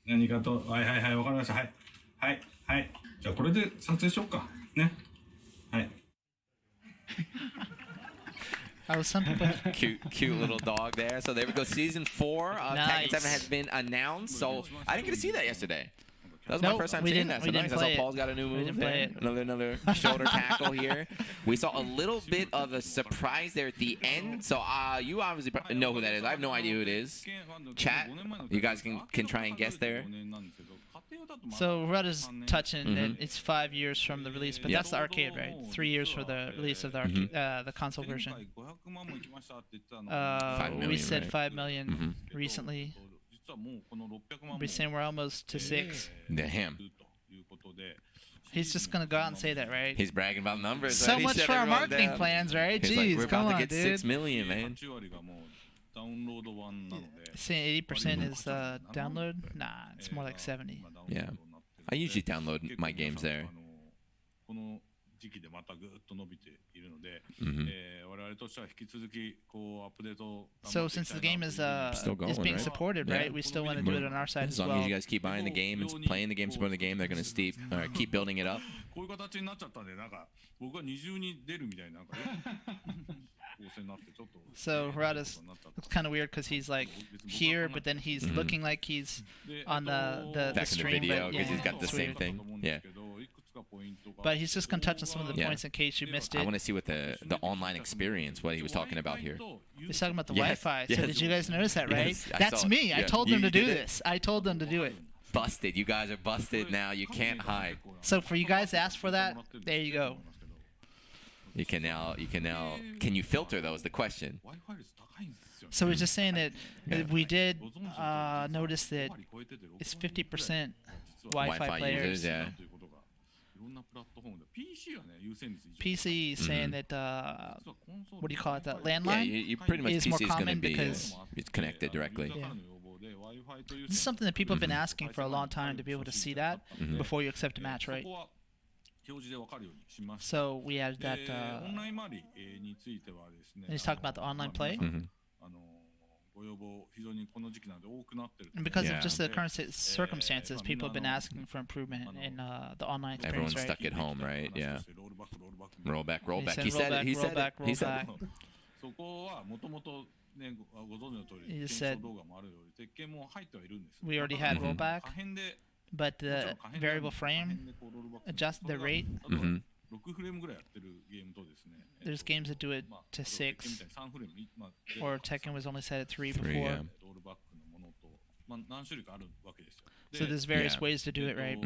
何かと、はいはいはい、わかりました。はい。はい。はい。じゃあこれで撮影しようか。ね。はい。Cute little dog there. So there we go. Season 4 of Tekken 7 has been announced. So I didn't get to see that yesterday. That was my first time seeing that. So nice. I saw Paul's got a new move there. Another shoulder tackle here. We saw a little bit of a surprise there at the end. So you obviously know who that is. I have no idea who it is. Chat, you guys can try and guess there. So Rutta's touching that it's 5 years from the release, but that's the arcade, right? 3 years for the release of the console version. We said 5 million recently. We're saying we're almost to 6. Damn. He's just gonna go out and say that, right? He's bragging about numbers. So much for our marketing plans, right? He's Jeez, like, we're come about on, to get dude. 6 million, man. Saying 80% is download? Nah, it's more like 70. Yeah. I usually download my games there. So since the game is being supported, right? We still want to do it on our side as well. As long as you guys keep buying the game and playing the game, supporting the game, they're going to keep building it up. So Harada's it's kind of weird because he's like here, but then he's looking like he's on the stream. Back in the video because he's got the same thing. Yeah. But he's just going to touch on some of the points in case you missed it. I want to see what the online experience, what he was talking about here. He's talking about the Wi-Fi. So did you guys notice that, right? Yes, That's me. I told them to do this. I told them to do it. Busted. You guys are busted now. You can't hide. So for you guys to ask for that, there you go. You can now. Can you filter though? Is the question. So we're just saying that we did notice that it's 50% Wi-Fi players. Users, yeah. PC saying that what do you call it? That landline you pretty much is PC more is common be, because it's connected directly. Yeah. This is something that people have been asking for a long time to be able to see that before you accept a match, right? So we added that. And he's talking about the online play. And because of just the current circumstances, people have been asking for improvement in the online experience. Everyone's stuck at home, right? Yeah. Roll back. He said it. He said it. He said He just said we already had rollback, but the variable frame adjust the rate. There's games that do it to 6, or Tekken was only set at 3 before. Yeah. So there's various ways to do it, right?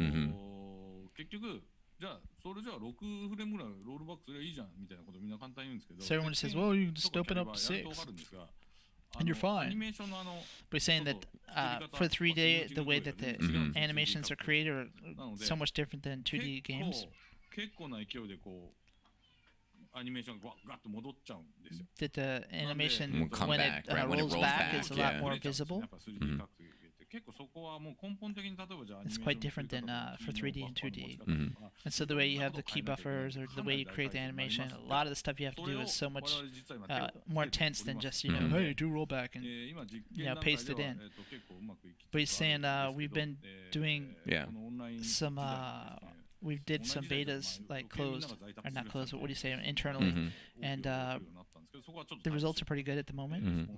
So everyone says, well, you can just open up 6 and you're fine. We're saying that for 3D, the way that the animations are created are so much different than 2D games. That the animation, when it rolls back, is a lot more visible. It's quite different than for 3D and 2D. And so the way you have the key buffers or the way you create the animation, a lot of the stuff you have to do is so much more intense than just, hey, do rollback and paste it in. But he's saying we've been doing some... we did some betas, like closed, or not closed, but what do you say, internally, and the results are pretty good at the moment.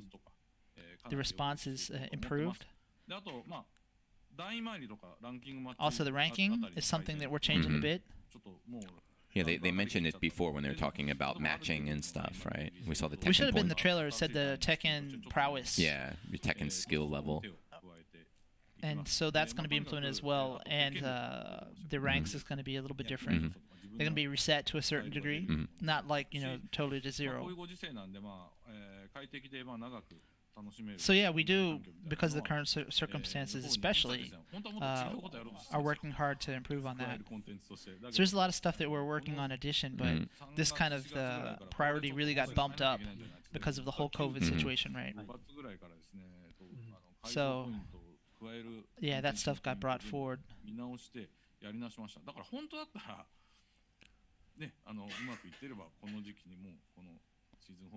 The response is improved. Also, the ranking is something that we're changing a bit. Yeah, they mentioned it before when they were talking about matching and stuff, right? We saw the Tekken. We should have been in the trailer. It said the Tekken prowess. Yeah, your Tekken skill level. And so that's going to be implemented as well, and the ranks is going to be a little bit different. They're going to be reset to a certain degree, not like totally to 0. So yeah, we do, because of the current circumstances, especially, are working hard to improve on that. So there's a lot of stuff that we're working on addition, but this kind of the priority really got bumped up because of the whole COVID situation, right? So. Yeah, that stuff got brought forward.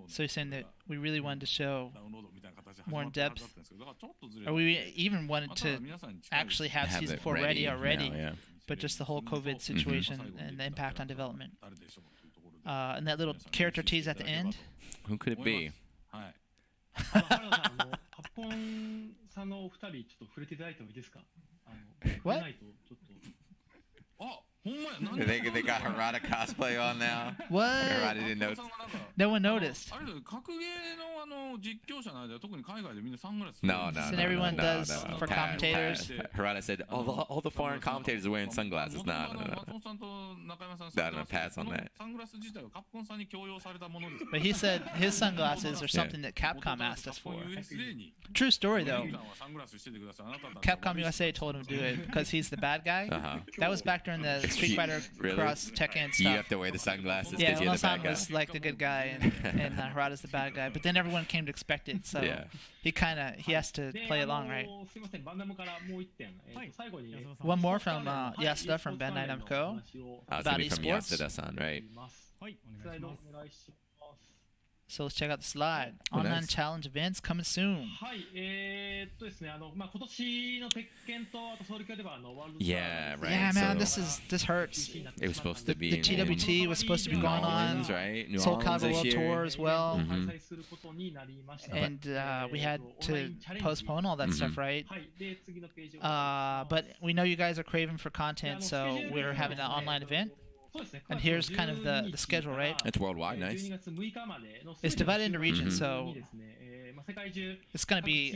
So you're saying that we really wanted to show more in depth, or we even wanted to actually have season 4 ready already, but just the whole COVID situation and the impact on development. And that little character tease at the end. Who could it be? 原田さん、カプコンさんのお二人、ちょっと触れていただいてもいいですか？触れないとちょっと。They got Harada cosplay on now. What? Harada didn't know. No one noticed. No. And everyone does for commentators. Harada said all the foreign commentators are wearing sunglasses. No. Pass on that. But he said his sunglasses are something that Capcom asked us for. True story though. Capcom USA told him to do it because he's the bad guy. That was back during the Street Fighter Cross Tekken stuff. You have to wear the sunglasses because you're the bad guy. Was like the good guy and Harada's the bad guy. But then everyone came to expect it, so he has to play along, right? One more from Yasuda from Bandai Namco about from esports. Yasuda-san, right? So let's check out the slide. Online challenge events coming soon. Yeah, right. Yeah, man, this hurts. It was supposed to be. The TWT was supposed to be going on. Right? New Soul Orleans Calibur World this year. Tour as well. And we had to postpone all that stuff, right? But we know you guys are craving for content, so we're having an online event. And here's kind of the schedule, right? It's worldwide, nice. It's divided into regions, so it's going to be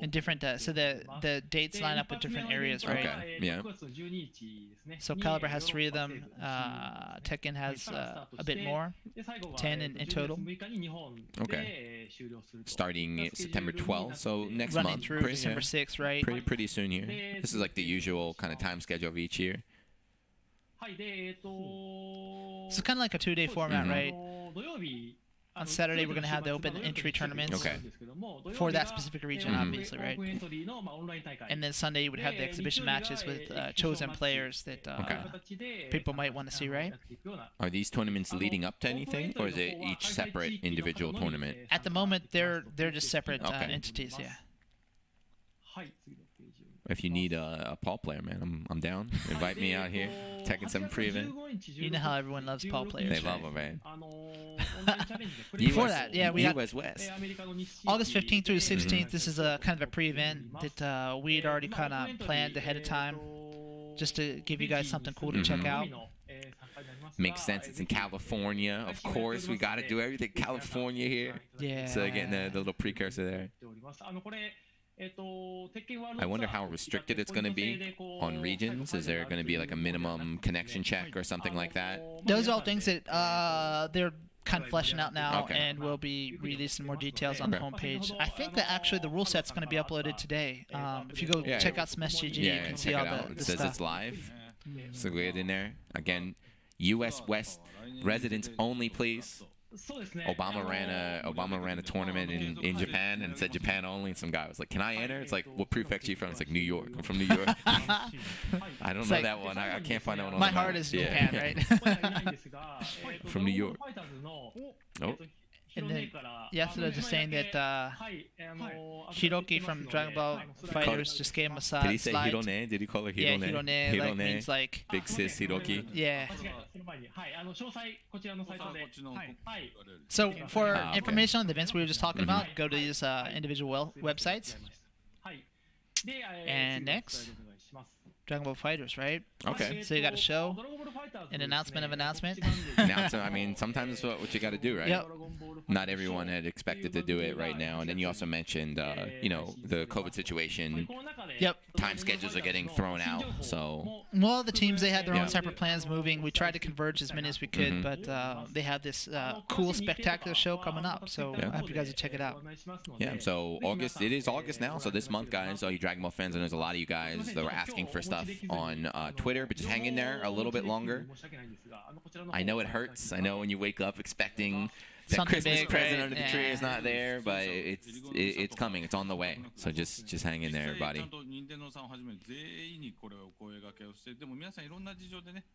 in different. So the dates line up with different areas, right? Okay. Yeah. So Calibur has 3 of them. Tekken has a bit more, 10 in total. Okay. Starting September 12th, so next running month. through December 6th, right? Pretty soon here. This is like the usual kind of time schedule of each year. So it's kind of like a 2-day format, right? On Saturday, we're going to have the open entry tournaments for that specific region, obviously, right? And then Sunday, you would have the exhibition matches with chosen players that people might want to see, right? Are these tournaments leading up to anything, or is it each separate individual tournament? At the moment, they're just separate entities, yeah. If you need a Paul player, man, I'm down. Invite me out here. Tekken 7 pre-event. You know how everyone loves Paul players. They love them, man. Before that, yeah, we had US West. August 15th through 16th. This is a kind of a pre-event that we had already kind of planned ahead of time, just to give you guys something cool to check out. Makes sense. It's in California, of course. We got to do everything California here. Yeah. So getting the little precursor there. I wonder how restricted it's going to be on regions. Is there going to be like a minimum connection check or something like that? Those are all things that they're kind of fleshing out now, and we'll be releasing more details on the homepage. I think that actually the rule set's going to be uploaded today. If you go check out some SGG, you can see all the It says stuff. it's live. So go ahead in there. Again, US West residents only, please. Obama ran a tournament in Japan and said Japan only, and some guy was like, "Can I enter?" It's like, "What prefecture are you from?" It's like, "New York." I'm from New York. I don't know that one. I can't find that one on my the map. heart is Japan, right? From New York. Oh. And then Yasuda just saying that Hiroki from Dragon Ball Fighters just gave him a slide. Did he say Hirone? Did he call her Hirone? Yeah, Hirone. Like, means like big sis Hiroki. Yeah. So for information on the events we were just talking about, go to these individual websites. And next, Dragon Ball Fighters, right? Okay. So you got a show, an announcement of announcement. I mean, sometimes it's what you got to do, right? Yep. Not everyone had expected to do it right now, and then you also mentioned, the COVID situation. Yep. Time schedules are getting thrown out, so. Well, the teams, they had their own separate plans moving. We tried to converge as many as we could, but they have this cool, spectacular show coming up, so I hope you guys will check it out. Yeah, so it is August now, so this month, guys, all you Dragon Ball fans, and there's a lot of you guys that were asking for stuff on Twitter, but just hang in there a little bit longer. I know it hurts. I know when you wake up expecting That Christmas big, present right? under the tree is not there, but it's coming. It's on the way. So just hang in there, everybody.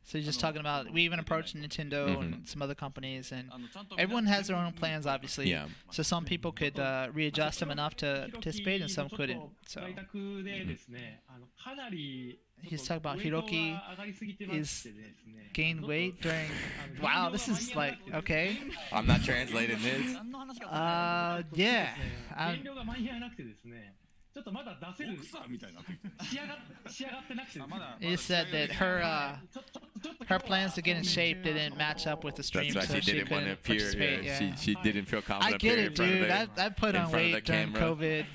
So you're just talking about, we even approached Nintendo and some other companies, and everyone has their own plans, obviously. Yeah. So some people could readjust them enough to participate, and some couldn't. So he's talking about Hiroki is gained weight during. Wow, this is like okay. I'm not translating this. Yeah. ちょっとまだ出せる仕上がってなくて You said that her plans to get in shape didn't match up with the stream, That's so why she didn't want to appear. Yeah. She didn't feel confident. I get it, appearing in dude. front of I put on weight during COVID.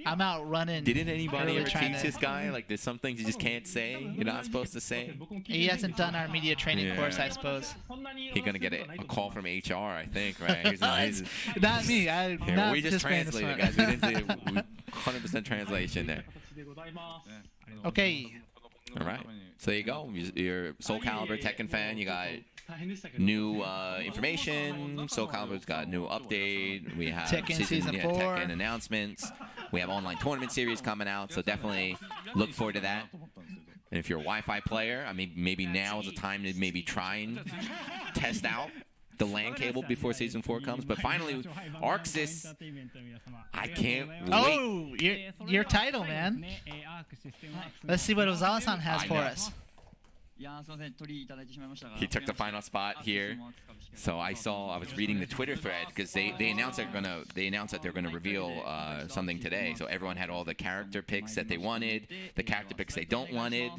I'm out running. Didn't anybody ever trying teach to- this guy? Like, there's some things you just can't say. You're not supposed to say. He hasn't done our media training course, I suppose. He's gonna get a call from HR, I think, right? He's Not me. I'm Here, not we just participating in this translated, one. guys. We didn't do 100% translation there. Okay. All right. So there you go. You're Soul Calibur Tekken fan. You got new information. Soul Calibur's got a new update. We have Tekken Season 4. Tekken announcements. We have online tournament series coming out. So definitely look forward to that. And if you're a Wi-Fi player, I mean, maybe now is the time to maybe try and test out the LAN cable before Season 4 comes. But finally, Arxis, I can't wait. Oh, your title, man. Let's see what Ozawa-san has for us. He took the final spot here. So I was reading the Twitter thread because they announced that they're gonna reveal something today. So everyone had all the character picks that they wanted, the character picks they don't wanted.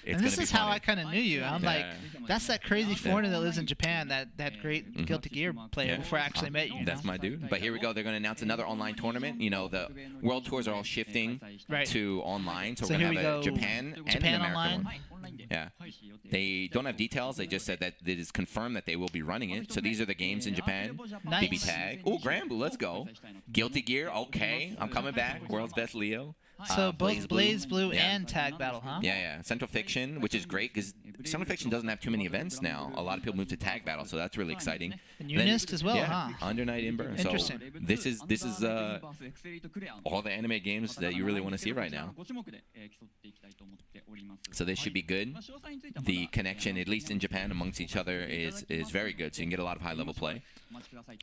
It's And this gonna is be how funny. I kind of knew you. I'm like, that's that crazy foreigner that lives in Japan, that great Guilty Gear player before I actually met you. That's my dude. But here we go. They're going to announce another online tournament. You know, the World Tours are all shifting to online. So, So we're here going we to have go. a Japan and Japan an American online? one. Yeah. They don't have details. They just said that it is confirmed that they will be running it. So these are the games in Japan. Nice. BB Tag. Oh, Granblue, let's go. Guilty Gear. Okay. I'm coming back. World's Best Leo. So both Blaze Blue and Tag Battle, huh? Yeah. Central Fiction, which is great because Central Fiction doesn't have too many events now. A lot of people move to Tag Battle, so that's really exciting. And Unist as well, huh? Under Night Ember. Interesting. So this is all the anime games that you really want to see right now. So this should be good. The connection, at least in Japan, amongst each other is very good. So you can get a lot of high level play.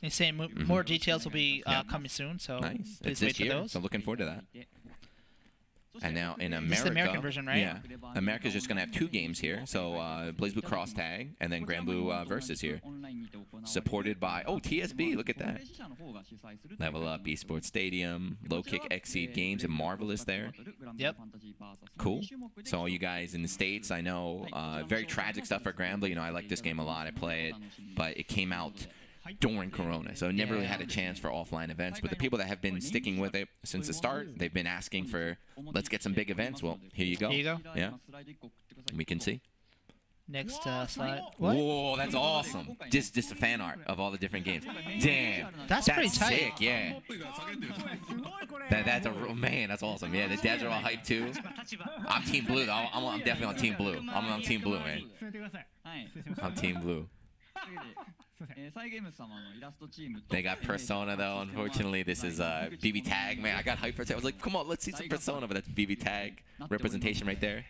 They say more details will be coming soon, so Nice. please It's wait this for year, those. so looking forward to that. And now in America, This is the American version, right? Yeah, America's just gonna have two games here. So BlazBlue Cross Tag and then Granblue Versus here, supported by TSB. Look at that. Level Up Esports Stadium, Low Kick Xseed Games, and Marvelous there. Yep. Cool. So all you guys in the States, I know, very tragic stuff for Granblue. You know, I like this game a lot. I play it, but it came out during Corona, so it never really had a chance for offline events. But the people that have been sticking with it since the start, they've been asking for, let's get some big events. Well, here you go. Here you go. Yeah. We can see. Next slide. What? Whoa, that's awesome. Just a fan art of all the different games. Damn. That's pretty tight. Sick, yeah. That's man, that's awesome. Yeah, the devs are all hyped too. I'm Team Blue though. I'm definitely on Team Blue. I'm on Team Blue, man. I'm Team Blue. They got Persona though. Unfortunately, this is BB Tag. Man, I got hyped for it. I was like, come on, let's see some Persona, but that's BB Tag representation right there.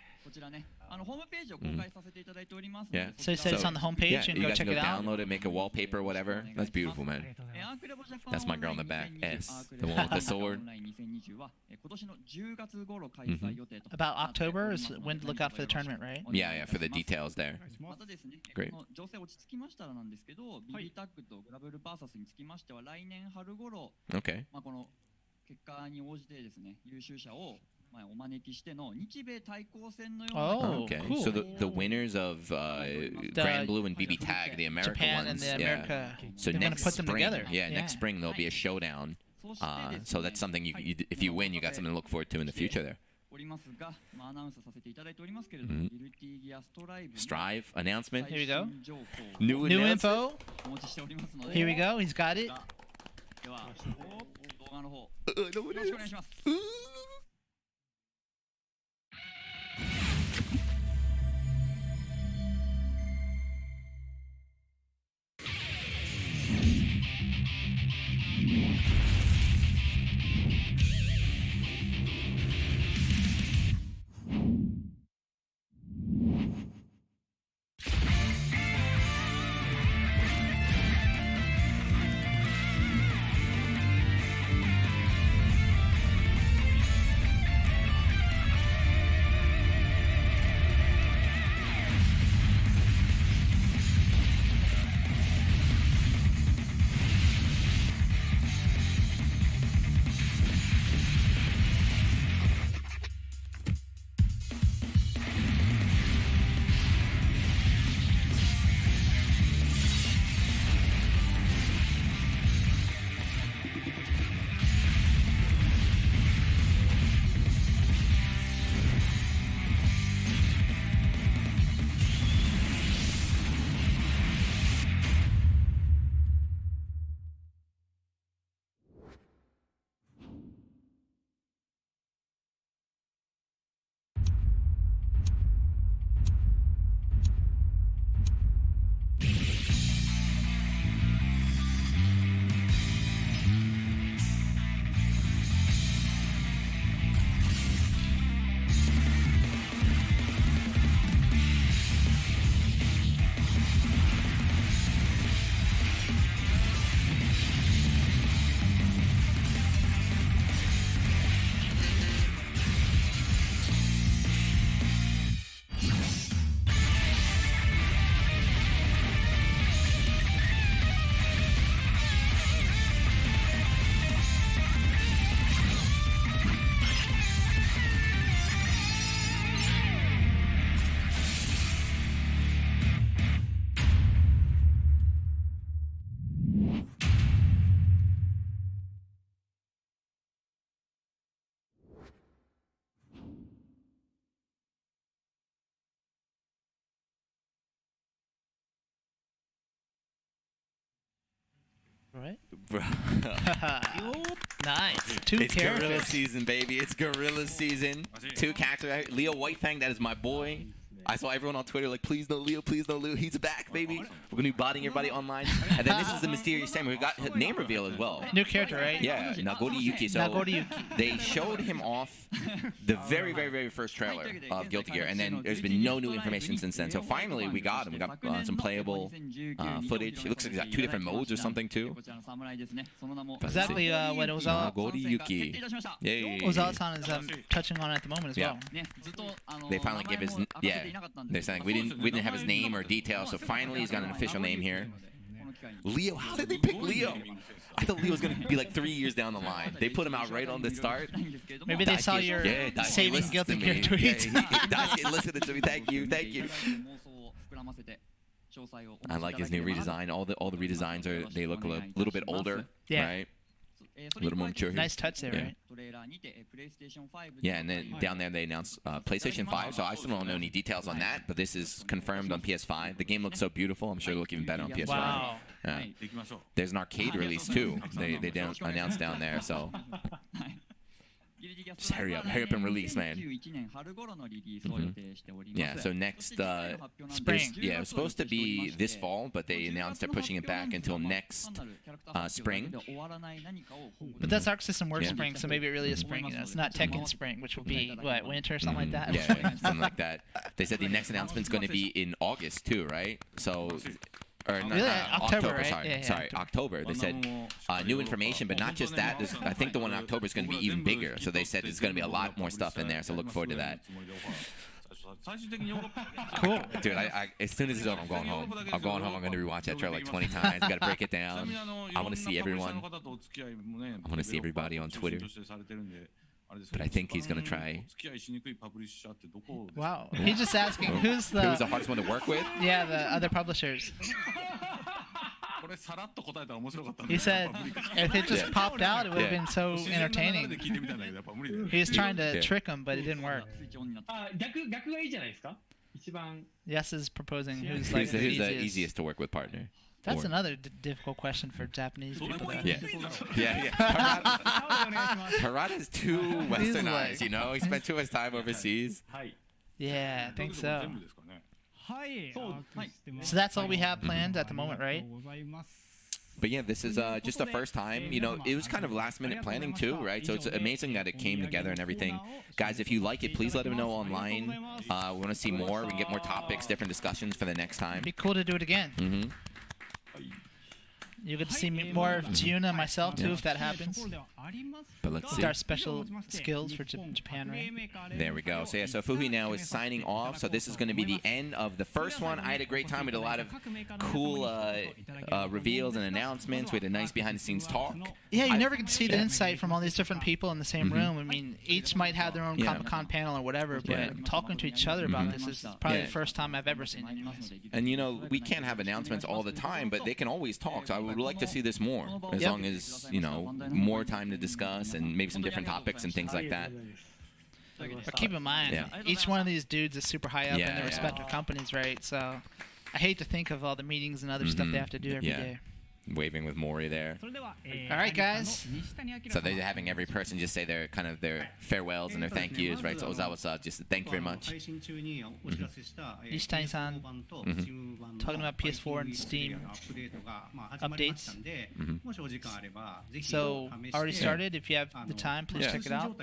Yeah. So you said it's on the homepage, yeah, and you go guys check can it out? download it, make a wallpaper or whatever. That's beautiful, man. That's my girl in the back, S, the one with the sword. About October is when to look out for the tournament, right? Yeah, for the details there. Great. 情勢落ち着きましたらなんですけど、BB タッグとグラブルバーサスにつきましては来年春頃、 Okay. この結果に応じてですね、優秀者をお招きしての日米対抗戦のような Oh, Okay. cool. So the winners of Granblue and BB Tag, the American Japan ones, and the America, So they wanna next put them spring, together. yeah, Yeah. next spring there'll be a showdown. So that's something if you win, you got something to look forward to in the future there. おりますが、アナウンスさせていただいておりますけれども、ギルティギアストライブ Strive announcement. Here we go. New New announcement. info. お持ちしておりますので、 Here we go. He's got it. では動画の方よろしくお願いします。What? Bro. Nice. Two It's characters. Gorilla season, baby. It's Gorilla season. 2 characters. Leo Whitefang, that is my boy. I saw everyone on Twitter like, please no Leo, please no Leo. He's back, baby. We're going to be botting everybody online. And then this is the mysterious Samurai. We got his name reveal as well. New character, right? Yeah, Nagori Yuki. So Nagori Yuki. they showed him off the very, very, very first trailer of Guilty Gear. And then there's been no new information since then. So finally, we got him. We got some playable footage. It looks like he's got 2 different modes or something, too. Exactly what Ozawa. Nagori Yuki. Yay. Ozawa-san is touching on at the moment as well. They finally give his they're saying we didn't have his name or details, so finally he's got an official name here. Leo, how did they pick Leo? I thought Leo was gonna be like 3 years down the line. They put him out right on the start. Maybe they saw your saving Guilty Gear tweet. Daisuke listened to me. Thank you. I like his new redesign. All the redesigns they look a little bit older, right? A little more mature here. Nice touch there, right? Yeah, and then down there they announced PlayStation 5, so I still don't know any details on that, but this is confirmed on PS5. The game looks so beautiful. I'm sure it'll look even better on PS5. Wow. Yeah. There's an arcade release too. They announced down there, so just hurry up and release, man. Yeah, so next spring. Yeah, it was supposed to be this fall, but they announced they're pushing it back until next spring. But that's Arc System Works spring, so maybe it really is spring. You know, it's not Tekken spring, which would be what, winter or something like that. Yeah, something like that. They said the next announcement's going to be in August too, right? So. Or really? October, right? Sorry, yeah, October. They said new information, but not just that. I think the one in October is going to be even bigger. So they said there's going to be a lot more stuff in there. So look forward to that. Cool. Dude, as soon as it's over, I'm going home. I'm going home. I'm going to rewatch that trailer like 20 times. Got to break it down. I want to see everyone. I want to see everybody on Twitter. But I think he's going to try. Wow. He's just asking who's the hardest one to work with? Yeah, the other publishers. He said if it just popped out, it would have been so entertaining. He was trying to trick him, but it didn't work. Yes is proposing who's like the easiest to work with partner. That's another difficult question for Japanese people. Though. Yeah. Harada's too westernized, you know? He spent too much time overseas. Yeah, I think so. So that's all we have planned at the moment, right? But yeah, this is just the first time. You know, it was kind of last-minute planning too, right? So it's amazing that it came together and everything. Guys, if you like it, please let them know online. We want to see more. We can get more topics, different discussions for the next time. It'd be cool to do it again. You get to see more of Giuna and myself too, if that happens. But let's see. With our special skills for Japan, right? There we go. So yeah, so Fuhi now is signing off. So this is going to be the end of the first one. I had a great time. We did a lot of cool reveals and announcements. We had a nice behind-the-scenes talk. Yeah, you never get to see the insight from all these different people in the same room. I mean, each might have their own Comic-Con panel or whatever, but talking to each other about this is probably the first time I've ever seen it. And you know, we can't have announcements all the time, but they can always talk. So I would like to see this more, as long as, you know, more time to discuss and maybe some different topics and things like that. But keep in mind, each one of these dudes is super high up in their respective companies, right? So I hate to think of all the meetings and other stuff they have to do every day. Waving with Mori there. All right, guys. So they're having every person just say their kind of their farewells and their thank yous, right? So Ozawa-san, just thank you very much. Nishitani-san talking about PS4 and Steam updates. So already started. If you have the time, please check it out.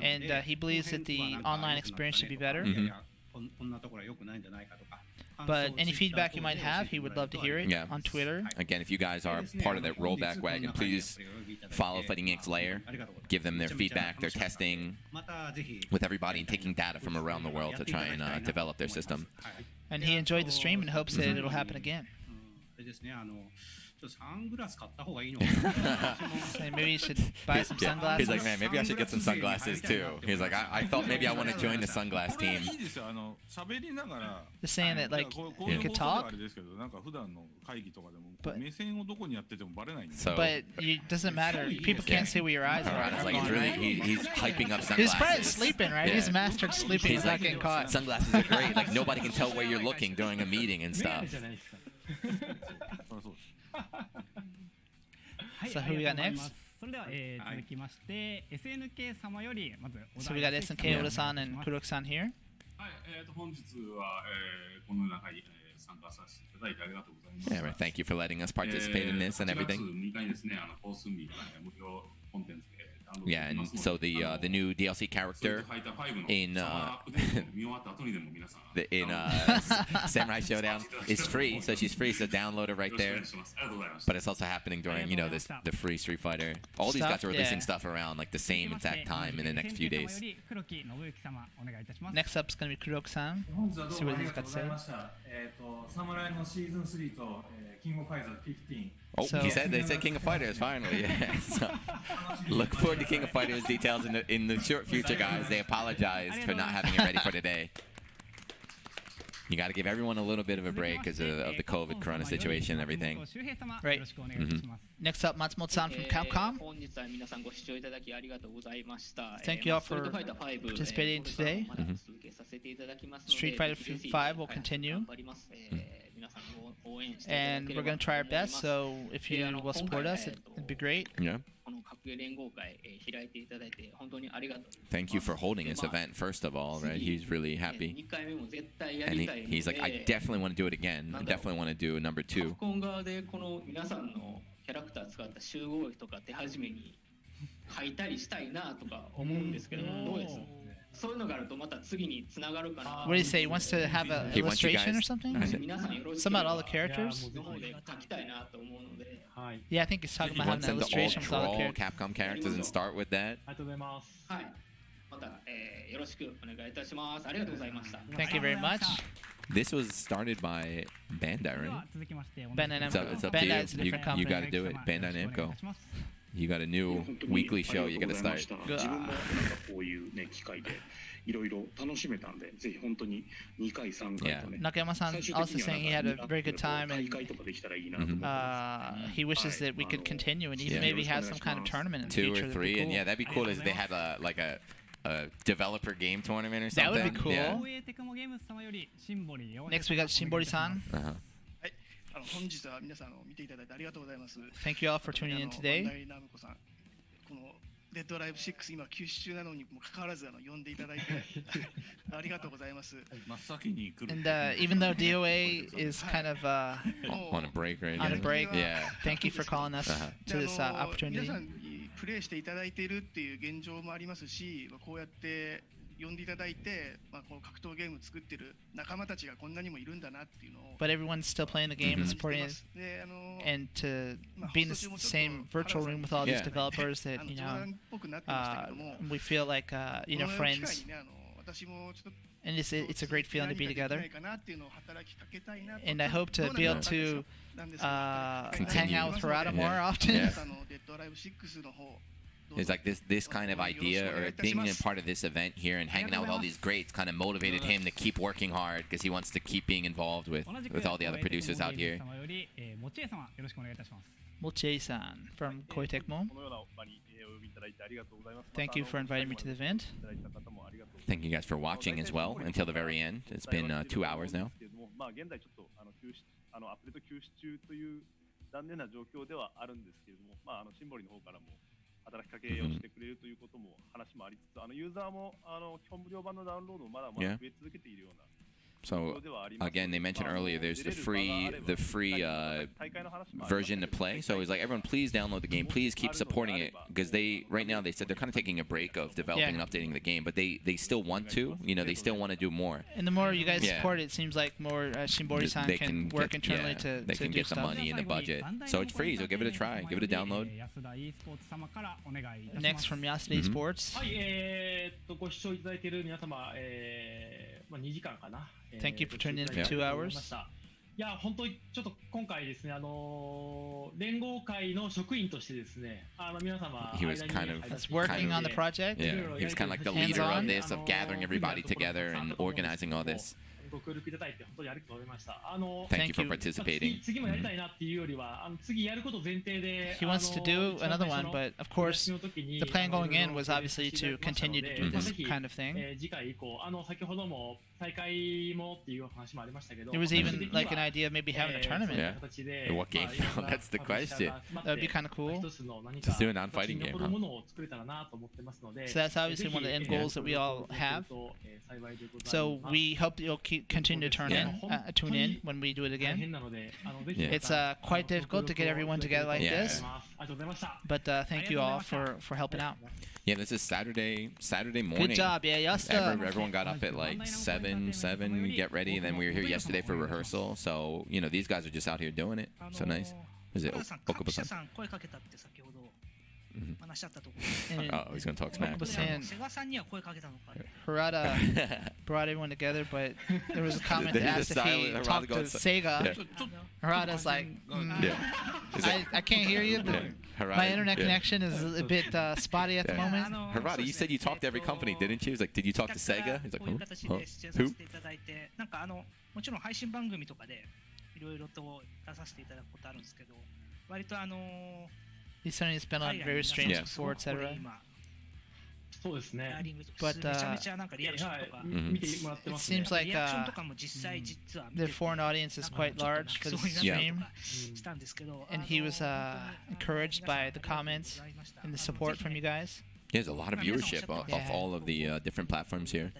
And he believes that the online experience should be better. But any feedback you might have, he would love to hear it on Twitter. Again, if you guys are part of that rollback wagon, please follow Fighting Inc.'s layer. Give them their feedback, their testing with everybody and taking data from around the world to try and develop their system. And he enjoyed the stream and hopes that it'll happen again. Maybe you should buy some sunglasses. He's like, man, maybe I should get some sunglasses too. He's like, I thought maybe I want to join the sunglass team. Just saying that, like, you could talk, but it doesn't matter. People can't see where your eyes are. It's like he's hyping up sunglasses. He's probably sleeping, right? He's mastered sleeping. He's not getting caught. Sunglasses are great. Like, nobody can tell where you're looking during a meeting and stuff. So who we got next? それでは、続きまして、SNK 様よりまず So we got SNK Oda-san and Kuroki-san here. はい、本日は、この中に、参加させていただいてありがとうございます。Yeah, thank you for letting us participate in this and everything. 8月6日にですね、放送日無料コンテンツで Yeah, and so the new DLC character in Samurai Showdown is free, so she's free, so download it right there. But it's also happening during the free Street Fighter. All these guys are releasing stuff around like the same exact time in the next few days. Next up is going to be Kuroki-san. See what he's got to say. Oh, he said they said King of Fighters finally. Yeah. So, look forward to King of Fighters details in the short future, guys. They apologized for not having it ready for today. You got to give everyone a little bit of a break because of the COVID Corona situation and everything. Right. Next up, Matsumoto-san from Capcom. Thank you all for participating today. Street Fighter V will continue. And we're going to try our best, so if you will support us, it'd be great. Yeah. Thank you for holding this event, first of all, right? He's really happy. And he's like, I definitely want to do it again. I definitely want to do a number 2. そういうのがあるとまた次につながるかな。 What do you say? He wants to have an illustration or something? Some about all the characters? Yeah, I think he's talking about having an illustration with all the characters. Capcom characters and start with that. Thank you very much. This was started by Bandai, right? Bandai Namco. It's up to Bandai is a you. different company. You got to do it. Bandai Namco. You got a new weekly show. You got to start. 自分もこういうね機会でいろいろ楽しめたんで、ぜひ本当に2回3回とね。Nakayama-san also saying he had a very good time and he wishes that we could continue and even maybe have some kind of tournament in the 2 future. or 3, and yeah, that'd be cool if they had a developer game tournament or something. That would be cool. Yeah. Next we got Shinbori-san. Thank you all for tuning in today. デッドライブ6今休止中なのにもかかわらず呼んでいただいてありがとうございます。 And even though DOA is kind of on a break right now. On a break. Yeah. Thank you for calling us to this opportunity. 皆さんにプレイしていただいているっていう現状もありますし、こうやって呼んでいただいて、この格闘ゲーム作ってる仲間たちがこんなにもいるんだなっていうのを。 But everyone's still playing the game and supporting it, and to be in the same virtual room with all these developers that we feel like friends. And it's a great feeling to be together. And I hope to be able to hang out with Harada more often. Yeah. It's like this kind of idea, or being a part of this event here and hanging out with all these greats, kind of motivated him to keep working hard because he wants to keep being involved with all the other producers out here. Mochie-san from Koei Tecmo. Thank you for inviting me to the event. Thank you guys for watching as well until the very end. It's been 2 hours now. 働きかけをしてくれるということも話もありつつ、ユーザーも基本無料版のダウンロードをまだまだ増え続けているような。 So again, they mentioned earlier there's the free version to play. So he's like, everyone, please download the game. Please keep supporting it because right now they said they're kind of taking a break of developing and updating the game, but they still want to. They still want to do more. And the more you guys support it, it seems like more Shinbori-san can work internally to they can do get the money and the budget. So it's free. So give it a try. Give it a download. Next from Yasuda Esports. はい、ご視聴いただいている皆様、2時間かな。Thank you for tuning in for 2 hours. いや、本当にちょっと今回ですね、連合会の職員としてですね、皆様 He was kind of working on the project. Yeah, he was kind of like the leader of this, of gathering everybody together and organizing all this. ご協力いただいて本当にありがとうございました。Thank you for participating. 次もやりたいなっていうよりは、次やること前提で。He wants to do another one, but of course, the plan going in was obviously to continue to do this kind of thing. 次回以降、先ほども大会もっていう話もありましたけど、 There was even like an idea of maybe having a tournament. Yeah. What game? That's the question. That would be kind of cool. Just do a non-fighting game, huh? So that's obviously one of the end goals that we all have. So we hope you'll continue to tune in when we do it again. It's quite difficult to get everyone together like this. But thank you all for helping out. Yeah, this is Saturday morning. Good job, yeah. Everyone got up at like 7, get ready, and then we were here yesterday for rehearsal. So, you know, these guys are just out here doing it. So nice. Is it Okubo-san? Oh, he's going to talk smack. Harada brought everyone together, but there was a comment that asked if he talked to Sega. Harada's like, I can't hear you, but my internet connection is a bit spotty at the moment. Harada, you said you talked to every company, didn't you? He was like, did you talk to Sega? He's like, who? He's saying he's been on various streams before, etc. But it seems like the foreign audience is quite large for this stream. And he was encouraged by the comments and the support from you guys. There's a lot of viewership off all of the different platforms here.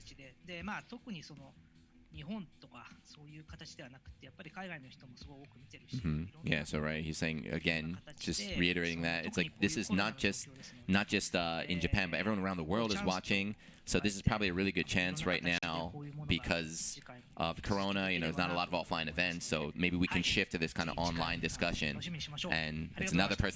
Yeah, so right, he's saying again, just reiterating that it's like this is not just in Japan, but everyone around the world is watching. So this is probably a really good chance right now because of Corona. You know, there's not a lot of offline events, so maybe we can shift to this kind of online discussion. And it's another person